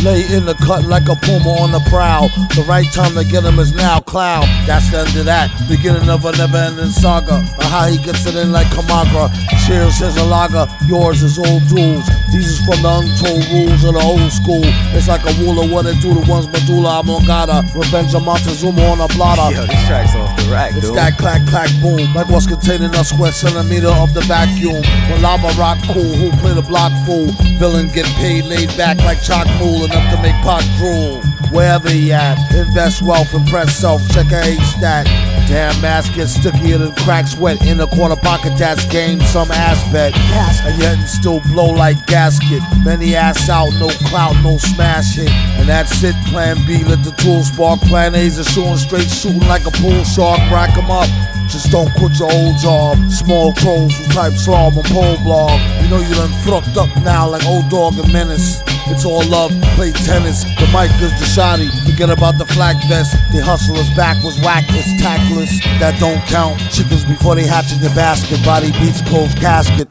Lay in the cut like a puma on the prowl. The right time to get him is now, cloud. That's the end of that, beginning of a never-ending saga. Or how he gets it in like Kamagra. Cheers, here's a lager, yours is Old Droog. These is from the untold rules of the old school. It's like a rule of what it do to one's medulla oblongata. Revenge of Montezuma on a blotter. Yo, this track's off the rack, it's dude. that clack, clack, boom. Like what's containing a square centimeter of the vacuum. When lava rock cool, who play the block fool? Villain get paid, laid back like chalk fool. Enough to make pot drool. Wherever he at, invest wealth, impress self, check a age stat. Damn mask gets stickier than cracks wet in a quarter pocket. That's game some aspect. And yet it still blow like gasket. Many ass out, no clout, no smash hit. And that's it. Plan B, let the tools spark. Plan A's are shooting straight, shooting like a pool shark. Rack 'em up. Just don't quit your old job. Small crows who type slob on pole blog. You know you done fucked up now like Old Dog and Menace. It's all love, play tennis. The mic is the shoddy. Forget about the flak vest. They hustle us back was whack, it's tactless. That don't count. Chickens before they hatch in the basket. Body beats closed casket.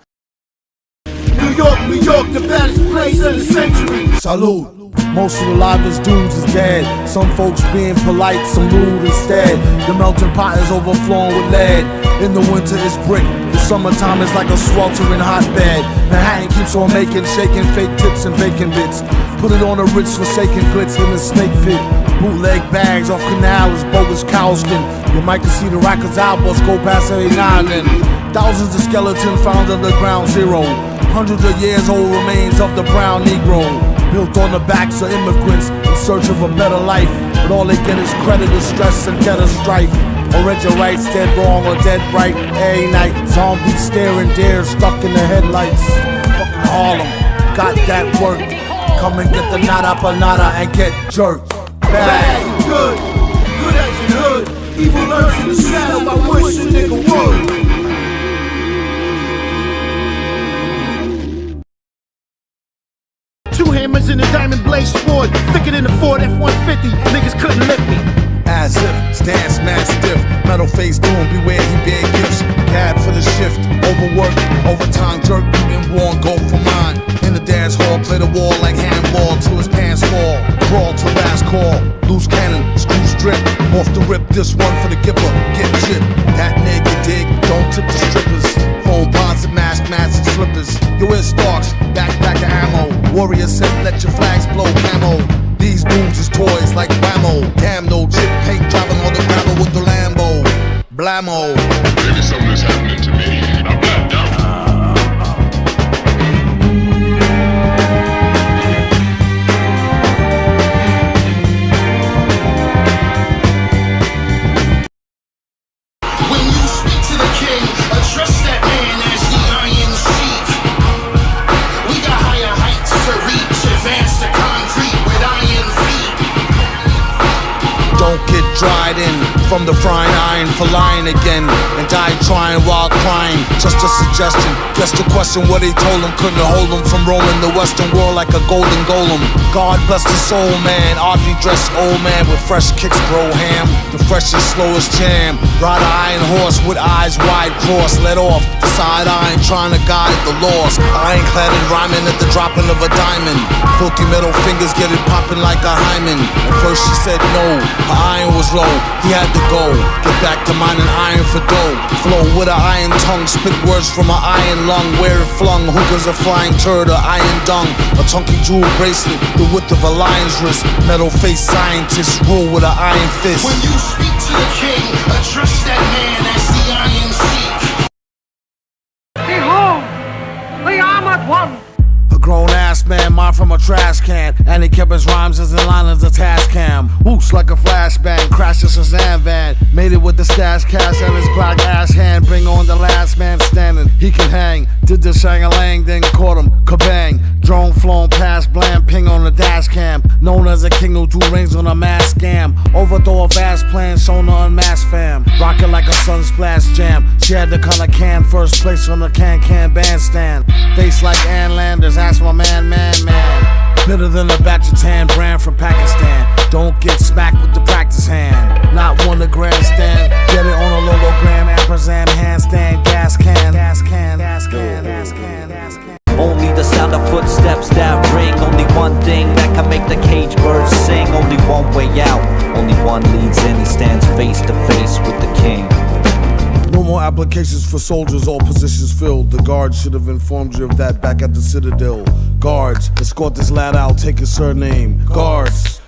New York, the baddest place of the century. Salute. Most of the livest dudes is dead. Some folks being polite, some rude instead. The melting pot is overflowing with lead. In the winter it's brick. The summertime is like a sweltering hotbed. Manhattan keeps on making, shaking fake tits and bacon bits. Put it on a rich forsaken glitz in the snake pit. Bootleg bags off canal is bogus cow skin. You might can see the Rockers albums go past every now and then. Thousands of skeletons found under ground zero. Hundreds of years old remains of the brown Negro. Built on the backs of immigrants in search of a better life. But all they get is credit, stress, and cheddar strife. Or read your rights, dead wrong or dead right. Every night, zombies staring deer stuck in the headlights. Fucking Harlem, got that work. Come and get the nada panada and get jerked. Bad, good as in hood. Evil lurks in the shadow, I wish a nigga would. Two hammers in a diamond blade sword, thicker than the Ford F-150. Niggas couldn't lift me. As if, stance mad stiff. Metal face doom, beware he bear gifts. Cab for the shift, overwork, overtime jerk, beating worn, go for mine. In the dance hall, play the wall like handball till his pants fall. Brawl to last call, loose cannon, screw strip. Off the rip, this one for the giver, get chipped. That nigga dig, don't tip the strippers. Phone bonds and mask, and slippers. Your ear stalks, backpack of ammo. Warrior said, let your flags blow camo. These dudes is toys like Whammo. Damn, no chip paint driving on the gravel with the Lambo. Blammo. Maybe something is happening to me. I'm blacked out. When you speak to the king, address that man as the Iron Sheik. We got higher heights to reach, advance the concrete with iron feet. Don't get dried in from the frying iron for lying again and die trying while crying. Just a suggestion, guess the question what he told him couldn't hold him from roaming the western world like a golden golem. God bless the soul man, oddly dressed old man with fresh kicks, bro ham. The freshest, slowest jam. Ride an iron horse with eyes wide cross, let off the side iron trying to guide the lost. Ironclad and rhyming at the dropping of a diamond. Filthy metal fingers get it popping like a hymen. At first she said no, her iron was low, he had to go. Get back to mining iron for dough. Flow with an iron tongue, spit words from an iron lung. Where it flung, hookers a flying turd or iron dung. A chunky jewel bracelet, the width of a lion's wrist. Metal face scientists rule with an iron fist. When you speak to the king, address that man as the Iron Sheik. Behold, the armored one. A grown ass man, my from a trash can, and he kept his rhymes as in line as a task cam. Whoosh like a flashbang, crashed a Shazam van, made it with the stash cash and his black ass hand. Bring on the last man standing, he can hang. Did the shang-a-lang, then caught him, kabang. Drone flown past, bland ping on the dash cam. Known as a king who do rings on a mass scam. Overthrow a vast plan, shown to unmasked fam. Rockin' like a sunsplash jam. She had the color can, first place on the can bandstand. Face like Ann Landers, ask my man. Better than a batch of tan brand from Pakistan. Don't get smacked with the practice hand. Not one to grandstand. Get it on a logogram, ampersand, handstand, gas can. Only the sound of footsteps that ring. Only one thing that can make the cage birds sing. Only one way out, only one leads in. He stands face to face with the king. No more applications for soldiers, all positions filled. The guards should have informed you of that back at the Citadel. Guards, escort this lad out, take his surname. Guards,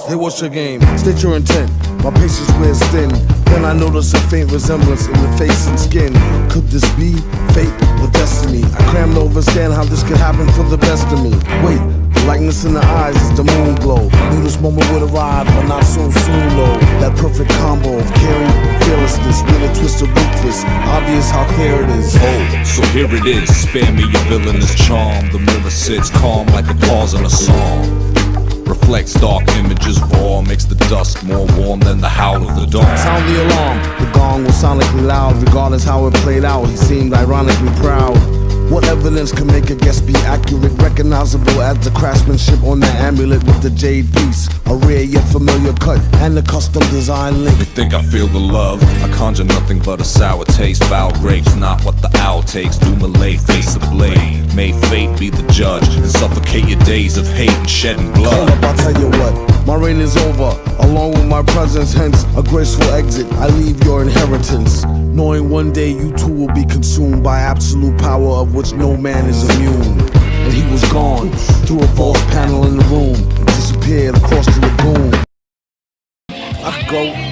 hey, what's your game? State your intent, my patience wears thin. Then I notice a faint resemblance in the face and skin. Could this be fate or destiny? I cram to understand how this could happen for the best of me. Wait, the likeness in the eyes is the moon glow. Knew this moment would arrive, but not so soon though. That perfect combo of caring, fearlessness, with a twist of ruthless. Obvious how clear it is. Oh, so here it is. Spare me your villainous charm. The mirror sits calm like a pause in a song. Reflects dark images raw, makes the dusk more warm than the howl of the dawn. Sound the alarm, the gong was sonically loud. Regardless how it played out, he seemed ironically proud. What evidence can make a guess be accurate? Recognizable as the craftsmanship on that amulet with the jade piece. A rare yet familiar cut and the custom design link. They think I feel the love, I conjure nothing but a sour taste. Foul grapes, not what the owl takes. Do Malay, face the blade. May fate be the judge and suffocate your days of hate and shedding blood. Hold up, I'll tell you what, my reign is over. Along with my presence, hence a graceful exit. I leave your inheritance, knowing one day you too will be consumed by absolute power of which no man is immune. And he was gone through a false panel in the room, disappeared across the lagoon. I could go.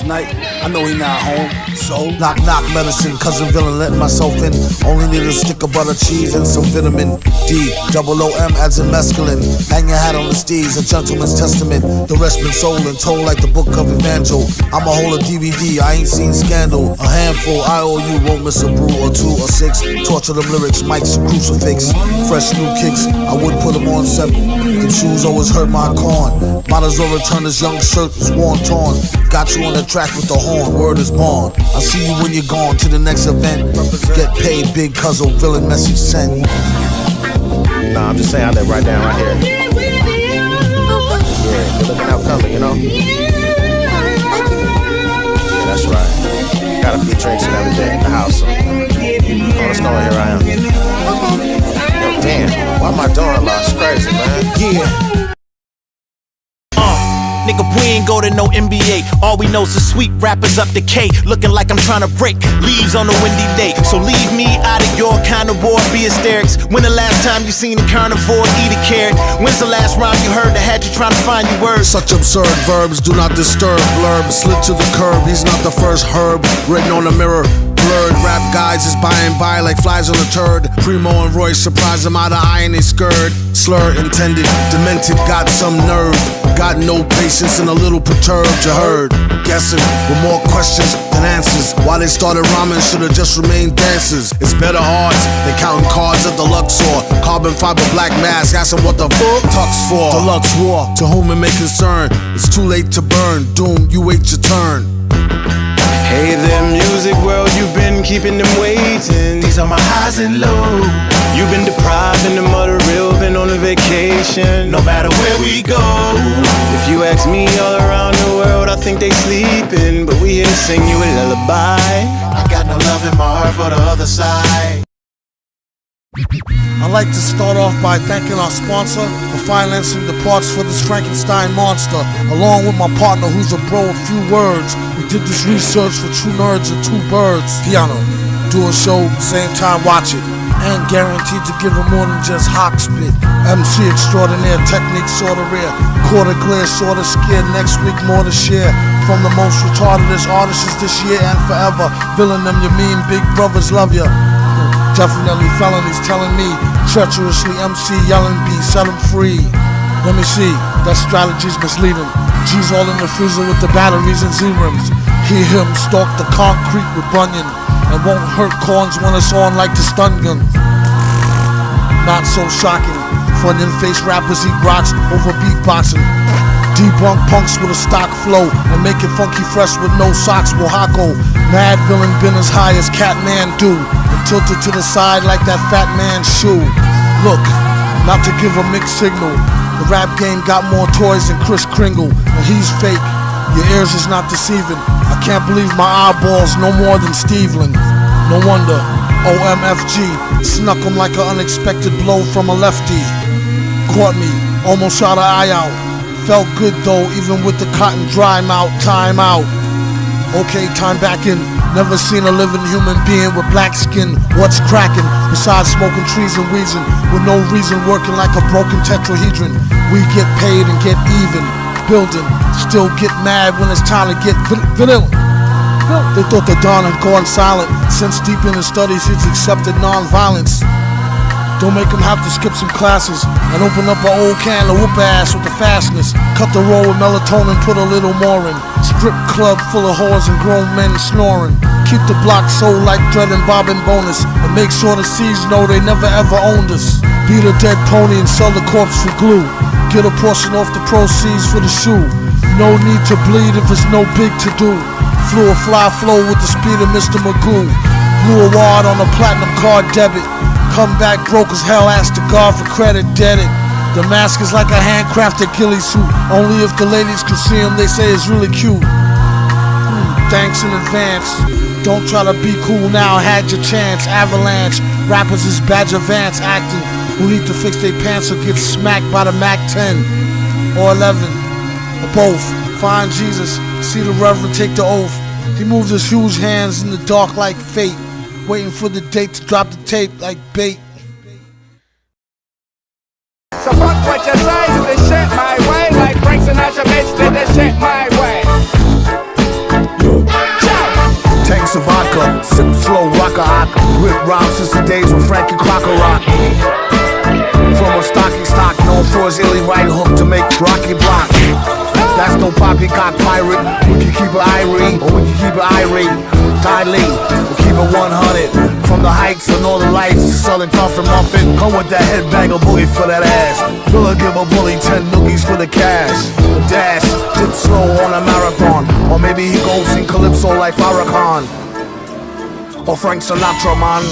Night, I know he not home, so knock medicine, cousin villain letting myself in. Only need a stick of butter, cheese, and some vitamin D, double O-M adds in mescaline. Hang your hat on the steeds, a gentleman's testament. The rest been sold and told like the book of Evangel. I'ma hold a DVD, I ain't seen scandal. A handful, I owe you, won't miss a brew or two or six. Torture them lyrics, mics, crucifix. Fresh new kicks, I would put them on 7. Them shoes always hurt my corn. Might as well return this young shirt, was worn torn. Got you on the track with the horn, word is born. I'll see you when you're gone to the next event. Get paid, big cousin, villain message sent. Nah, I'm just saying I live right down right here. Yeah, you're looking out coming, you know? Yeah, that's right. Got a few drinks and everything in the house. So. Oh, let's go, here I am. Yo, damn, why my door locked? It's crazy, man. Yeah. Nigga, we ain't go to no NBA. All we know is the sweet rappers up the K. Looking like I'm trying to break leaves on a windy day. So leave me out of your carnivore, be hysterics. When the last time you seen a carnivore eat a carrot? When's the last rhyme you heard that had you trying to find your words? Such absurd verbs, do not disturb. Blurb, slid to the curb. He's not the first herb written on the mirror. Blurred rap guys is by and by like flies on a turd. Primo and Royce surprise him out of eye in his skirt. Slur intended, demented, got some nerve. Got no patience and a little perturbed, you heard. Guessing with more questions than answers. Why they started rhyming should've just remained dancers. It's better odds than counting cards at the Luxor. Carbon fiber black mask, asking what the fuck Tux for. Deluxe war, to whom it may concern. It's too late to burn, doom, you wait your turn. Hey there, music world, you've been keeping them waiting. These are my highs and lows. You've been deprived in the mother real, been on a vacation. No matter where we go. If you ask me, all around the world, I think they sleeping, but we here to sing you a lullaby. I got no love in my heart for the other side. I'd like to start off by thanking our sponsor for financing the parts for this Frankenstein monster, along with my partner who's a bro of few words. We did this research for true nerds and 2 birds. Piano, do a show, same time watch it, and guaranteed to give him more than just hawk spit. MC extraordinaire, technique sorta rare, quarter clear, sorta scared. Next week more to share from the most retardedest artists this year and forever. Villain them, you mean big brothers love ya. Definitely felonies telling me Treacherously MC yelling B, set him free. Let me see, that strategy's misleading. G's all in the freezer with the batteries and Z-rims. Hear him stalk the concrete with Bunyan, and won't hurt corns when it's on like the stun gun. Not so shocking, fun in face rappers eat rocks over beatboxing. Debunk punks with a stock flow and make it funky fresh with no socks. Wahako, mad villain been as high as Catman do, and tilted to the side like that fat man's shoe. Look, not to give a mixed signal, the rap game got more toys than Kris Kringle, and he's fake. Your ears is not deceiving. I can't believe my eyeballs no more than Steveland. No wonder OMFG snuck him like an unexpected blow from a lefty. Caught me, almost shot an eye out. Felt good though, even with the cotton dry mouth. Time out. Okay, time back in. Never seen a living human being with black skin. What's cracking? Besides smoking trees and wheezing, with no reason working like a broken tetrahedron. We get paid and get even. Building, still get mad when it's time to get villain. They thought the Don had gone silent. Since deep in his studies, he's accepted non-violence. Don't make him have to skip some classes and open up an old can to whoop ass with the fastness. Cut the roll with melatonin, put a little more in. Strip club full of whores and grown men snoring. Keep the block sold like Dread and Bob and Bonus, and make sure the C's know they never ever owned us. Beat a dead pony and sell the corpse for glue. Get a portion off the proceeds for the shoe. No need to bleed if it's no big to do. Flew a fly flow with the speed of Mr. Magoo. Blew a wad on a platinum card debit. Come back broke as hell, asked the God for credit, dead it. The mask is like a handcrafted ghillie suit. Only if the ladies can see him, they say it's really cute. Thanks in advance. Don't try to be cool now, had your chance. Avalanche, rappers is Badger Vance acting. Who need to fix their pants or get smacked by the Mac 10 or 11 or both. Find Jesus, see the Reverend take the oath. He moved his huge hands in the dark like fate, waiting for the date to drop the tape like bait. So fuck what you say, do this shit my way. Like Frank Sinatra, bitch, did this shit my way. Tanks of vodka, sip slow, rock a hot. Rip rhymes since the days when Frankie Crocker rock. From a stocky stock, known for his illy right hook to make Rocky block. That's no poppycock pirate. We can keep it irie, or we can keep it irate. Ty Lee, we'll keep it 100. From the heights of Northern Lights to Southern Comfort Muffin. Come with that headbang of boogie for that ass. Villa give a bully 10 noogies for the cash. The dash, dip slow on a marathon. Or maybe he goes sing Calypso like Farrakhan. Or Frank Sinatra, man.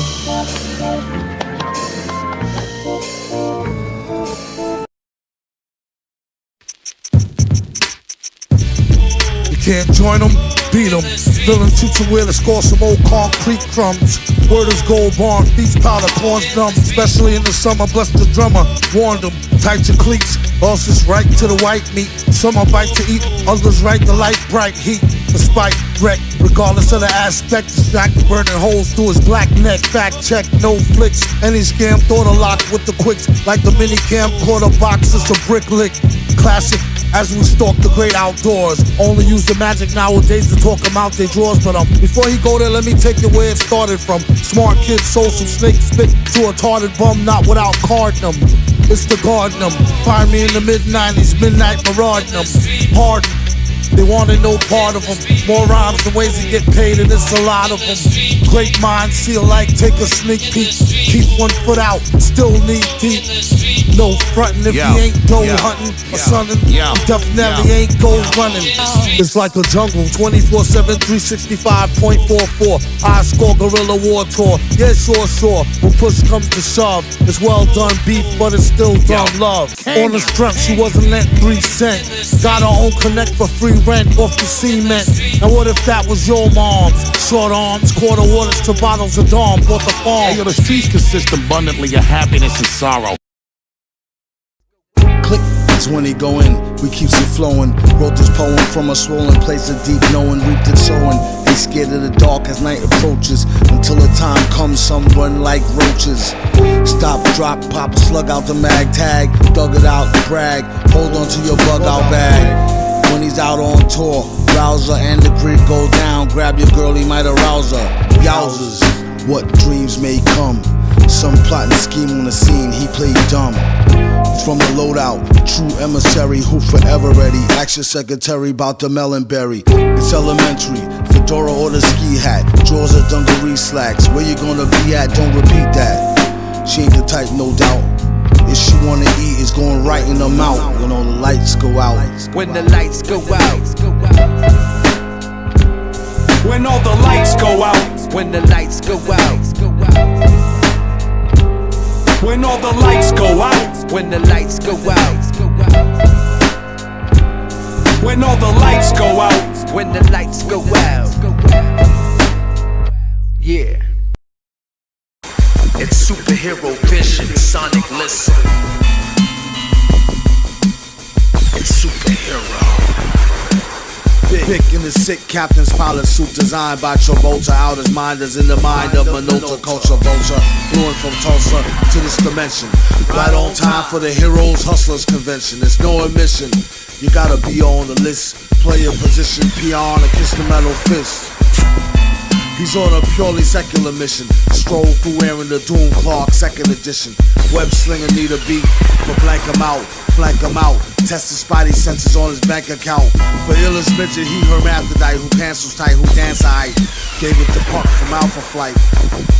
Can't join them, beat them. Villain teach them where to score some old concrete crumbs. Word is gold barn, beats powder, corn's numb. Especially in the summer, bless the drummer. Warned them, tight your cleats. Else it's right to the white meat. Some are bite to eat, others right the light bright heat. The spike wreck, regardless of the aspect. Distract burning holes through his black neck. Fact check, no flicks. Any scam thought a lock with the quicks. Like the mini camcorder box, it's a brick lick. Classic. As we stalk the great outdoors, only use the magic nowadays to talk them out their drawers. But before he go there, let me take you where it started from. Smart kids sold some snake spit to a retarded bum, not without carding them. It's the garden them. Find me in the mid-90s, midnight marauding them. Pardon, they wanted no part of them. More rhymes than ways to get paid, and it's a lot of them. Great minds see alike, take a sneak peek. Keep one foot out, still knee deep. No frontin' if he ain't go hunting or sunning. Definitely ain't go running. It's like a jungle, 24/7, 365.44. I score guerrilla war tour. Yeah, sure. When push comes to shove, it's well done beef, but it's still dumb love. On the strength, she wasn't lent 3 cents. Got her own connect for free rent off the cement. And what if that was your mom's? Short arms, quarter waters to bottles of Dawn, bought the farm. Hey, yo, the streets consist abundantly of happiness and sorrow. Click, that's when he go in, we keeps it flowing. Wrote this poem from a swollen place of deep knowing, reaped it sowing. They scared of the dark as night approaches. Until the time comes, some run like roaches. Stop, drop, pop a slug out the mag tag. Dug it out, brag, hold on to your bug out bag. When he's out on tour, Rouser and the grid go down. Grab your girl, he might arouse her. Yowzers, what dreams may come. Some plotting scheme on the scene, he played dumb. From the loadout, true emissary who forever ready. Ask your secretary about the melon berry. It's elementary, fedora or the ski hat. Drawers or dungaree slacks. Where you gonna be at, don't repeat that. She ain't the type, no doubt. If she wanna eat, it's going right in her mouth. When all the lights go out. When the lights go out. When all the lights go out. When the lights go out. When all the lights go out. When the lights go out. When all the lights go out. When the lights go out. Yeah. It's superhero vision, sonic listen. It's superhero. Pick in the sick captain's pilot suit designed by Travolta. Out his mind is in the mind of Minota culture vulture. Fluent from Tulsa to this dimension. Right on time for the Heroes Hustlers Convention. There's no admission. You gotta be on the list. Play a position, peon, and kiss the metal fist. He's on a purely secular mission. Stroll through wearing the Doom Clark 2nd edition. Web slinger need a beat, but blank him out, flank him out. Test the spidey senses on his bank account. For illest midget, he hermaphrodite who pencils tight, who dance high. Gave it to Puck from Alpha Flight.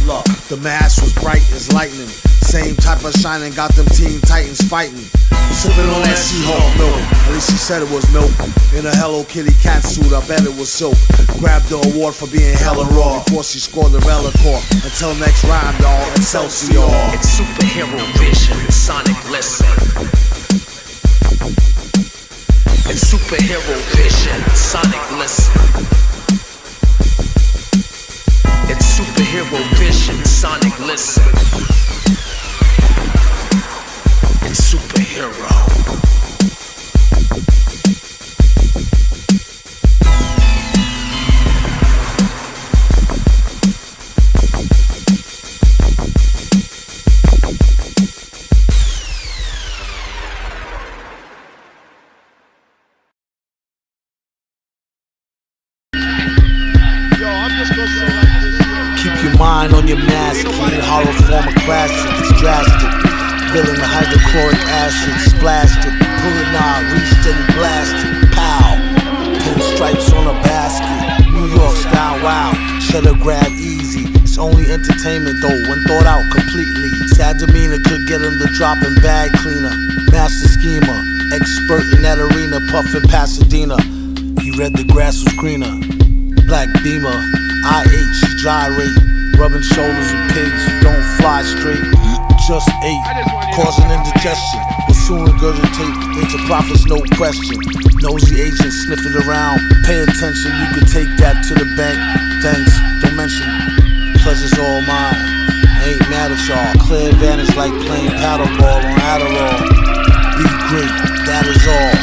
Look, the mask was bright as lightning. Same type of shining got them Teen Titans fighting. Sipping on that She-Hulk milk. At least she said it was milk. In a Hello Kitty cat suit, I bet it was silk. Grabbed the award for being hella raw before she scored the Relicore. Until next rhyme, y'all, Excelsior. It's superhero vision, sonic listen. It's superhero vision, sonic listen. It's superhero vision, sonic listen. It's superhero. Mind on your mask, clean horror form of classic, it's drastic. Villain the hydrochloric acid, splashed it, pull it knob, reached and blasted, pow. Pinstripes on a basket, New York style, wow. Cheddar grab easy, it's only entertainment though, when thought out completely. Sad demeanor could get him the dropping bag cleaner. Master schemer, expert in that arena, puffin' Pasadena. He read the grass was greener, black beamer, IH, gyrate. Rubbing shoulders with pigs who don't fly straight. Just ate, causing indigestion. Will soon regurgitate into profits, no question. Nosy agents sniff it around. Pay attention, you can take that to the bank. Thanks, don't mention. Pleasure's all mine. I ain't mad at y'all. Clear advantage like playing paddleball on Adderall. Be great, that is all.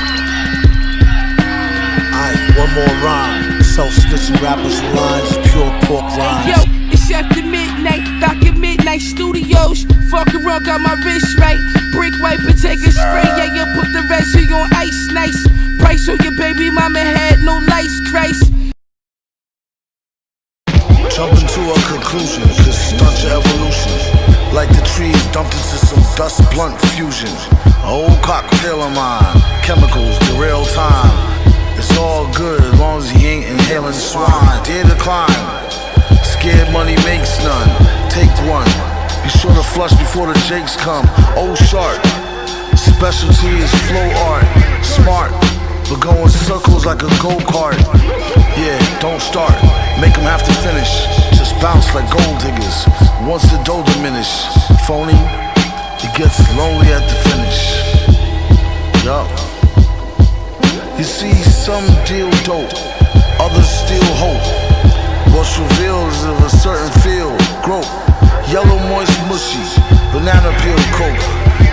Aight, one more rhyme. Self-stitching rappers with lines, pure pork rhymes. Yo, it's after midnight, back in Midnight Studios. Fuck around, got my wrist right. Brick wipe and take a spray. Yeah, you put the residue on ice, nice. Price on your baby mama had no lights, Christ. Jump into a conclusion, just stunt your evolution. Like the trees dumped into some dust blunt fusion. A whole cocktail of mine, chemicals, the real time. It's all good as long as he ain't inhaling swine. Dare to climb, scared money makes none. Take one, be sure to flush before the jakes come. Oh sharp, specialty is flow art. Smart, but go in circles like a go-kart. Yeah, don't start, make them have to finish. Just bounce like gold diggers, once the dough diminish. Phony, it gets lonely at the finish. Yup. You see, some deal dope, others steal hope. What's revealed is of a certain field, grope. Yellow moist mushy, banana peel coke.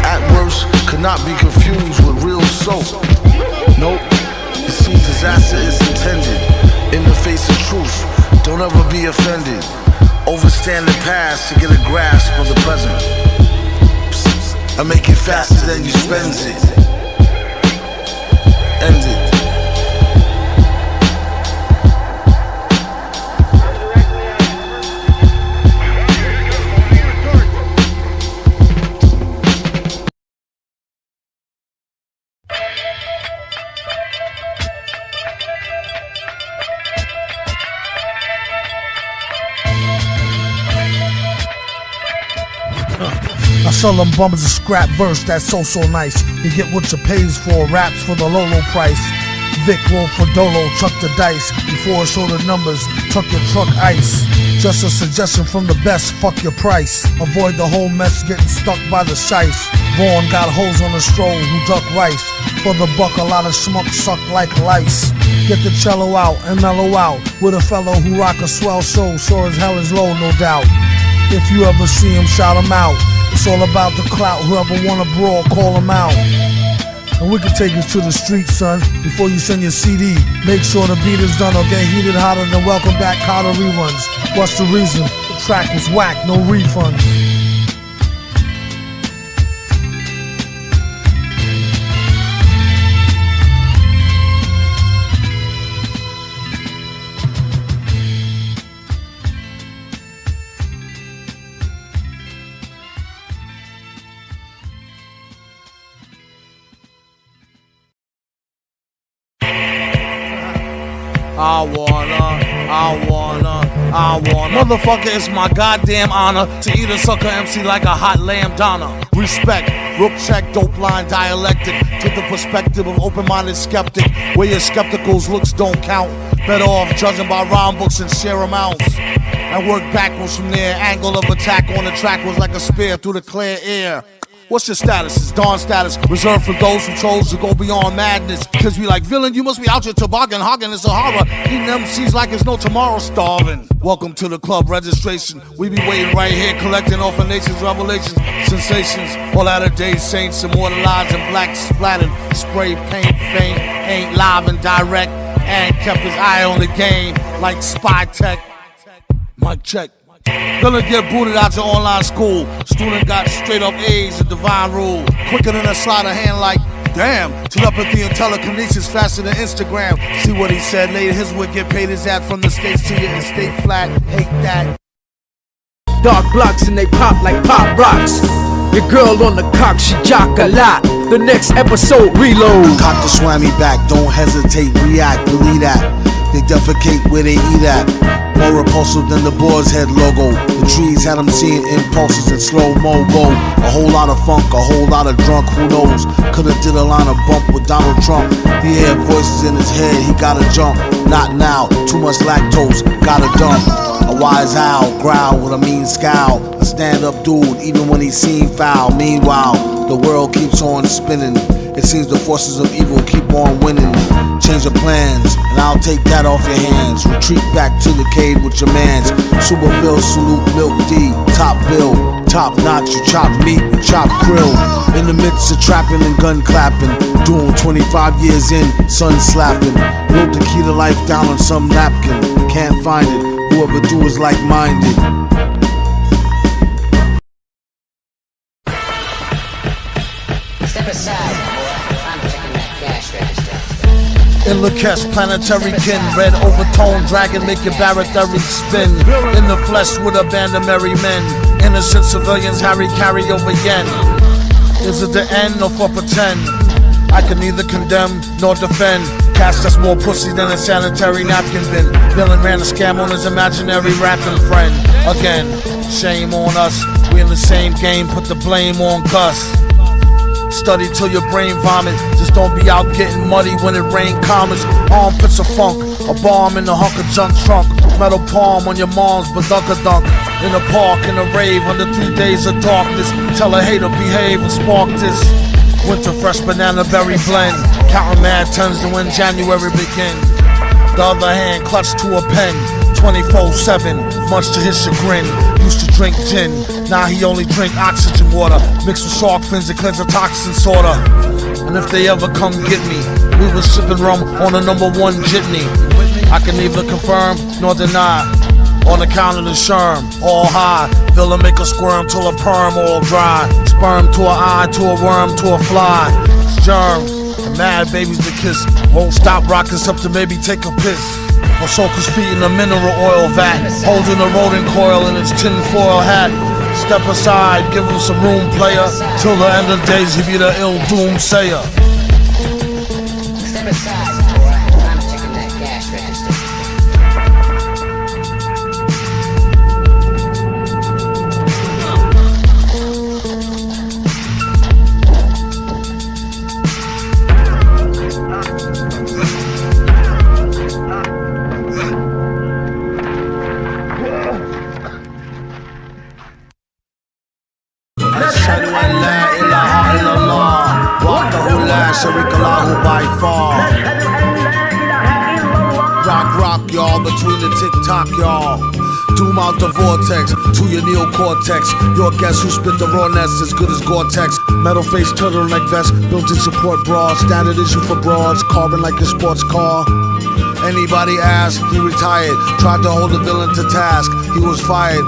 At worst, could not be confused with real soap. Nope, you see, disaster is intended. In the face of truth, don't ever be offended. Overstand the past to get a grasp of the present. I make it faster than you spend it. End it. sell them bummers a scrap verse that's so nice. You get what you pays for, raps for the low price. Vic roll for Dolo, chuck the dice. Before I show the numbers, tuck your truck ice. Just a suggestion from the best, fuck your price. Avoid the whole mess getting stuck by the shice. Vaughn got hoes on the stroll who duck rice. For the buck a lot of schmuck suck like lice. Get the cello out and mellow out with a fellow who rock a swell show, sure as hell is low, no doubt. If you ever see him, shout him out. It's all about the clout, whoever wanna brawl, call him out. And we can take you to the street, son, before you send your CD. Make sure the beat is done or get heated hotter than Welcome Back Carter reruns. What's the reason? The track was whack, no refunds. I wanna. Motherfucker, it's my goddamn honor to eat a sucker MC like a hot lamb Donna. Respect, rook check, dope line dialectic. Take the perspective of open-minded skeptic. Where your skepticals looks don't count. Better off judging by rhyme books and share amounts. And work backwards from there. Angle of attack on the track was like a spear through the clear air. What's your status? It's Dawn status, reserved for those who chose to go beyond madness. Cause we like, villain, you must be out your toboggan, hogging the Sahara, eating MCs like it's no tomorrow, starving. Welcome to the club registration. We be waiting right here, collecting off of nation's revelations, sensations. All latter days saints immortalized in black splattered, spray paint, faint, ain't live and direct, and kept his eye on the game like spy tech. Mic check. Villain get booted out to online school. Student got straight up A's, a divine rule. Quicker than a sleight of hand like, damn. Telepathy and telekinesis faster than Instagram. See what he said later, his would get paid his ad from the states to your estate flat. Hate that. Dark blocks and they pop like pop rocks. Your girl on the cock, she jock a lot. The next episode, reload. Cock the swammy back, don't hesitate, react, believe that. They defecate where they eat at. More repulsive than the boar's head logo. The trees had them seeing impulses in slow-mo go. A whole lot of funk, a whole lot of drunk, who knows? Coulda did a line of bump with Donald Trump. He had voices in his head, he gotta jump. Not now, too much lactose, gotta dump. A wise owl, growl with a mean scowl. A stand-up dude, even when he seen foul. Meanwhile, the world keeps on spinning. It seems the forces of evil keep on winning. Change your plans, and I'll take that off your hands. Retreat back to the cave with your mans. Super Bill, salute Milk D, top bill, top notch. You chop meat, you chop grill. In the midst of trapping and gun clapping, doing 25 years in, sun slapping. Wrote the key to life down on some napkin. Can't find it. Whoever do is like-minded. Step aside. I'm checking that cash register. In Lakesh, planetary kin, red overtone dragon, make your barotheric spin. In the flesh with a band of merry men, innocent civilians, Harry carry over yen. Is it the end or for pretend? I can neither condemn nor defend. Cast that's more pussy than a sanitary napkin bin. Villain ran a scam on his imaginary rapping friend. Again, shame on us. We in the same game, put the blame on Gus. Study till your brain vomit. Just don't be out getting muddy when it rain comets. Armpits of funk, a bomb in the hunk of junk trunk. Metal palm on your mom's badunka-dunk. In a park, in a rave, under 3 days of darkness. Tell a hater behave and spark this. Winter fresh banana berry blend. Counting mad tons to when January begin. The other hand clutched to a pen. 24/7, much to his chagrin. Used to drink gin, now he only drink oxygen water. Mixed with shark fins to cleanse the toxin sorta. And if they ever come get me, we was sipping rum on a #1 jitney. I can neither confirm nor deny. On account of the sherm, all high. Villain make a squirm till a perm all dry. Sperm to an eye, to a worm, to a fly. It's germs, and mad babies to kiss. Won't stop rocking except to maybe take a piss. Or soak his feet in a mineral oil vat, holding a rodent coil in his tinfoil hat. Step aside, give him some room, player. Till the end of days, he be the ill doomsayer. Step aside, boy. I'm checking that cash register. tick-tock, y'all. Doom out the vortex to your neocortex. Your guess who spit the rawness as good as Gore-Tex. Metal face turtleneck vest, built-in support bras. Standard issue for broads, carbon like a sports car. Anybody ask, he retired. Tried to hold the villain to task. He was fired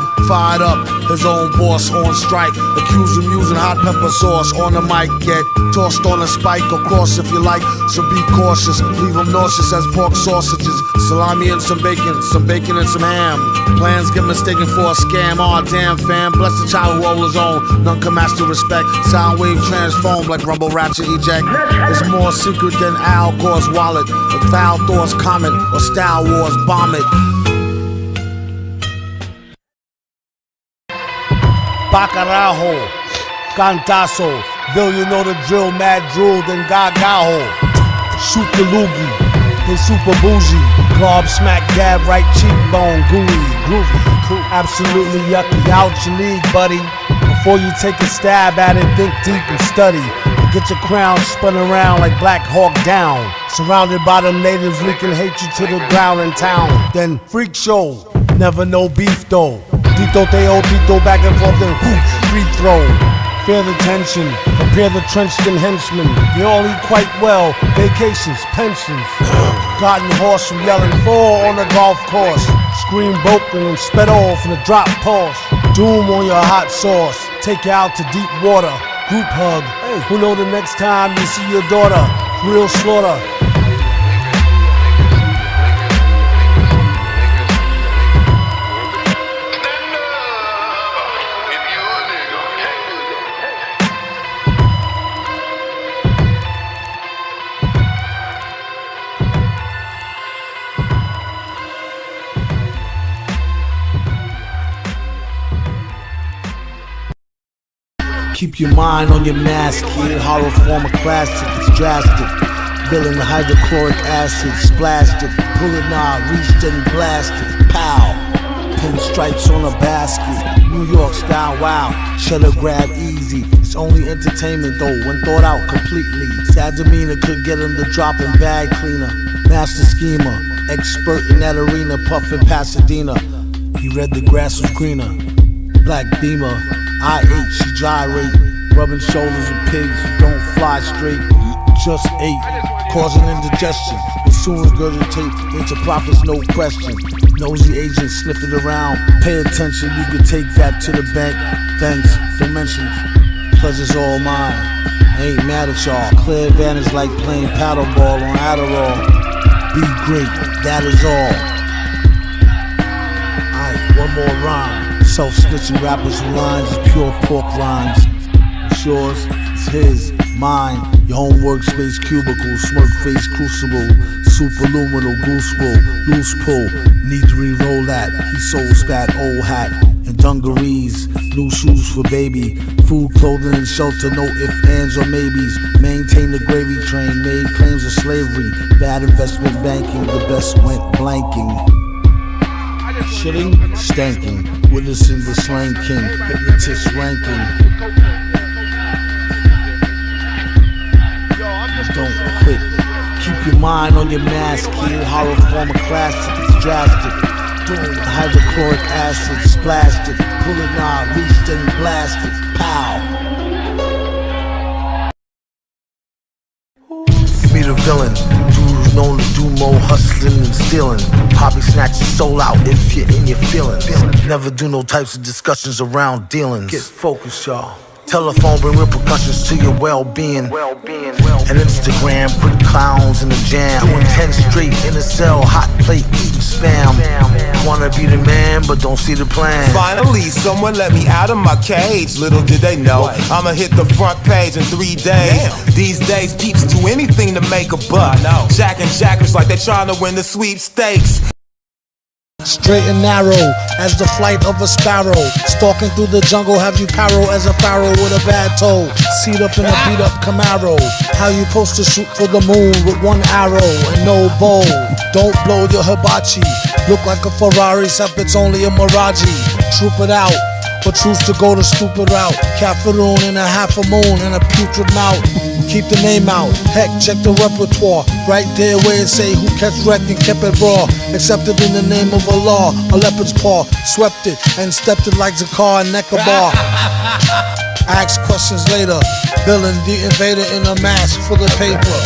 up. His own boss on strike. Accused of using hot pepper sauce on the mic. Get tossed on a spike or cross if you like. So be cautious. Leave him nauseous as pork sausages. Salami and some bacon and some ham. Plans get mistaken for a scam. Aw, damn fam. Bless the child who owns his own. None can match the respect. Sound wave transform like rumble ratchet eject. It's more secret than Al Gore's wallet. Like foul Thor's comet or Star Wars bomb it. Bacarajo, Cantazo, Bill, you know the drill, mad drool, then Gagaho. Shoot the loogie, they super bougie. Glob smack, dab, right cheekbone, gooey, groovy, cool. Absolutely yucky, out your league, buddy. Before you take a stab at it, think deep and study. Get your crown spun around like Black Hawk Down. Surrounded by them natives leaking hatred to the ground in town. Then freak show, never no beef though. Tito Teo, Tito back and forth and whoosh, free throw. Fear the tension, prepare the trench-skin henchmen. They all eat quite well, vacations, pensions. Garden horse from yelling four on the golf course. Scream broken and sped off in a drop pause. Doom on your hot sauce, take you out to deep water. Group hug, who know the next time you see your daughter. Real slaughter. Keep your mind on your mask, kid. Horror form of classic, it's drastic. Villain hydrochloric acid, splashed it. Pull it now, reached it and blasted. Pow! Pinstripes on a basket. New York style, wow. Shutter grab easy. It's only entertainment though, when thought out completely. Sad demeanor could get him to drop in bag cleaner. Master schemer, expert in that arena, puffin' Pasadena. He read the grass was greener. Black beamer. I ate, she gyrate, rubbing shoulders with pigs who don't fly straight. Just ate, causing indigestion. Will soon regurgitate into profits, no question. Nosy agents sniff it around. Pay attention, you can take that to the bank. Thanks, don't mention it. Pleasure's all mine. I ain't mad at y'all. Clear advantage like playing paddleball on Adderall. Be great, that is all. Alright, one more rhyme. Self-snitching rappers who lines is pure pork rinds. It's yours, it's his, mine. Your home workspace cubicle, smirk face crucible, superluminal goose wool, loose pull. Need to re-roll that. He soul spat, old hat, and dungarees. New shoes for baby. Food, clothing, and shelter. No ifs, ands, or maybes. Maintain the gravy train. Made claims of slavery. Bad investment banking. The best went blanking. Shitting, stanking, witnessing the slang king, hypnotist ranking. Don't quit. Keep your mind on your mask, kid. Horror form of classic, it's drastic. Boom, hydrochloric acid, splashed it. Pull it now, reached it and blasted. Pow. Be the villain. Known to do more hustling and stealing. Poppy snatch your soul out if you're in your feelings. Never do no types of discussions around dealings. Get focused, y'all. Telephone bring repercussions to your well-being. And Instagram put clowns in the jam. Doing 10 straight in a cell, hot plate eating spam. Wanna be the man, but don't see the plan. Finally, someone let me out of my cage. Little did they know, I'ma hit the front page in 3 days. These days, peeps do anything to make a buck. Jacking jackers like they trying to win the sweepstakes. Straight and narrow as the flight of a sparrow. Stalking through the jungle, have you paro as a pharaoh with a bad toe. Seat up in a beat up Camaro. How you supposed to shoot for the moon with one arrow and no bow? Don't blow your hibachi. Look like a Ferrari, except it's only a Mirage. Troop it out, but choose to go the stupid route. Caffeine in a half a moon and a putrid mouth. keep the name out. Heck, check the repertoire. Right there where it say who catch wreck and kept it raw. Accepted in the name of Allah, a leopard's paw. Swept it and stepped it like Zakar and Nekabar. Ask questions later. Villain, the invader in a mask full of paper.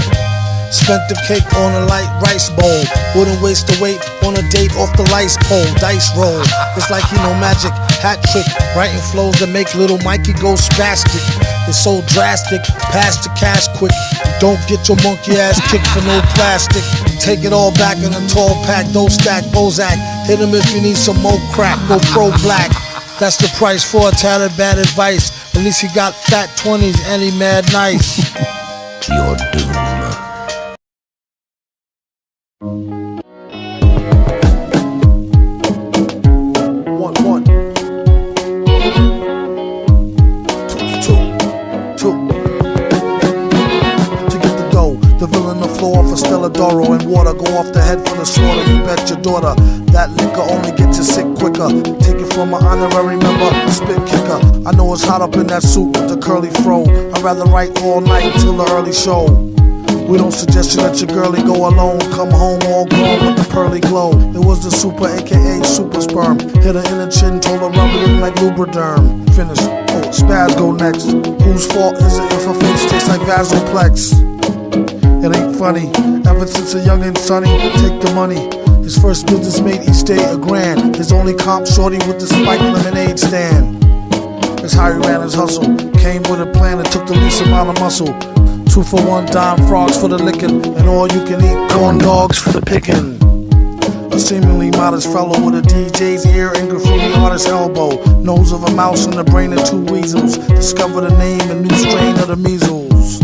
Spent the cake on a light rice bowl. Wouldn't waste the weight on a date off the lice pole. Dice roll, it's like he know magic. Hat trick, writing flows that make little Mikey go spastic. It's so drastic, pass the cash quick. Don't get your monkey ass kicked for no plastic. Take it all back in a tall pack, don't stack Bozak. Hit him if you need some more crack, go pro black. That's the price for a tatted bad advice. At least he got fat 20s and he mad nice. Your doom. One. Two. To get the dough, the villain the floor for Stella Doro and water. Go off the head for the slaughter, you bet your daughter. That liquor only gets you sick quicker. Take it from an honorary member, a spit kicker. I know it's hot up in that suit with the curly fro. I'd rather write all night till the early show. We don't suggest you let your girlie go alone. Come home all grown with the pearly glow. It was the super, aka super sperm. Hit her in the chin, told her rub it in like Lubriderm. Finish. Oh, Spaz go next. Whose fault is it if her face tastes like Vasoplex? It ain't funny. Ever since a youngin' sonny, take the money. His first business made each day $1,000. His only comp shorty with the spiked lemonade stand. That's how he ran his hustle. Came with a plan and took the least amount of muscle. 2 for 1 dime frogs for the licking, and all you can eat corn dogs for the picking. A seemingly modest fellow with a DJ's ear and graffiti artist's elbow. Nose of a mouse and the brain of 2 weasels. Discovered a name and new strain of the measles.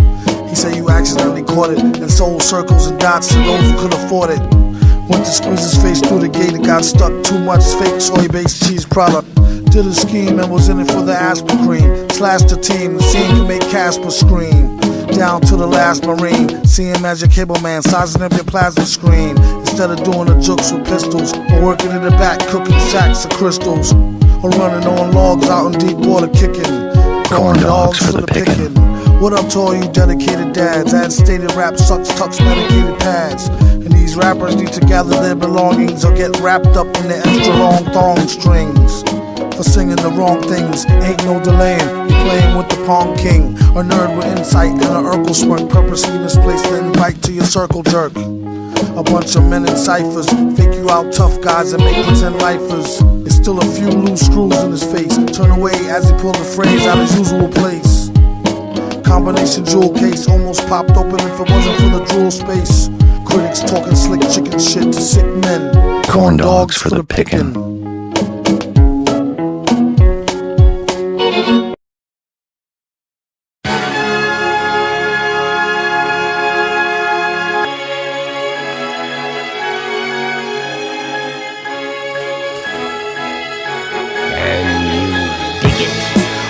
He said you accidentally caught it and sold circles and dots to those who could afford it. Went to squeeze his face through the gate and got stuck. Too much fake soy-based cheese product. Did a scheme and was in it for the aspirin cream. Slashed the team, the scene can make Casper scream. Down to the last Marine, seeing Magic Cable Man sizing up your plasma screen. Instead of doing the jokes with pistols, or working in the back cooking sacks of crystals, or running on logs out in deep water kicking corn dogs for the picking. What up to all you dedicated dads? Ad stated rap sucks, tucks medicated pads. And these rappers need to gather their belongings or get wrapped up in the extra long thong strings. For singing the wrong things, ain't no delaying. You playing with the Pong King, a nerd with insight and an Urkel smirk. Purposely misplaced the invite to your circle jerk. A bunch of men in ciphers, fake you out tough guys and make pretend lifers. It's still a few loose screws in his face. Turn away as he pulled the phrase out his usual place. Combination jewel case almost popped open if it wasn't for the drool space. Critics talking slick chicken shit to sick men. Corn dogs for the picking.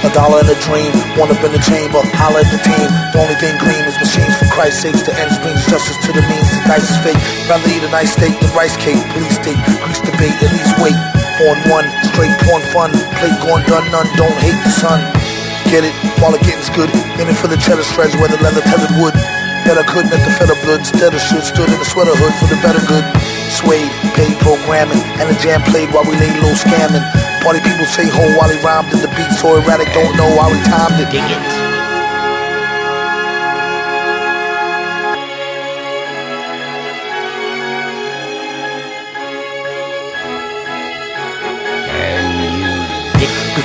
$1 in a dream, one up in the chamber, holla at the team. The only thing green is machines for Christ's sakes. The ends brings justice to the means. The dice is fake. Rather eat a nice steak than rice cake. Police state, grease debate, at least wait. On one, straight porn fun. Plate gone done, none don't hate the sun. Get it, while the getting's good. In it for the cheddar shreds where the leather tethered wood. Better couldn't at the feather blood. Instead of should stood in the sweater hood for the better good. Suede, paid programming, and the jam played while we laid low scamming. Party people say ho while he rhymed and the beat so erratic, don't know how he timed it. Dig it.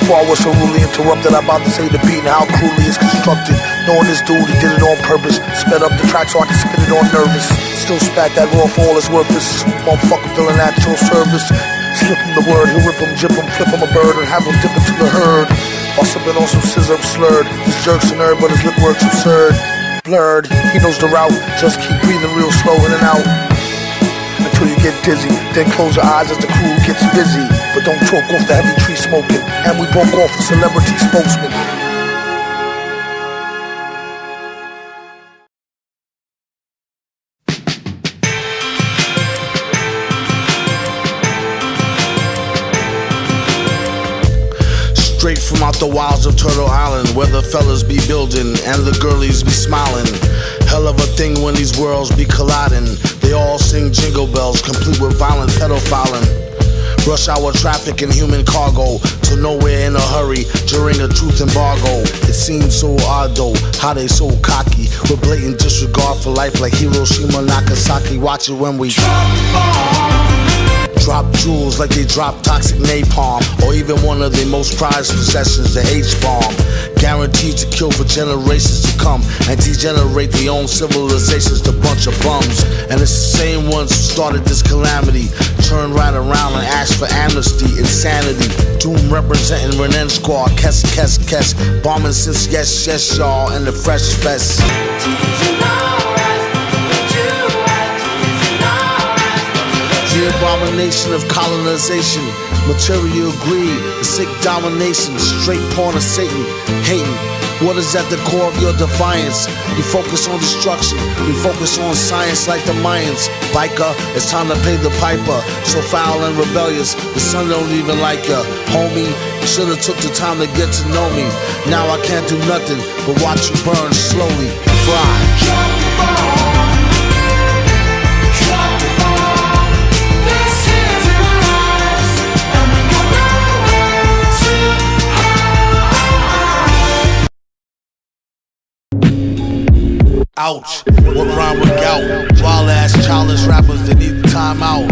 Before I was so rudely interrupted, I'm about to say the beat and how cruelly it's constructed. Knowing this dude, he did it on purpose. Sped up the track so I can spit it on nervous. Still spat that raw for all it's worth. This motherfucker feeling at your service. Slip him the word, he'll rip him, jip him, flip him a bird, and have him dip into the herd. Also been on some scissor slurred. This jerk's a nerd, but his lip work's absurd. Blurred, he knows the route. Just keep breathing real slow in and out until you get dizzy. Then close your eyes as the crew gets busy. But don't choke off the heavy tree smoking. And we broke off a celebrity spokesman. Straight from out the wilds of Turtle Island, where the fellas be building and the girlies be smiling. Hell of a thing when these worlds be colliding. They all sing jingle bells, complete with violent pedophiling. Rush hour traffic and human cargo, to nowhere in a hurry during a truth embargo. It seems so odd though, how they so cocky, with blatant disregard for life like Hiroshima, Nagasaki. Watch it when we drop jewels like they drop toxic napalm, or even one of their most prized possessions, the H-bomb. Guaranteed to kill for generations to come and degenerate their own civilizations to bunch of bums. And it's the same ones who started this calamity, turn right around and ask for amnesty. Insanity, Doom representing Renan Squad, Kes, bombing since yes y'all, and the Fresh Fest. The abomination of colonization, material greed, sick domination, straight porn of Satan, hating. What is at the core of your defiance? You focus on destruction, you focus on science like the Mayans. Biker, it's time to pay the piper. So foul and rebellious, the sun don't even like ya. Homie, you should've took the time to get to know me. Now I can't do nothing but watch you burn slowly. Fry. Ouch, what rhyme with gout? Wild ass childish rappers that need the time out.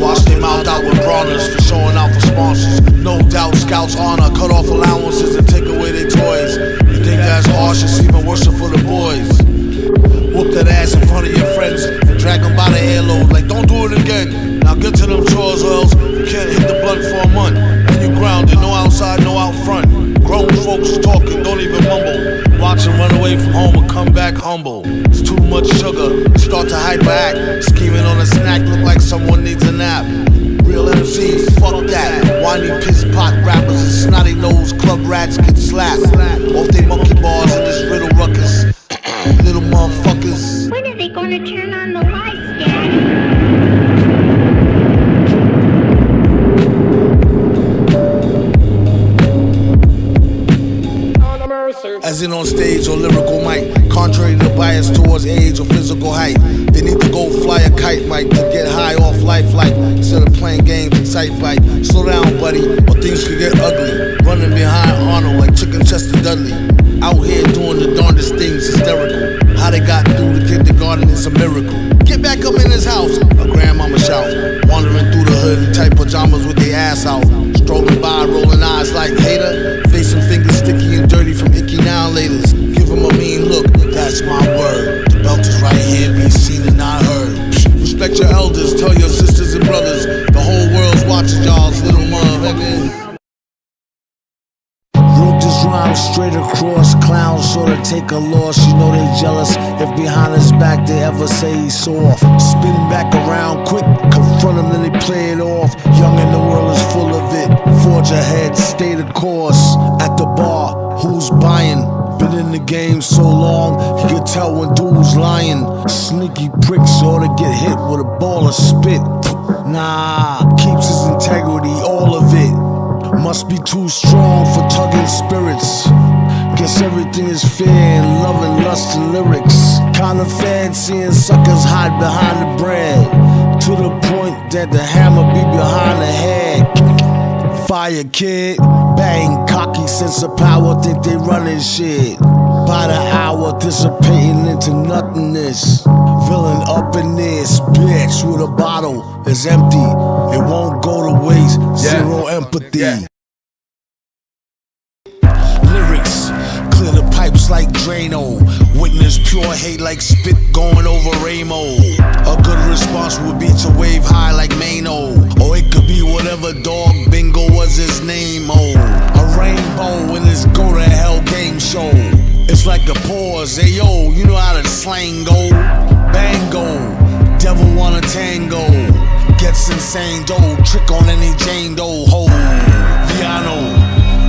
Wash their mouth out with brawlers for showing out for sponsors. No doubt scouts honor, cut off allowances and take away their toys. You think that's harsh, it's even worse for the boys. Whoop that ass in front of your friends and drag them by the earlobe like don't do it again. Now get to them chores or else you can't hit the blunt for a month. And you grounded, no outside, no out front. Grown folks talking, don't even mumble. Watch them run away from home and come back humble. It's too much sugar, start to hyperact. Scheming on a snack, look like someone needs a nap. Real MCs, fuck that. Whiny piss pot rappers and snotty nose club rats get slapped off they monkey bars in this riddle ruckus. Little motherfuckers. When are they gonna turn on the lights, Daddy? As in on stage or lyrical mic, contrary to bias towards age or physical height. They need to go fly a kite, Mike, to get high off life like instead of playing games and sight bite. Slow down, buddy, or things could get ugly. Running behind Arnold like Chicken Chester Dudley. Out here doing the darndest things, hysterical. How they got through the kindergarten is a miracle. Get back up in his house, a grandmama shout. Wandering through the hood in tight pajamas with their ass out. Strolling by, rolling eyes like hater. Facing fingers sticky and dirty from icky now laters. Give him a mean look, that's my word. The belt is right here, be seen and not heard. Respect your elders, tell your sisters and brothers. The whole world's watching y'all's little motherfuckers. Rhyme straight across, clowns sorta take a loss. You know they jealous if behind his back they ever say he's soft. Spin back around quick, confront him then they play it off. Young and the world is full of it. Forge ahead, stay the course. At the bar, who's buying? Been in the game so long, you can tell when dudes lying. Sneaky pricks ought to get hit with a ball of spit. Nah, keeps his integrity, all of it. Must be too strong for tugging spirits. Guess everything is fair in love and lust and lyrics. Kinda fan seeing suckers hide behind the bread, to the point that the hammer be behind the head. Fire kid, bang, cocky sense of power, think they running shit. By the hour, dissipating into nothingness. Villain up in this, bitch with a bottle is empty. It won't go to waste, zero empathy. Lyrics, clear the pipes like Drano. Witness pure hate like spit going over Ramo. A good response would be to wave high like Mano. Or it could be whatever dog bingo was his name, oh. A rainbow in this go to hell game show. It's like a pause, hey yo, you know how the slang go. Bango, devil wanna tango. Gets insane dough, trick on any Jane Doe ho. Viano,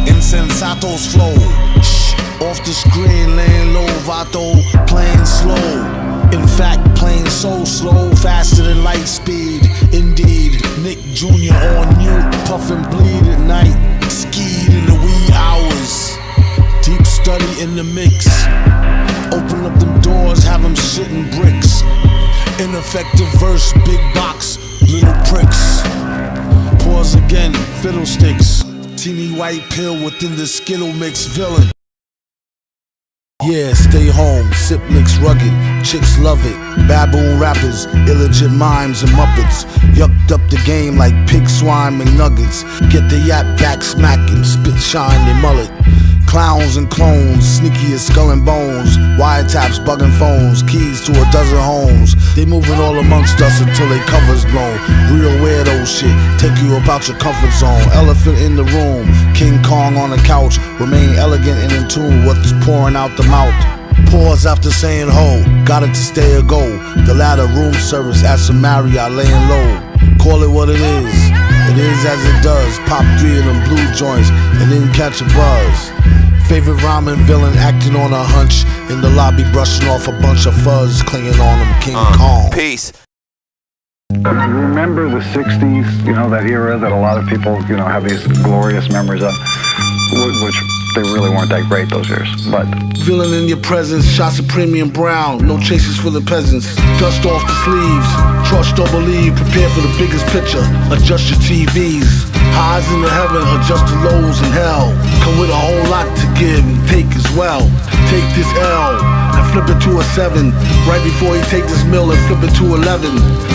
insensatos flow. Shh, off the screen, laying low, Vato, playing slow. In fact, playing so slow, faster than light speed. Indeed, Nick Jr. on mute, puff and bleed at night. skied in the wee hours. Deep study in the mix. Open up them doors, have them shitting bricks. Ineffective verse, big box, little pricks. Pause again, fiddlesticks. Teeny white pill within the Skittle mix villain. Yeah, stay home, sip licks rugged, chicks love it. Baboon rappers, illegit mimes and muppets. Yucked up the game like pig swine McNuggets. Get the yap back smacking, spit shine they mullet. Clowns and clones, sneaky as skull and bones. Wiretaps, bugging phones, keys to a dozen homes. They moving all amongst us until they covers blown. Real weirdo shit, take you about your comfort zone. Elephant in the room, King Kong on the couch. Remain elegant and in tune with what's pouring out the mouth. Pause after saying ho, got it to stay or go. The latter room service at some Marriott laying low. Call it what it is as it does. Pop 3 of them blue joints and then catch a buzz. Favorite rhyming villain acting on a hunch. In the lobby brushing off a bunch of fuzz. Clinging on them King Kong. Peace. Remember the 60s, you know, that era that a lot of people, you know, have these glorious memories of, which they really weren't that great those years, but... Villain in your presence, shots of premium brown, no chases for the peasants. Dust off the sleeves, trust or believe, prepare for the biggest picture, adjust your TVs. Highs in the heaven, adjust the lows in hell. Come with a whole lot to give and take as well. Take this L and flip it to a 7. Right before you take this mill and flip it to 11.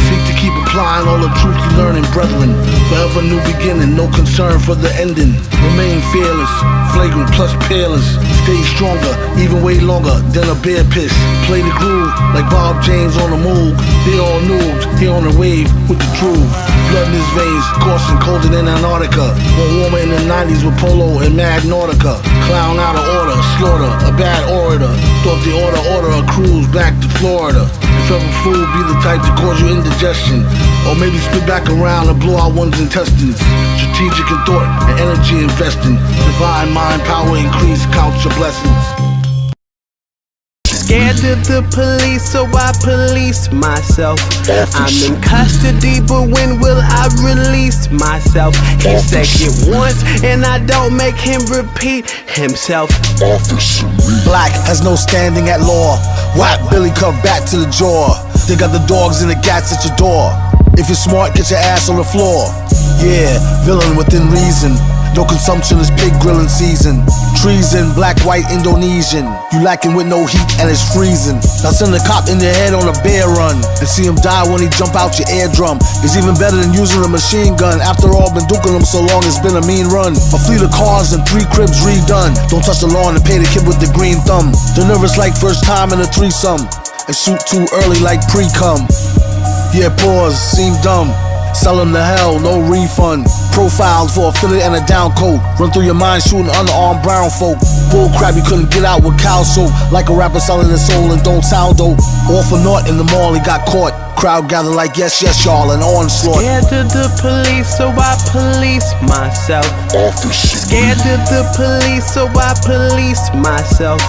Seek to keep applying all the truth you learning, brethren. Forever new beginning, no concern for the ending. Remain fearless, flagrant plus peerless. Stay stronger, even way longer than a bear piss. Play the groove like Bob James on the move. They all noobs, he on the wave with the truth. Blood in his veins, coursing colder than Antarctica. More warmer in the 90s with Polo and Mad Nautica. Clown out of order, slaughter, a bad orator. Thought they order a cruise back to Florida. If ever food be the type to cause you indigestion, or maybe spit back around and blow out one's intestines. Strategic in thought and energy investing. Divine mind power increase, count your blessings. Scared of the police, so I police myself. I'm in custody, but when will I release myself? He said it once, and I don't make him repeat himself. Black has no standing at law. Whack Billy come back to the jaw. They got the dogs and the gats at your door. If you're smart, get your ass on the floor. Yeah, villain within reason. No consumption is pig grilling season. Treason, black, white, Indonesian. You lacking with no heat and it's freezing. Now send a cop in your head on a bear run and see him die when he jump out your eardrum. It's even better than using a machine gun. After all, been duking them so long, it's been a mean run. A fleet of cars and 3 cribs redone. Don't touch the lawn and pay the kid with the green thumb. They're nervous like first time in a threesome and shoot too early like pre-cum. Yeah, pause, seem dumb. Sell him to hell, no refund. Profiles for a fillet and a down coat. Run through your mind shooting unarmed brown folk. Bull crap, you couldn't get out with cow soap. Like a rapper selling his soul and don't sound dope. All for naught in the mall, he got caught. Crowd gather like yes, yes, y'all, an onslaught. Scared of the police, so I police myself. Scared of the police, so I police myself.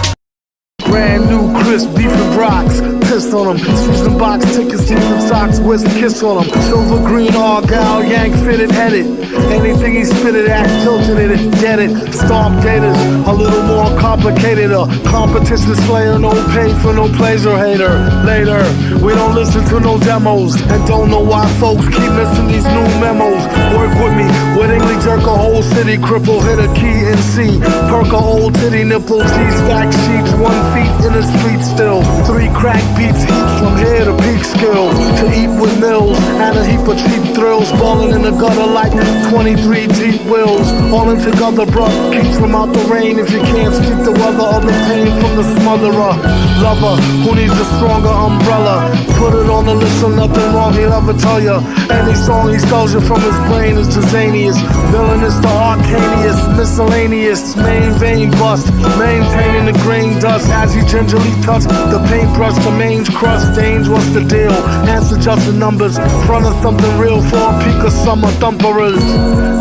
Brand new crisp beef and rocks, pissed on them. Susan box tickets, sleeping socks, with a kiss on them. Silver green argyle, yank fitted, edit. Anything he spitted at, tilted it, get it. Stomp gators, a little more complicated. A competition slayer, no pay for no pleasure hater. Later, we don't listen to no demos and don't know why folks keep missing these new memos. Work with me, wittingly jerk a whole city, cripple, hit a key and see. Perk a old titty nipple, cheese fact sheets, 1 feet in the street still. 3 crack beats, heat from here to peak skill. To eat with mills and a heap of cheap thrills. Balling in the gutter like 23 deep wheels. All in together, bruh, keep from out the rain. If you can't speak the weather or the pain from the smotherer. Lover, who needs a stronger umbrella. Put it on the list so nothing wrong he'll ever tell ya. Any song he steals you from his brain is Jazanius. Villainous to arcanius, miscellaneous. Main vein bust, maintaining the grain dust. As he gingerly touched the paintbrush, the mange crust stains. What's the deal? Answer just the numbers. Front of something real for a peak of summer thumperers.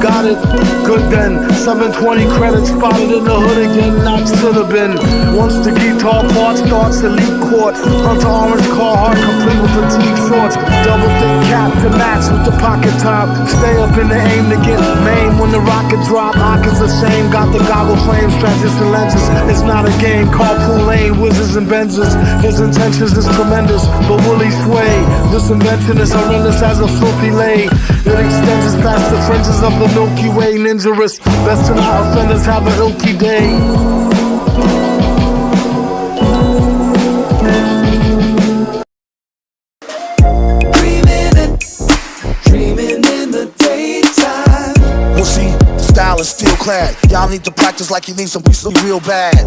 Got it? Good then. 720 credits spotted in the hood again. Not should have been. Once the guitar part starts, elite quartz. Hunter orange Carhartt complete with fatigue shorts. Double thick cap to match with the pocket top. Stay up in the aim to get get maimed when the rocket drop. Pockets the same, got the goggle frames, transistor lenses. It's not a game, carpool lane, wizards and benzers. His intentions is tremendous, but will he sway? This invention is horrendous as a filthy lay. It extends us past the fringes of the Milky Way. Ninjurous, best to not offenders have an ilky day. Is steel clad. Y'all need to practice like he needs some piece of real bad.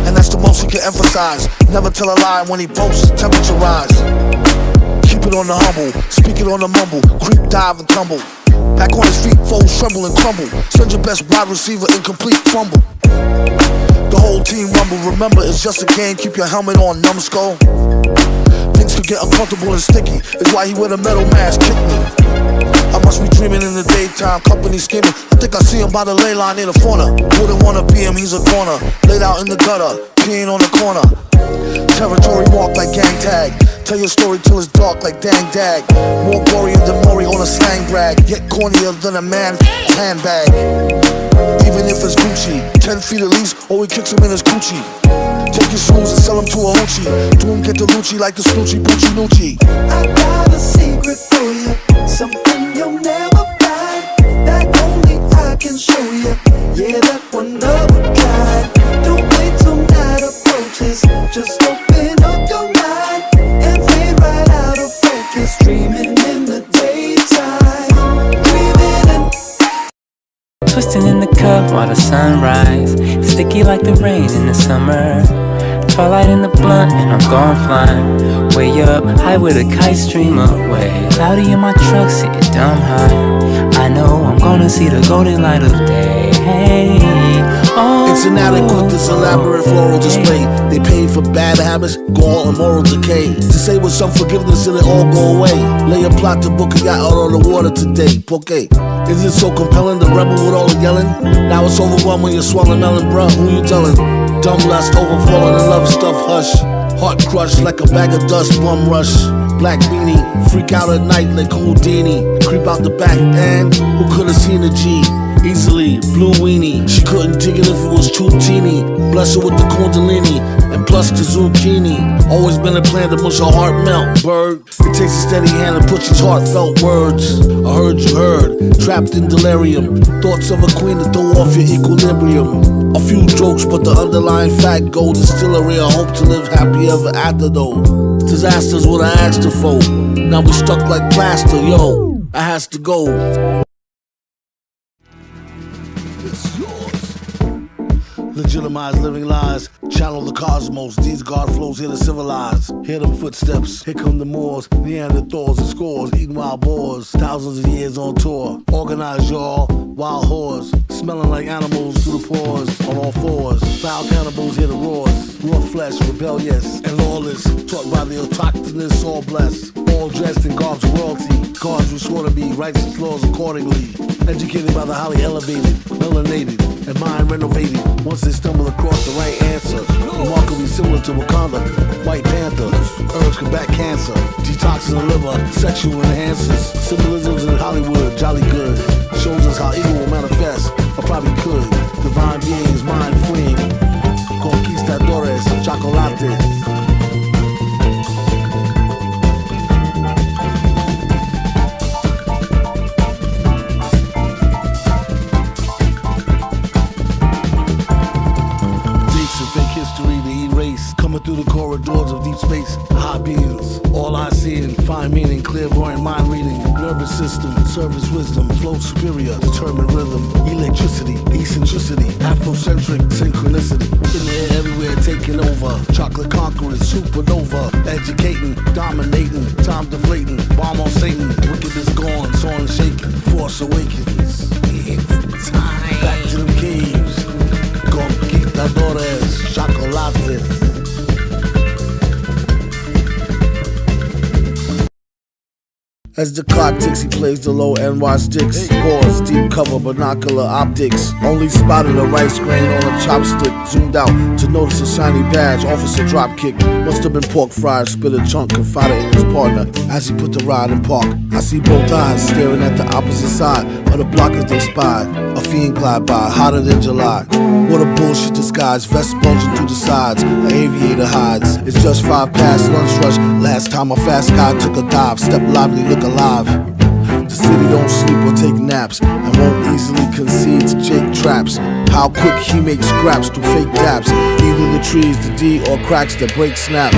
And that's the most he can emphasize. Never tell a lie when he boasts, temperature rise. Keep it on the humble, speak it on the mumble. Creep, dive and tumble. Back on his feet, fold, tremble and crumble. Send your best wide receiver, incomplete fumble. The whole team rumble. Remember, it's just a game. Keep your helmet on, numbskull. Things could get uncomfortable and sticky. It's why he wear the metal mask, kick me. I must be dreaming in the daytime, company scheming. I think I see him by the ley line near the fauna. Wouldn't wanna be him, he's a corner. Laid out in the gutter, peeing on the corner. Territory marked like gang tag. Tell your story till it's dark like dang dag. More glory than Maury on a slang brag. Yet cornier than a man's handbag. Even if it's Gucci, 10 feet at least, or he kicks him in his coochie. Take your shoes and sell them to a hoochie. Do him get the Lucci like the Snoochie Poochie Noochie. I got a secret for you, something you'll never find, that only I can show you. Yeah, that one of a kind. Don't wait till night approaches, just open up your mind and fade right out of focus. Dreaming in the daytime, dreaming in. Twisting in the cup while the sunrise, sticky like the rain in the summer. Twilight in the blunt and I'm gone flying. Way up, high with a kite stream away. Cloudy in my truck, sitting dumb high. I know I'm gonna see the golden light of day. Hey, oh, it's inadequate, this elaborate floral display. They pay for bad habits, gall and moral decay. To say with some forgiveness and it all go away. Lay a plot to book a yacht out on the water today. Okay, is it so compelling, the rebel with all the yelling? Now it's overwhelmed when you're swallowing melon, bruh, who you telling? Dumb lust, overfalling and love stuff, hush. Heart crushed like a bag of dust, bum rush. Black beanie, freak out at night like Houdini. Creep out the back and who could've seen a G? Easily, blue weenie. She couldn't dig it if it was too teeny. Bless her with the kundalini and plus the zucchini. Always been a plan to mush her heart melt, bird. It takes a steady hand to put these heartfelt words. I heard you heard, trapped in delirium. Thoughts of a queen to throw off your equilibrium. A few jokes, but the underlying fact gold is still a real hope to live happy ever after though. Disasters what I asked her for. Now we stuck like plaster, yo. I has to go. Legitimize living lies, channel the cosmos. These God flows here to civilize. Hear them footsteps, here come the Moors, Neanderthals and scores, eating wild boars. Thousands of years on tour. Organize y'all, wild whores, smelling like animals through the pores. On all fours, foul cannibals hear the roars. Raw flesh, rebellious and lawless. Taught by the autochthonous, all blessed. All dressed in garbs of royalty. Gods who swore to be righteous laws accordingly. Educated by the highly elevated, melanated, and mind renovated. Once they stumble across the right answer, remarkably similar to Wakanda, White Panther, herbs combat cancer, detoxing the liver, sexual enhancers, symbolisms in Hollywood, jolly good, shows us how evil will manifest, or probably could, divine beings, mind freeing, conquistadores, chocolate. Through the corridors of deep space, high beings, all I see and find meaning, clairvoyant mind reading, nervous system, service wisdom, flow superior, determined rhythm, electricity, eccentricity, Afrocentric synchronicity, in the air everywhere taking over, chocolate conquerors, supernova, educating, dominating, time deflating, bomb on Satan, wickedness gone, soaring shaking, force awakens, it's time, back to them caves, conquistadores, chocolates. As the clock ticks, he plays the low NY sticks. Pause, deep undercover binocular optics. Only spotted a rice grain on a chopstick. Zoomed out to notice a shiny badge. Officer drop kick. Must have been pork fried. Spit a chunk, confided in his partner as he put the ride in park. I see both eyes staring at the opposite side of the block as they spied. A fiend glide by, hotter than July. What a bullshit disguise. Vest bulging through the sides. An aviator hides. It's just 5 past lunch rush. Last time a fast guy took a dive. Step lively, look alive. The city don't sleep or take naps and won't easily concede to Jake traps. How quick he makes scraps through fake daps. Either the trees, the D, or cracks that break snap.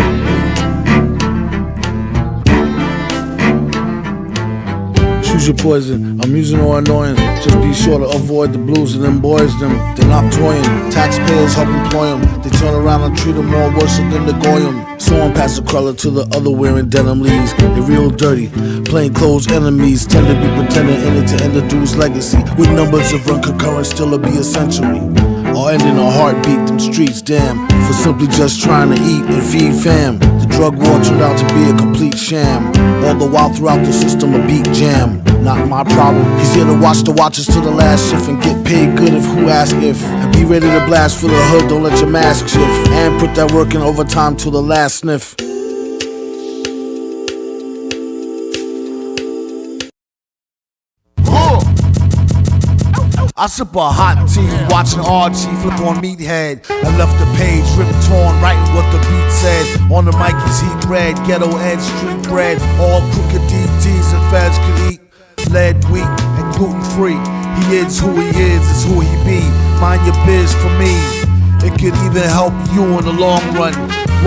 Choose your poison, amusing or annoying. Just be sure to avoid the blues and them boys. They're not toying. Taxpayers help employ them. They turn around and treat them more worse than the goyim. So on past the crawler to the other wearing denim leaves. They real dirty, plain clothes enemies. Tend to be pretending in it to end the dude's legacy. With numbers of run concurrent, still it'll be a century. Or ending a heartbeat, them streets, damn. For simply just trying to eat and feed fam. The drug war turned out to be a complete sham. All the while throughout the system a beat jam. Not my problem. He's here to watch the watches to the last shift and get paid good if who ask if. And be ready to blast for the hood, don't let your mask shift. And put that work in overtime till the last sniff. I sip a hot tea, watching Archie flip on Meathead. I left the page ripped torn, writing what the beat said. On the mic is heat red, ghetto edge, street bread. All crooked DTs and feds can eat. Lead, wheat, and gluten free. He is who he is who he be. Mind your biz for me. It could even help you in the long run.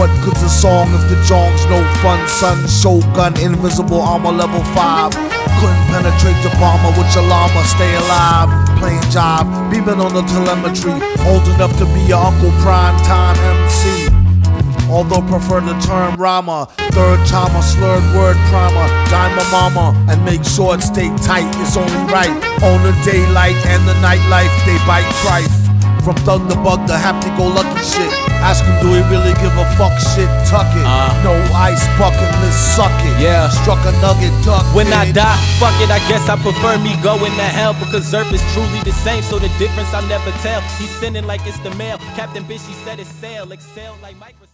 What good's a song if the jongs no fun? Son, Shogun, invisible armor level 5. Couldn't penetrate the bomber with your llama. Stay alive, playing jive, beaming on the telemetry. Old enough to be your Uncle Prime Time MC. Although prefer the term rama. Third time a slurred word primer. Dime a mama and make sure it stay tight. It's only right. On the daylight and the nightlife, they bite Tryfe. From Thunderbug to happy-go-lucky shit. Ask him, do he really give a fuck shit? Tuck it. No ice bucket, let's suck it. Yeah. Struck a nugget, duck When it. I die, fuck it, I guess I prefer me going to hell. Because Earth is truly the same, so the difference I'll never tell. He's sending like it's the mail. Captain Bitch, he said it's sail. Excel like Microsoft.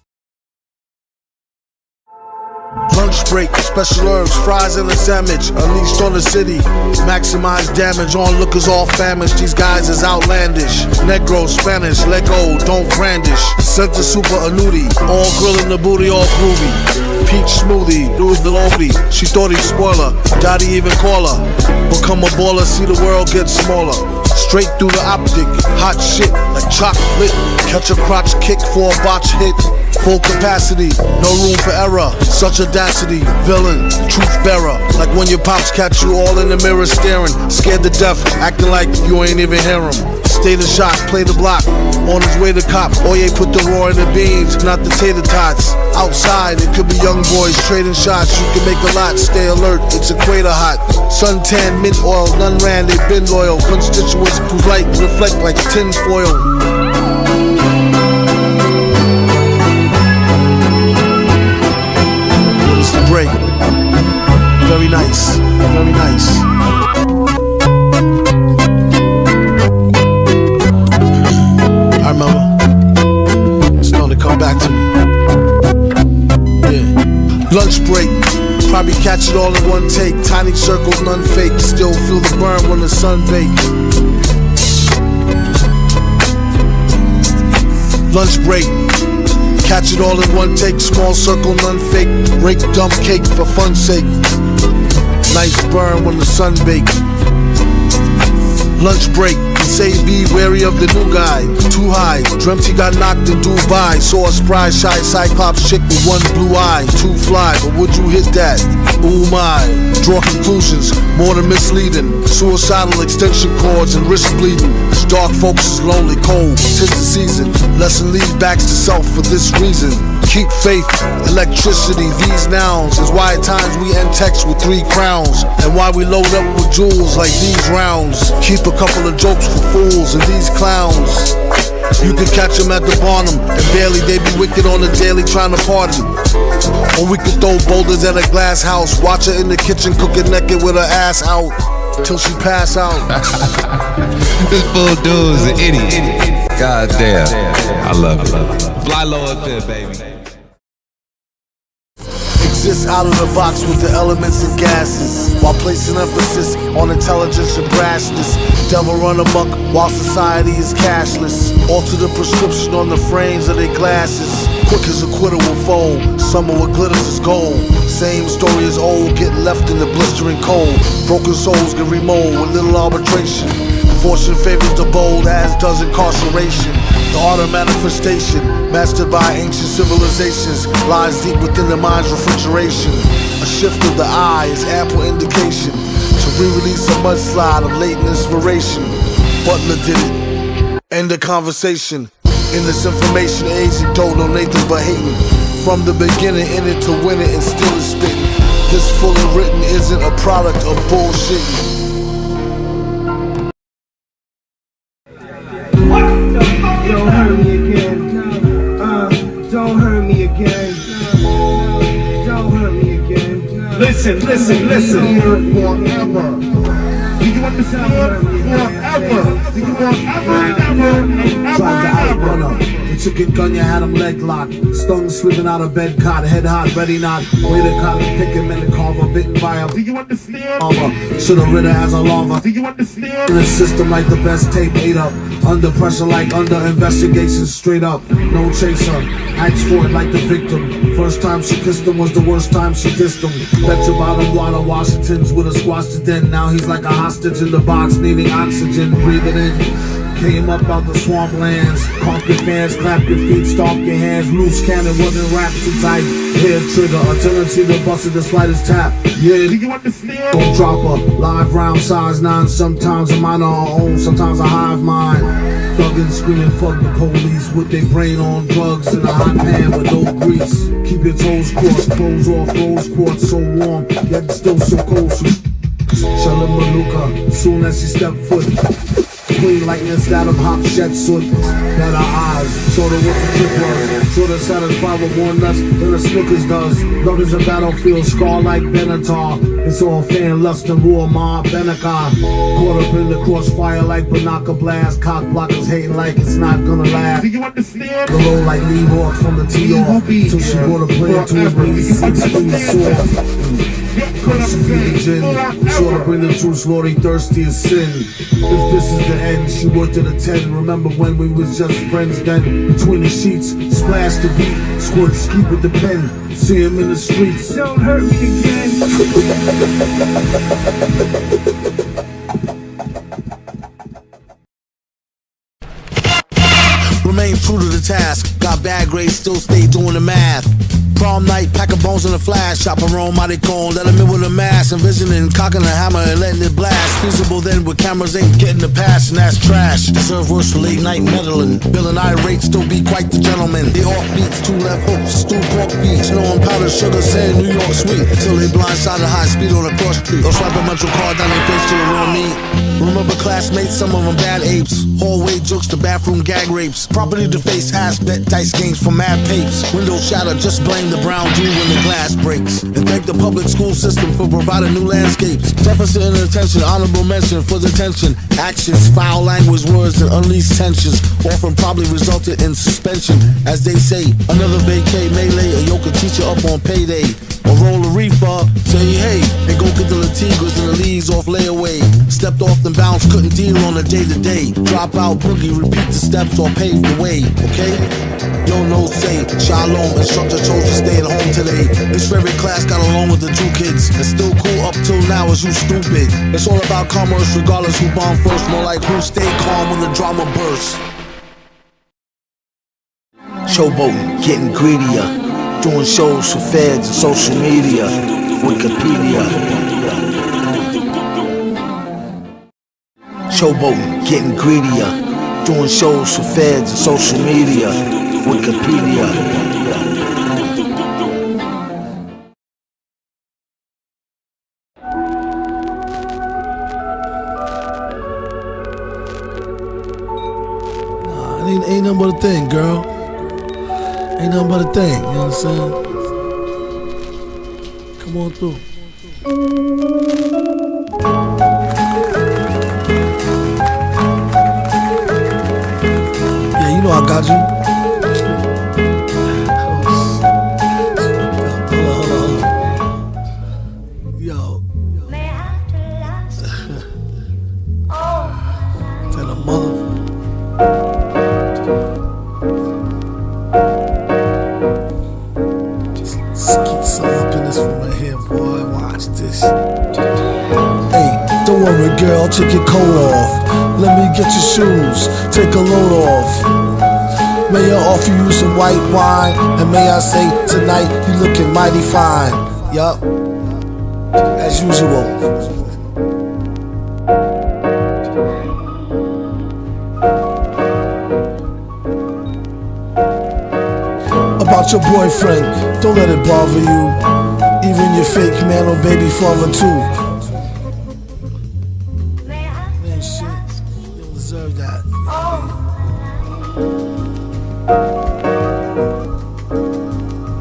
Lunch break, special herbs, fries and a sandwich. Unleashed on the city, maximize damage. Onlookers all famished, these guys is outlandish. Negro, Spanish, let go, don't brandish. Center super annuity, all grilling the booty, all groovy. Peach smoothie, lose the lonely. She thought he'd spoil her, daddy even call her. Become a baller, see the world get smaller. Straight through the optic, hot shit like chocolate. Catch a crotch kick for a botch hit. Full capacity, no room for error. Such audacity, villain, truth bearer. Like when your pops catch you all in the mirror staring. Scared to death, acting like you ain't even hear him. Stay the shot, play the block. On his way to cop, Oye put the raw in the beans, not the tater tots. Outside, it could be young boys trading shots. You can make a lot, stay alert, it's equator hot. Suntan, mint oil, none ran, they been loyal. Constituents whose light reflect like tin foil. Break. Very nice, very nice. I remember. It's starting to come back to me. Yeah. Lunch break. Probably catch it all in one take. Tiny circles, none fake. Still feel the burn when the sun bake. Lunch break. Catch it all in one take, small circle, none fake. Rake dump cake for fun's sake. Nice burn when the sun bake. Lunch break, say be wary of the new guy. Too high, dreamt he got knocked in Dubai. Saw a spry, shy Cyclops chick with one blue eye. Too fly, but would you hit that? Ooh my, draw conclusions, more than misleading. Suicidal extension cords and wrist bleeding. This dark folks is lonely, cold, 'tis the season. Lesson lead backs to self for this reason. Keep faith, electricity, these nouns is why at times we end text with 3 crowns. And why we load up with jewels like these rounds. Keep a couple of jokes for fools and these clowns. You can catch them at the bottom, and barely they be wicked on the daily trying to party. Or we could throw boulders at a glass house, watch her in the kitchen cooking naked with her ass out. till she pass out. This fool dude is an idiot. God damn. I love it. Fly low up there, baby. Exist out of the box with the elements and gases, while placing emphasis on intelligence and brashness. Devil run amok while society is cashless. Alter the prescription on the frames of their glasses. Quick as a quitter will fold, summer what glitters is gold. Same story as old, getting left in the blistering cold. Broken souls get remold with little arbitration. Fortune favors the bold, as does incarceration. The art of manifestation, mastered by ancient civilizations, lies deep within the mind's refrigeration. A shift of the eye is ample indication to re-release a mudslide of latent inspiration. Butler did it. End the conversation. In this information age, you don't know Nathan but hating. From the beginning, in it to win it and still is spitting. This fully written isn't a product of bullshitting. Don't hurt me again. Don't hurt me again. Don't hurt me again. Listen. Forever. Do you understand? Forever. Do you want Tried to outrun her. The chicken gun, you had him leg locked. Stung, slipping out of bed cot, head hot, ready not. Way to cop and pick him in the carver, bitten by a. Do you understand? Should've rid her as a lava. Do you understand? In the system like the best tape ate up. Under pressure like under investigation, straight up. No chaser. Axe for it like the victim. First time she kissed him was the worst time she dissed him. Bet your bottom water Washingtons with a squash to den. Now he's like a hostage in the box, needing oxygen, breathing in. Came up out the swamplands. Conk your fans, clap your feet, stomp your hands. Loose cannon wasn't wrapped too tight. Hair trigger, artillery the busted the slightest tap. Yeah, do you understand? Don't drop her. Live round size 9. Sometimes a minor our own, sometimes a hive mind. Thuggin' screaming, fuck the police with their brain on drugs in a hot pan with no grease. Keep your toes crossed, clothes off, rose quartz so warm, yet still so cold. Shalom Maluka, soon as she stepped foot. Clean lightness that of hop shed soot. Better eyes, showed her what the kick was. Showed her satisfied with more nuts than a Snickers does. Love is a battlefield scar like Benatar. It's all fan lust and war mob Benakar. Caught up in the crossfire like Banaka blast. Cock blockers hating like it's not gonna last. Do you understand? Below like Lee Hawk from the T-Off. Till she brought a plan to a release 6 feet soft. She be the gin, sure to bring the truth, Lordy thirsty as sin. If this is the end, she worked at a 10. Remember when we was just friends then? Between the sheets, splash the beat, squirt ski with the pen. See him in the streets. Don't hurt me again. Remain true to the task. Got bad grades, still stay doing the math. Prom night, pack of bones in a flash. Chop a roam, mighty cone, let him in with a mask. Envisioning, cocking a hammer and letting it blast. Feasible then with cameras ain't getting the pass, and that's trash. Deserve worse for late night meddling. Bill and irate, still be quite the gentleman. They off beats, 2 left hooks, stew pork beats. No on powder, sugar, sand, New York sweet. Till they blindside at high speed on the cross street. Or swipe a mental card down their face to the raw meat. Remember classmates, some of them bad apes. Hallway jokes to bathroom gag rapes. Property to face, ass bet, dice games for mad papes. Windows shatter, just blame the brown dew when the glass breaks. And thank the public school system for providing new landscapes. Deficit in attention, honorable mention for detention. Actions, foul language, words that unleash tensions. Often probably resulted in suspension. As they say, another vacay melee, a yoke a teacher up on payday. Or roll a reefer, say hey, and go get the Latigas and the leaves off layaway. Stepped off and bounced, couldn't deal on a day-to-day. Drop out, boogie, repeat the steps or pave the way, okay? Yo, no say, shalom, instructor chose to stay at home today. This favorite class got along with the 2 kids. And still cool up till now is you stupid. It's all about commerce regardless who bomb first. More like who stay calm when the drama bursts. Showboating, getting greedier. Doing shows for feds and social media. Wikipedia. Showboating, getting greedier. Doing shows for feds and social media. Wikipedia. Ain't nothing but a thing, girl. Ain't nothing but a thing, you know what I'm saying? Come on through. I got you. Yo. Tell a mother. Just skeet some up in this one right here, boy. Watch this. Hey, don't worry, girl, take your coat off. Let me get your shoes, take a load off. May I offer you some white wine? And may I say, tonight you looking mighty fine. Yup, as usual. About your boyfriend, don't let it bother you. Even your fake man or baby father too. Man, shit, you don't deserve that.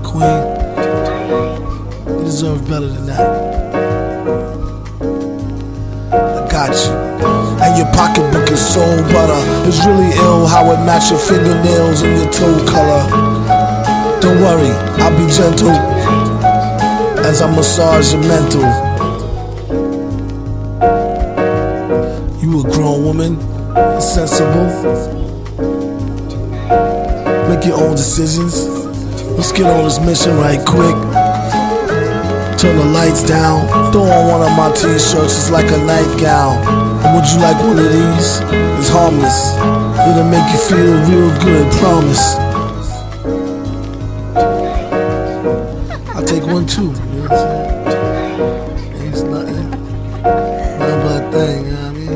Queen, you deserve better than that. I got you. And your pocketbook is so butter. It's really ill how it matches your fingernails and your toe color. Don't worry, I'll be gentle as I massage your mental. You a grown woman, sensible. Make your own decisions. Let's get on this mission right quick. Turn the lights down. Throw on one of my t-shirts, it's like a nightgown. And would you like one of these? It's harmless. It'll make you feel real good, promise. I'll take one too, you know what I'm saying? It's nothing but a thing, you know what I mean?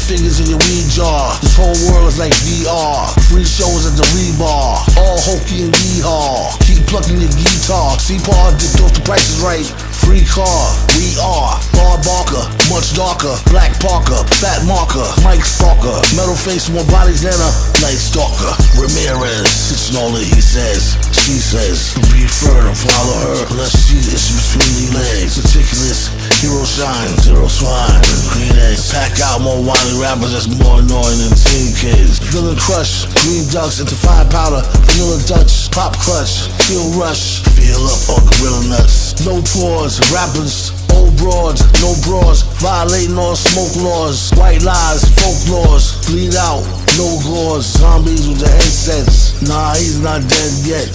Fingers in your weed jar. This whole world is like VR. Free shows at the rebar. All hokey and yee-haw. Keep plucking your guitar. C-Paw dipped off the prices right. Free car. We are Bar Barker. Much darker. Black Parker. Fat Marker. Mike Stalker. Metal face, more bodies than a night stalker. Ramirez. Sits all that he says. She says. Prefer to follow her. Unless she is between the legs. Meticulous. Hero shine. Zero swine. Green eggs. Pack out more wily rappers that's more annoying than teen kids. Villain crush. Green ducks into fine powder. Vanilla Dutch. Pop clutch. Feel rush. Feel up on gorilla nuts. No pause. Rappers. Old broads. No bras. Violating all smoke laws. White lies. Folklores. Bleed out. No gauze. Zombies with the headsets. Nah, he's not dead yet.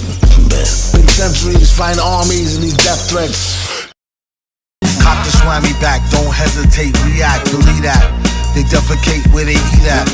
Big centuries. Find armies and these death threats. Cop the swammy back, don't hesitate, react, believe that. They defecate where they eat at.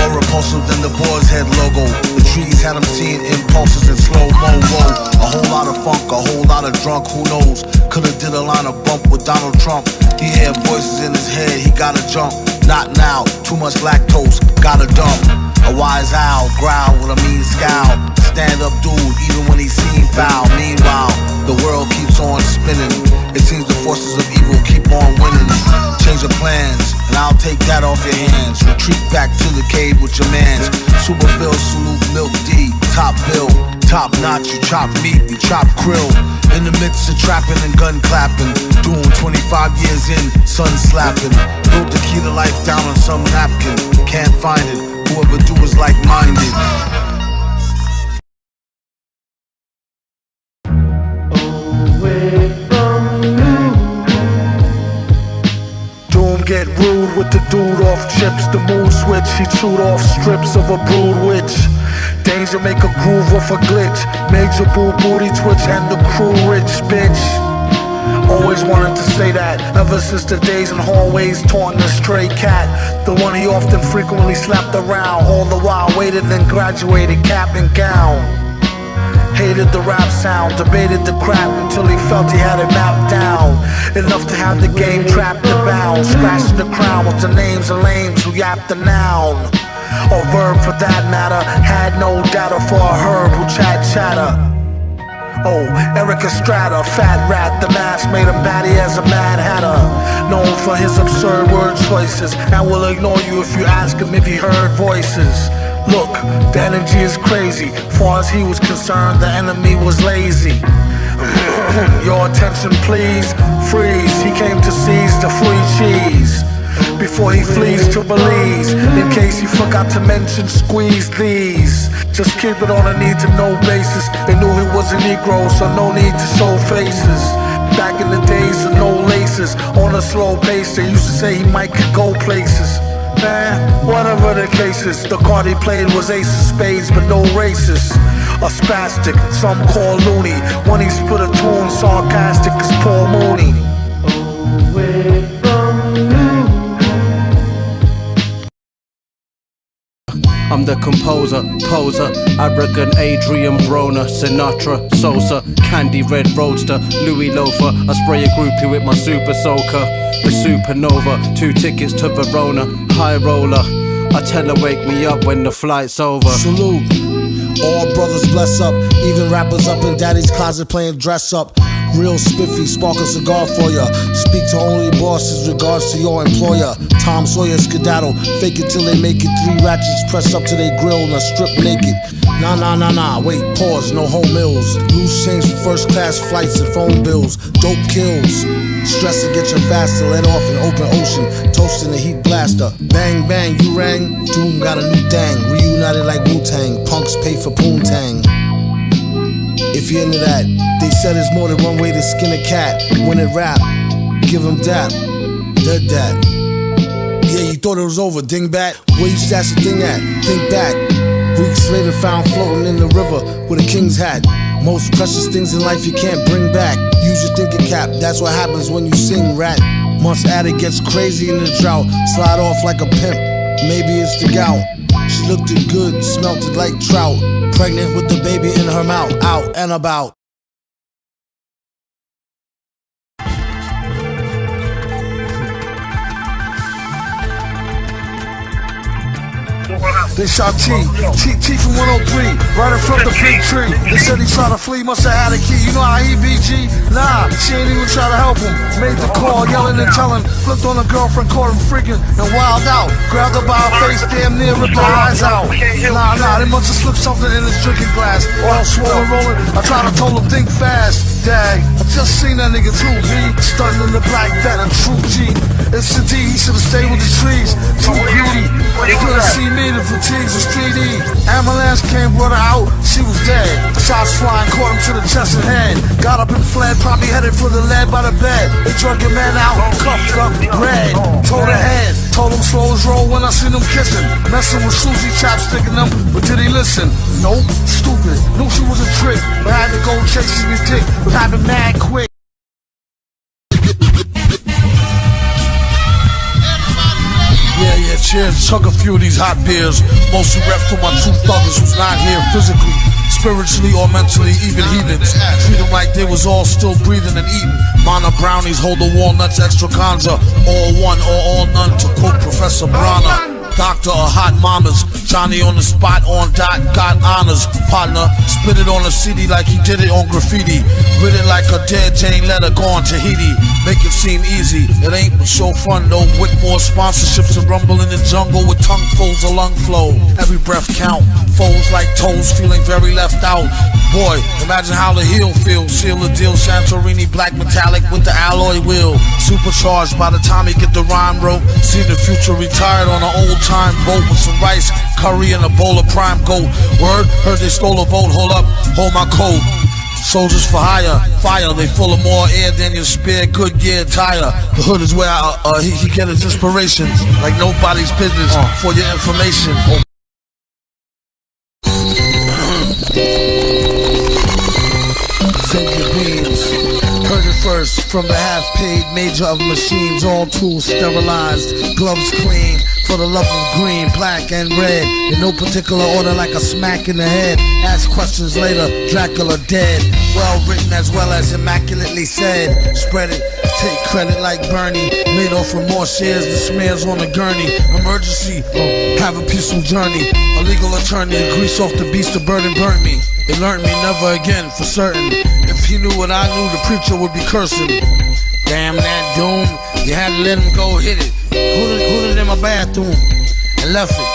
More repulsive than the boar's head logo. The trees had them seeing impulses in slow-mo, whoa. A whole lot of funk, a whole lot of drunk, who knows? Could've did a line of bump with Donald Trump. He had voices in his head, he gotta jump. Not now, too much lactose, gotta dump. A wise owl, growl with a mean scowl. Stand-up dude, even when he seen foul. Meanwhile, the world keeps on spinning. It seems the forces of evil keep on winning. Change your plans, and I'll take that off your hands. Retreat back to the cave with your mans. Superville, salute, milk D, top bill. Top notch, you chop meat, we chop krill. In the midst of trapping and gun clapping. Doing 25 years in, sun slapping. Wrote the key to life down on some napkin. Can't find it, whoever do is like-minded. Get rude with the dude off chips, the mood switch. He chewed off strips of a brood witch. Danger make a groove off a glitch. Major boo booty twitch and the crew rich, bitch. Always wanted to say that, ever since the days in hallways taunting a stray cat. The one he often frequently slapped around, all the while waited and graduated cap and gown. Hated the rap sound, debated the crap until he felt he had it mapped down. Enough to have the game trapped and bound. Scratching the crown with the names of lames who yapped the noun. Or verb for that matter, had no data for a herb who chatter. Oh, Eric Estrada, fat rat, the mask made him batty as a Mad Hatter. Known for his absurd word choices, and will ignore you if you ask him if he heard voices. Look, the energy is crazy. Far as he was concerned, the enemy was lazy. Your attention please, freeze. He came to seize the free cheese before he flees to Belize. In case he forgot to mention, squeeze these. Just keep it on a need-to-know basis. They knew he was a Negro, so no need to show faces. Back in the days of no laces, on a slow pace, they used to say he might could go places. Man, whatever the case is, the card he played was ace of spades, but no racist. A spastic, some call loony. When he spit a tune, sarcastic as Paul Mooney. I'm the composer, poser, arrogant Adrian Broner, Sinatra, Sosa, Candy Red Roadster, Louis Loafer. I spray a groupie with my super soaker, the supernova, 2 tickets to Verona, high roller. I tell her wake me up when the flight's over. Salute, all brothers bless up, even rappers up in daddy's closet playing dress up. Real spiffy, spark a cigar for ya. Speak to only bosses, regards to your employer. Tom Sawyer skedaddle, fake it till they make it. 3 ratchets pressed up to their grill and a strip naked. Nah, wait, pause, no home meals. Loose change for first class flights and phone bills. Dope kills, stress to get you faster. Let off an open ocean, toasting the heat blaster. Bang, bang, you rang, Doom got a new thing. Reunited like Wu-Tang, punks pay for Poontang. If you're into that, they said it's more than one way to skin a cat. When it rap, give him dap, dead dat. Yeah, you thought it was over, dingbat. Where you stash the thing at? Think back. Weeks later found floating in the river with a king's hat. Most precious things in life you can't bring back. Use your thinking cap, that's what happens when you sing rat. Months addict gets crazy in the drought. Slide off like a pimp, maybe it's the gout. She looked it good, smelt it like trout. Pregnant with the baby in her mouth, out and about. They shot T from 103, right in front of the big tree. They said he tried to flee, must have had a key. You know how he be, G? Nah, she ain't even try to help him. Made the call, yelling and telling. Flipped on a girlfriend, caught him freaking and wild out. Grabbed her by her face, damn near ripped her eyes out. Nah, they must have slipped something in his drinking glass. All swollen, rolling. I tried to told him, think fast. Dag, I just seen that nigga too, B. Stunning in the black vet, a true G. It's the D, he should've stayed with the trees. Too beauty, they couldn't see me, the fatigues was 3D. Ambulance came, brought her out, she was dead. Shots flying, caught him to the chest and head. Got up and fled, probably headed for the lead by the bed. They drug your man out, cuffed up, red. Told her head, told him slow his roll when I seen him kissing. Messing with Susie, chapsticking them, but did he listen? Nope, stupid, knew she was a trick, but had to go chasing his dick. Happened mad quick. Yeah, cheers. Chug a few of these hot beers. Mostly rep for my true thuggers who's not here physically, spiritually, or mentally, even heathens. Treat them like they was all still breathing and eating. Mana brownies, hold the walnuts, extra ganja. All one or all none, to quote Professor Brana. Doctor or hot mamas, Johnny on the spot, on dot, got honors. Partner, spit it on a CD like he did it on graffiti. Written like a dead Jane letter gone Tahiti. Make it seem easy, it ain't but so fun though. With more sponsorships and rumble in the jungle with tonguefuls of lung flow. Every breath count, foes like toes feeling very left out. Boy, imagine how the heel feels. Seal the deal, Santorini black metallic with the alloy wheel. Supercharged by the time he get the rhyme rope. See the future retired on an old time boat with some rice, curry, and a bowl of prime goat. Word, heard they stole a vote, hold up, hold my coat. Soldiers for hire, fire, they full of more air than your spare Goodyear tire. The hood is where he get his inspirations, like nobody's business, for your information. Send your beans. Heard it first from the half-paid major of machines. All tools sterilized, gloves clean. for the love of green, black, and red. In no particular order, like a smack in the head. Ask questions later, Dracula dead. Well written as well as immaculately said. Spread it, take credit like Bernie. Made off from more shares than smears on a gurney. Emergency, have a peaceful journey. A legal attorney to grease off the beast of burden burnt me. It learned me never again for certain. If he knew what I knew, the preacher would be cursing. Damn that doom, you had to let him go hit it. Hooded in my bathroom and left it.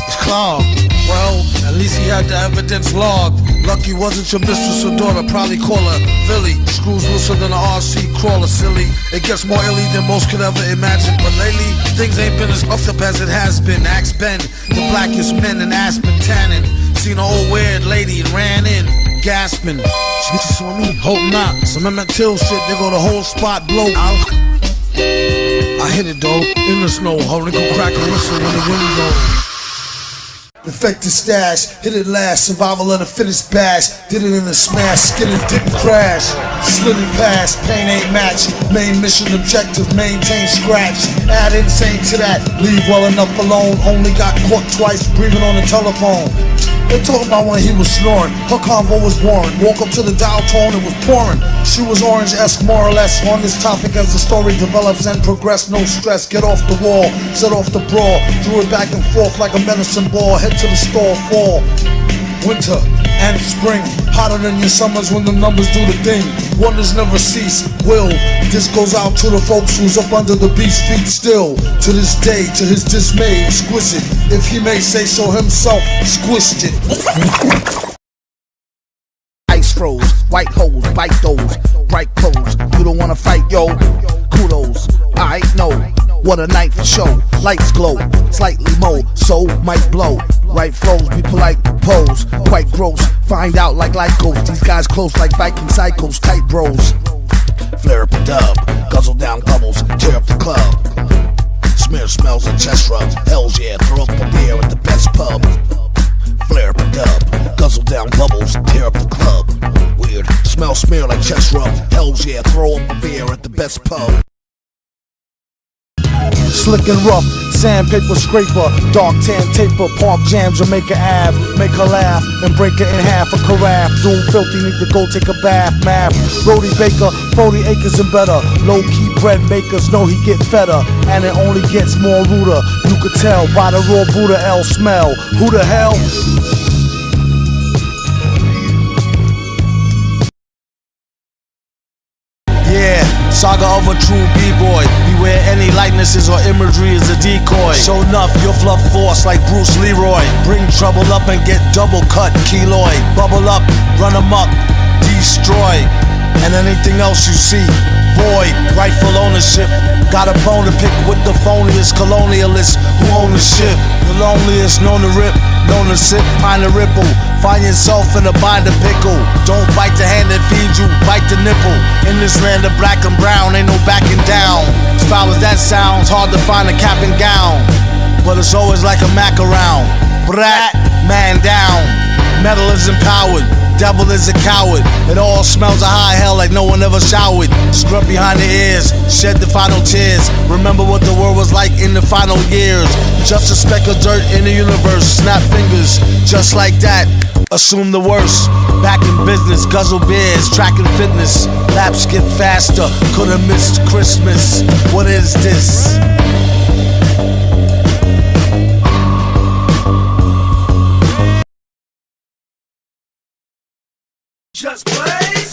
It's clogged. Well, at least he had the evidence logged. Lucky wasn't your mistress or daughter, probably call her Billy. Screws looser than an RC crawler, silly. It gets more illy than most could ever imagine. But lately, things ain't been as puffed up as it has been. Axe Ben, the blackest men in Aspen tanning. Seen an old weird lady and ran in, gasping. She saw me? Hope not. Some Emmett Till shit, they go the whole spot blow. I hit it though, in the snow. Holding go crack and whistle when the wind goes. Infected stash, hit it last, survival of the fittest bash. Did it in a smash, skin it didn't crash. Slid it past, pain ain't match. Main mission objective, maintain scratch. Add insane to that, leave well enough alone. Only got caught twice, breathing on the telephone. They talking about when he was snoring, her convo was boring. Woke up to the dial tone, it was pouring. She was orange-esque more or less on this topic as the story develops and progress. No stress, get off the wall, set off the brawl. Threw it back and forth like a medicine ball. Head to the store, fall, winter and spring. Hotter than your summers when the numbers do the thing. Wonders never cease, will. This goes out to the folks who's up under the beast's feet still. To this day, to his dismay, exquisite. If he may say so himself, squished it. Ice froze, white holes, bite those. Bright clothes, you don't wanna fight, yo. Kudos, I know. What a night for show. Lights glow, slightly mold, so might blow. Right flows, be polite, pose. Quite gross, find out like light goes. These guys close like Viking psychos, tight bros. Flare up a dub, guzzle down bubbles, tear up the club. Smear smells and chest rubs. Hells yeah, throw up a beer at the best pub. Flare up a dub, guzzle down bubbles, tear up the club. Weird, smell smear like chest rub. Hells yeah, throw up a beer at the best pub. Slick and rough, sandpaper scraper, dark tan taper, park jam, Jamaica Ave. Make her laugh and break her in half. A carafe, doom filthy, need to go take a bath. Math, Brody Baker, 40 acres and better. Low key bread makers know he get fedder, and it only gets more ruder. You could tell by the raw Buddha L smell. Who the hell? Yeah, saga of a true b-boy. Beware any likenesses or imagery is a decoy. Show enough, your fluff force like Bruce Leroy. Bring trouble up and get double cut, keloid. Bubble up, run amok, destroy. And anything else you see, void. Rightful ownership, got a bone to pick with the phoniest colonialists who own the ship. The loneliest, known to rip, known to sip, pine to ripple. Find yourself in a bind of pickle. Don't bite the hand that feeds you, bite the nipple. In this land of black and brown, ain't no backing down. As foul as that sounds, hard to find a cap and gown. But it's always like a Mac around. Brat, man down. Metal is empowered, devil is a coward. It all smells of high hell like no one ever showered. Scrub behind the ears, shed the final tears. Remember what the world was like in the final years. Just a speck of dirt in the universe, snap fingers, just like that. Assume the worst, back in business, guzzle beers, tracking fitness. Laps get faster, could've missed Christmas. What is this? Just blaze.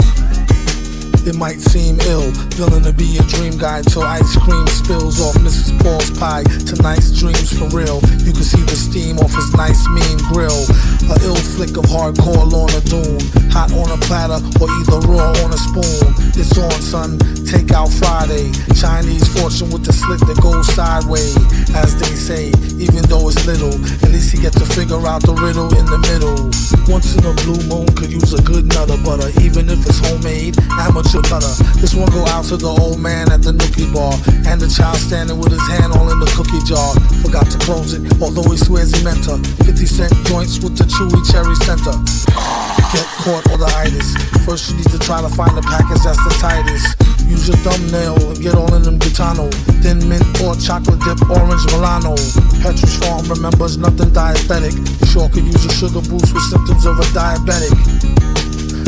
It might seem ill, villain to be a dream guy till ice cream spills off Mrs. Paul's pie. Tonight's dreams for real. You can see the steam off his nice mean grill. A ill flick of hardcore Lorna Doom. Hot on a platter or either raw on a spoon. It's on, son, take out Friday. Chinese fortune with the slit that goes sideways. As they say, even though it's little, at least he gets to figure out the riddle in the middle. Once in a blue moon could use a good nutter butter, even if it's homemade, amateur cutter. This one go out to the old man at the nookie bar, and the child standing with his hand all in the cookie jar. Forgot to close it, although he swears he meant her. 50-cent joints with the chewy cherry center. Get caught or the itis. First you need to try to find the package that's the tightest. Use your thumbnail and get all in them gitano. Thin mint or chocolate dip, orange Milano. Petrus Farm remembers nothing diabetic. Sure could use a sugar boost with symptoms of a diabetic.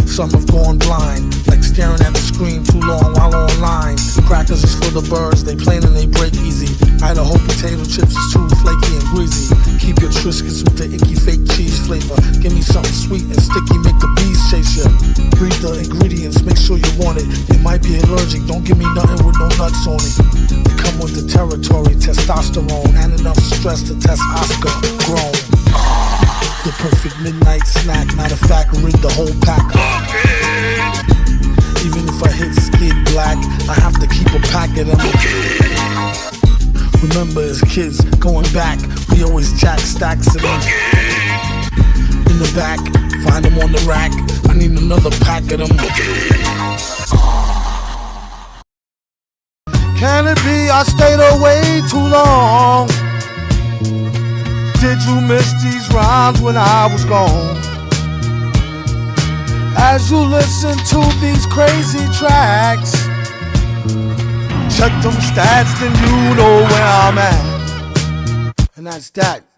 Some have gone blind, like staring at the screen too long while online. Crackers is for the birds, they plain and they break easy. Idaho potato chips is too flaky and greasy. Keep your Triscuits with the icky fake cheese flavor. Give me something sweet and sticky, make the bees chase you. Read the ingredients, make sure you want it. It might be allergic, don't give me nothing with no nuts on it. They come with the territory, testosterone, and enough stress to test Oscar grown. The perfect midnight snack, matter of fact, rid the whole pack. Even if I hit skid black, I have to keep a pack of them. Remember as kids, going back, we always jack stacks of them. In the back, find them on the rack, I need another pack of them. Can it be I stayed away too long? Did you miss these rhymes when I was gone? As you listen to these crazy tracks, check them stats, then you know where I'm at. And that's that.